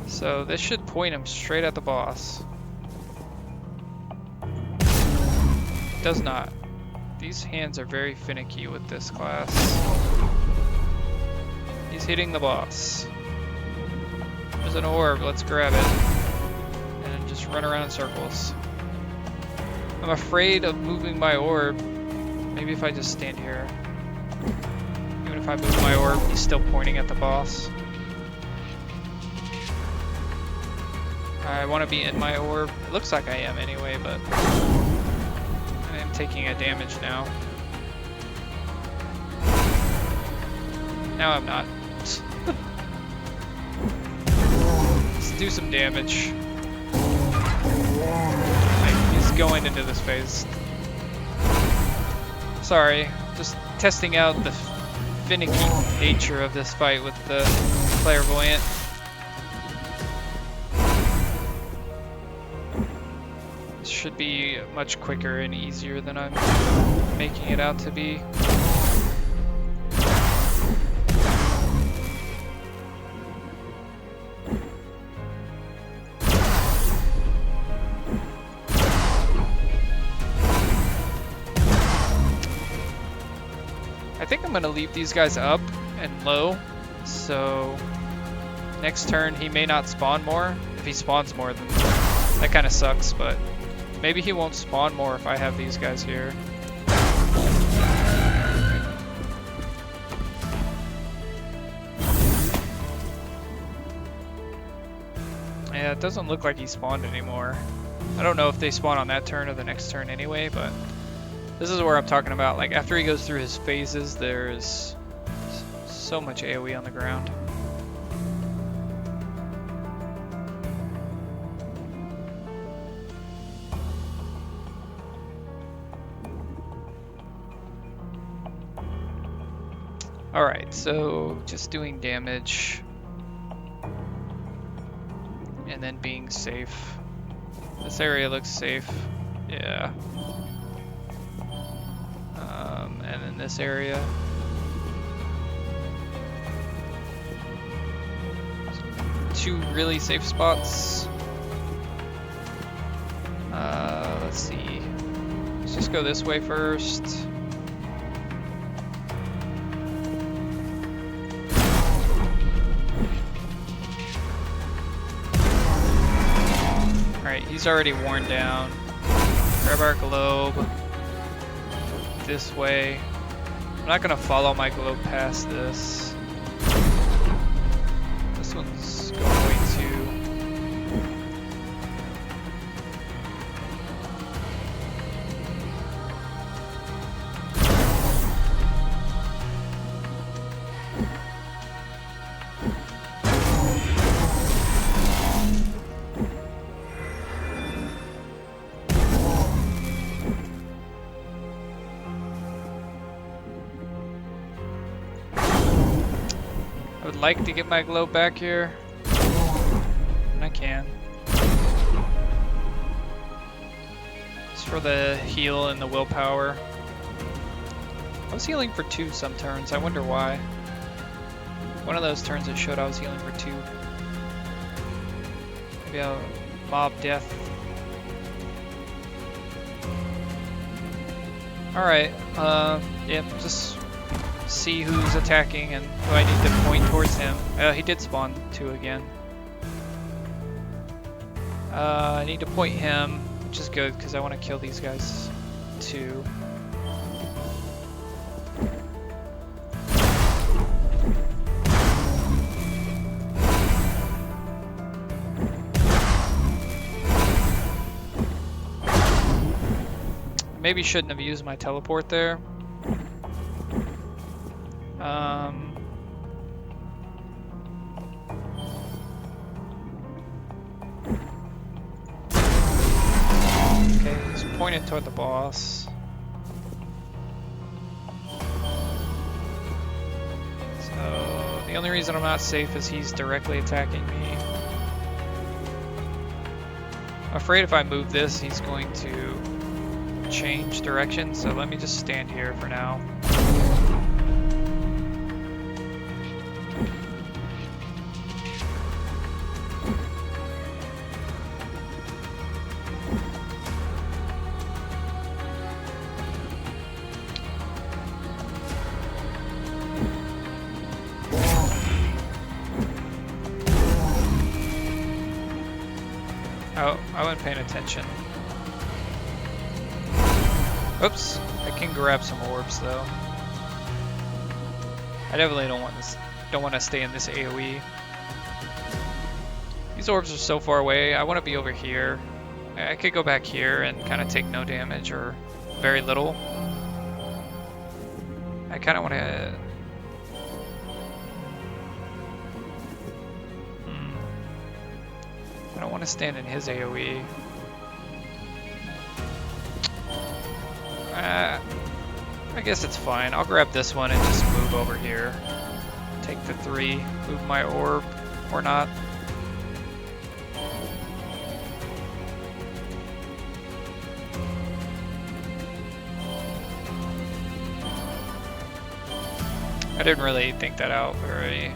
So this should point him straight at the boss. Does not. These hands are very finicky with this class. He's hitting the boss. There's an orb, let's grab it. And just run around in circles. I'm afraid of moving my orb. Maybe if I just stand here. Even if I move my orb, he's still pointing at the boss. I want to be in my orb. It looks like I am anyway, but... taking a damage now. Now I'm not. Let's do some damage. He's going into this phase. Sorry, just testing out the finicky nature of this fight with the Clairvoyant. should be much quicker and easier than I'm making it out to be. I think I'm gonna leave these guys up and low, so next turn he may not spawn more. If he spawns more, then that kind of sucks, but maybe he won't spawn more if I have these guys here. Yeah, it doesn't look like he spawned anymore. I don't know if they spawn on that turn or the next turn anyway, but this is where I'm talking about. Like, after he goes through his phases, there's so much AoE on the ground. Alright, so just doing damage and then being safe. This area looks safe. Yeah. And then this area. Two really safe spots. Let's see. Let's just go this way first. Alright, he's already worn down. Grab our globe. This way. I'm not gonna follow my globe past this. This one's going to. I would like to get my globe back here, and I can. It's for the heal and the willpower. I was healing for 2 some turns, I wonder why. One of those turns it showed I was healing for 2. Maybe a mob death. Alright, yeah, just see who's attacking and who I need to point towards him. He did spawn 2 again. I need to point him, which is good because I want to kill these guys too. Maybe shouldn't have used my teleport there. Okay, he's pointed toward the boss. So the only reason I'm not safe is he's directly attacking me. I'm afraid if I move this, he's going to change direction, so let me just stand here for now. Oh, I wasn't paying attention. Oops, I can grab some orbs though. I definitely don't want to stay in this AoE. These orbs are so far away. I want to be over here. I could go back here and kind of take no damage or very little. I kind of want to. I don't want to stand in his AoE. I guess it's fine. I'll grab this one and just move over here. Take the 3, move my orb, or not. I didn't really think that out very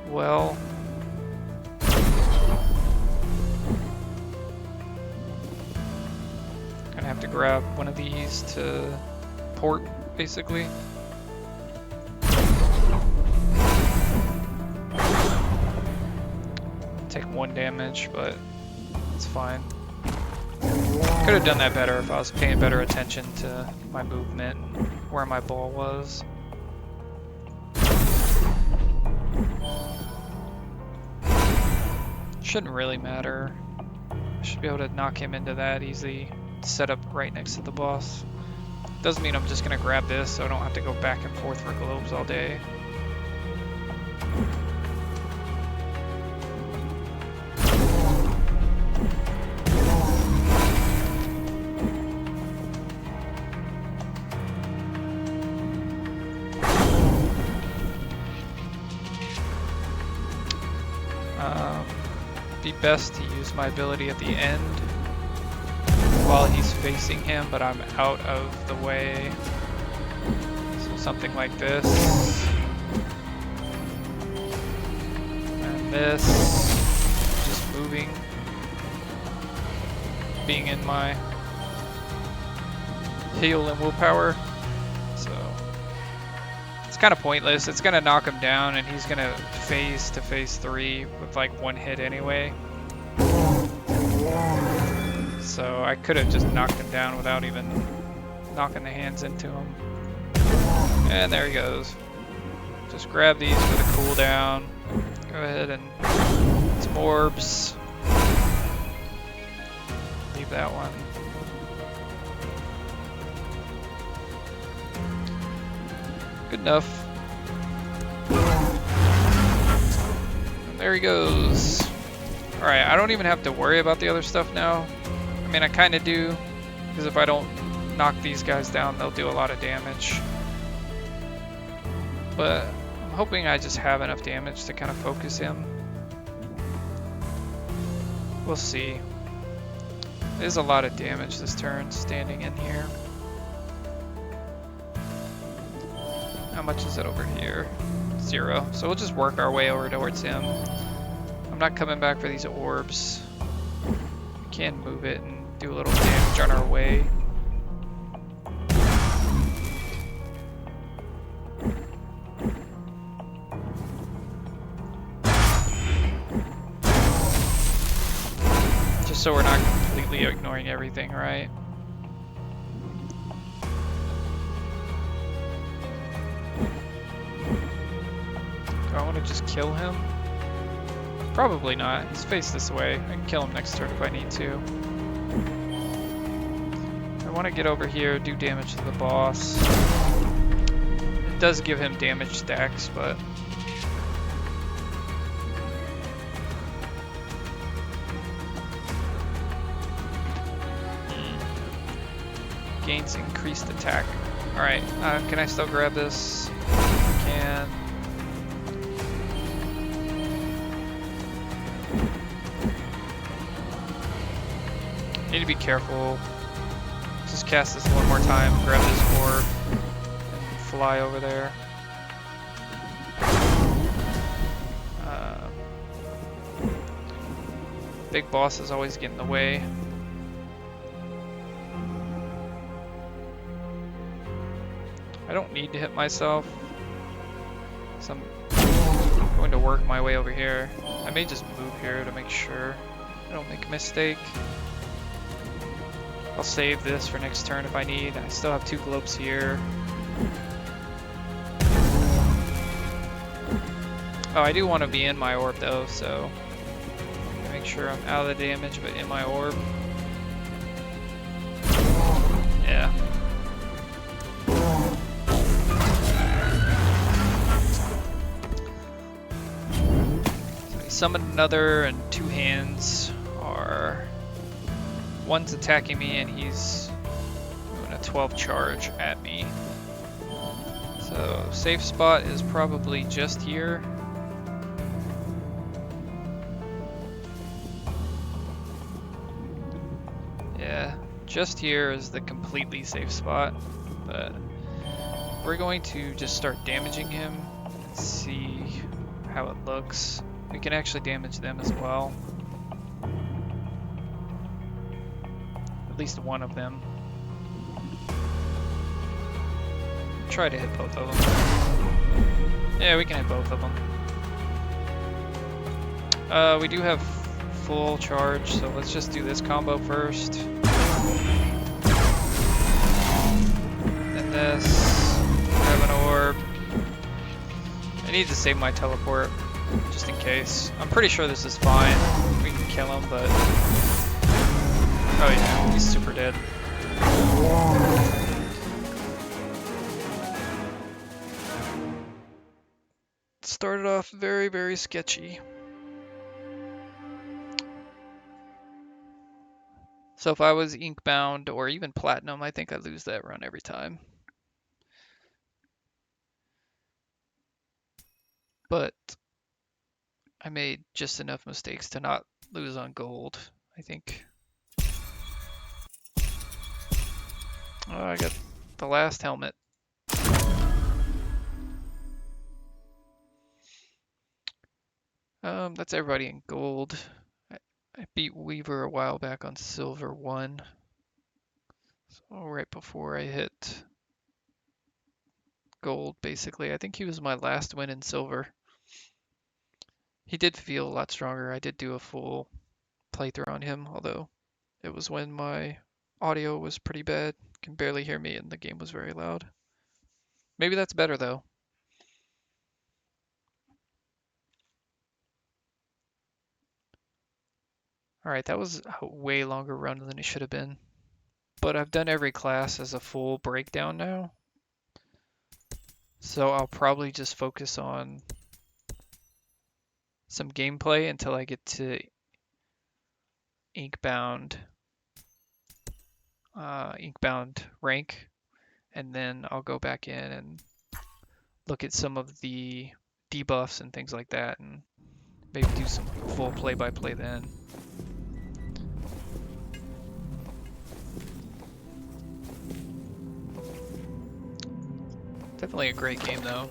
well. Gonna have to grab one of these to port, basically. Take 1 damage, but it's fine. Could have done that better if I was paying better attention to my movement and where my ball was. Shouldn't really matter. I should be able to knock him into that easy. Set up right next to the boss. Doesn't mean I'm just gonna grab this so I don't have to go back and forth for globes all day. Be best to use my ability at the end while he's facing him, but I'm out of the way. So something like this. And this. Just moving. Being in my heal and willpower. So it's kind of pointless. It's gonna knock him down and he's gonna phase to phase 3 with like 1 hit anyway. So I could have just knocked him down without even knocking the hands into him. And there he goes. Just grab these for the cooldown. Go ahead and some orbs. Leave that one. Good enough. And there he goes. Alright, I don't even have to worry about the other stuff now. I mean, I kind of do, because if I don't knock these guys down, they'll do a lot of damage. But I'm hoping I just have enough damage to kind of focus him. We'll see. There's a lot of damage this turn standing in here. How much is it over here? 0. So we'll just work our way over towards him. I'm not coming back for these orbs. We can move it and do a little damage on our way. Just so we're not completely ignoring everything, right? Do I want to just kill him? Probably not. He's faced this way. I can kill him next turn if I need to. I want to get over here, do damage to the boss. It does give him damage stacks, but... Gains increased attack. Alright, can I still grab this? I can. Need to be careful. Just cast this one more time, grab this orb, and fly over there. Big bosses always get in the way. I don't need to hit myself, so I'm going to work my way over here. I may just move here to make sure I don't make a mistake. I'll save this for next turn if I need. I still have 2 globes here. Oh, I do want to be in my orb though, so make sure I'm out of the damage but in my orb. Yeah. So he summoned another, and 2 hands are... One's attacking me and he's doing a 12 charge at me. So safe spot is probably just here. Yeah, just here is the completely safe spot, but we're going to just start damaging him and see how it looks. We can actually damage them as well. At least one of them. Try to hit both of them. Yeah, we can hit both of them. We do have full charge, so let's just do this combo first. Then this. I have an orb. I need to save my teleport, just in case. I'm pretty sure this is fine. We can kill him, but... Oh yeah, he's super dead. Started off very, very sketchy. So if I was Inkbound or even Platinum, I think I'd lose that run every time. But I made just enough mistakes to not lose on gold, I think. Oh, I got the last helmet. That's everybody in gold. I beat Weaver a while back on silver 1. So right before I hit gold, basically. I think he was my last win in silver. He did feel a lot stronger. I did do a full playthrough on him, although it was when my audio was pretty bad. You can barely hear me and the game was very loud. Maybe that's better though. Alright, that was a way longer run than it should have been. But I've done every class as a full breakdown now. So I'll probably just focus on some gameplay until I get to Inkbound rank, and then I'll go back in and look at some of the debuffs and things like that, and maybe do some full play-by-play then. Definitely a great game though.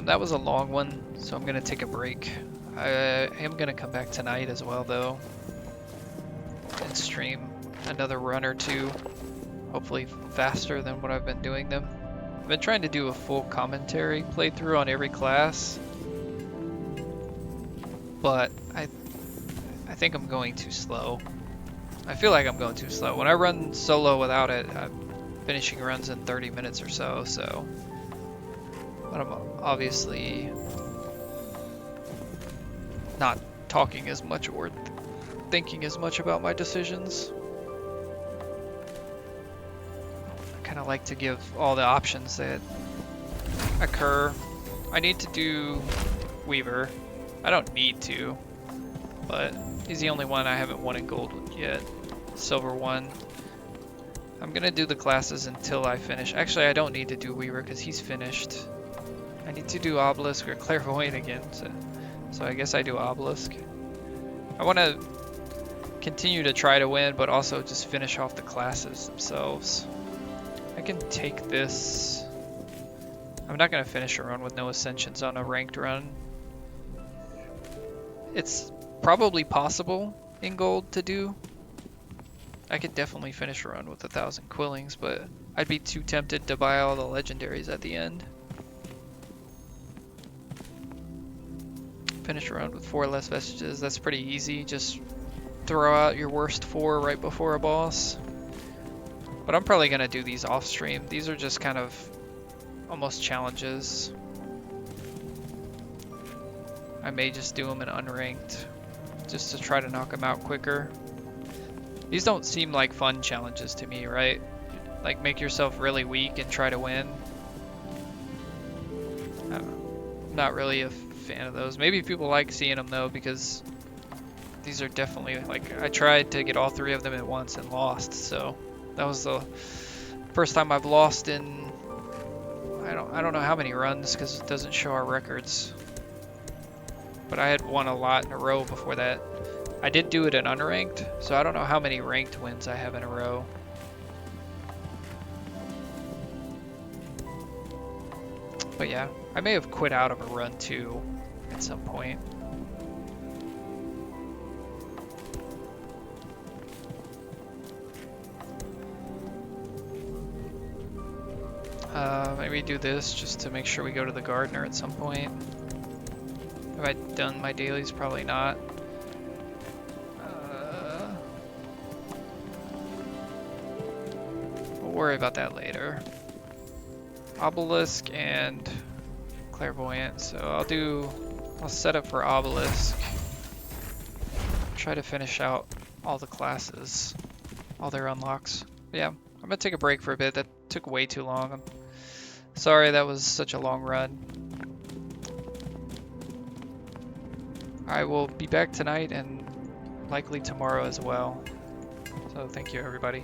That was a long one, so I'm gonna take a break. I am gonna come back tonight as well though, and stream another run or two, hopefully faster than what I've been doing them. I've been trying to do a full commentary playthrough on every class, but I think I'm going too slow. I feel like I'm going too slow. When I run solo without it, I'm finishing runs in 30 minutes or so. But I'm obviously not talking as much or thinking as much about my decisions. I kind of like to give all the options that occur. I need to do Weaver. I don't need to, but he's the only one I haven't won in gold yet. Silver 1. I'm gonna do the classes until I finish. Actually, I don't need to do Weaver because he's finished. I need to do Obelisk or Clairvoyant again, so I guess I do Obelisk. I want to continue to try to win, but also just finish off the classes themselves. I can take this. I'm not going to finish a run with no ascensions on a ranked run. It's probably possible in gold to do. I could definitely finish a run with 1,000 quillings, but I'd be too tempted to buy all the legendaries at the end. Finish a run with 4 less vestiges. That's pretty easy. Just throw out your worst 4 right before a boss. But I'm probably going to do these off stream. These are just kind of almost challenges. I may just do them in unranked just to try to knock them out quicker. These don't seem like fun challenges to me, right? Like make yourself really weak and try to win. I'm not really a fan of those. Maybe people like seeing them though, because these are definitely, like, I tried to get all 3 of them at once and lost, so that was the first time I've lost in I don't know how many runs because it doesn't show our records, but I had won a lot in a row before that. I did do it in unranked, so I don't know how many ranked wins I have in a row. But yeah, I may have quit out of a run too at some point. Maybe do this just to make sure we go to the gardener at some point. Have I done my dailies? Probably not. We'll worry about that later. Obelisk and Clairvoyant, so I'll set up for Obelisk. Try to finish out all the classes, all their unlocks. But yeah, I'm gonna take a break for a bit. That took way too long. I'm sorry that was such a long run. I will be back tonight and likely tomorrow as well. So thank you, everybody.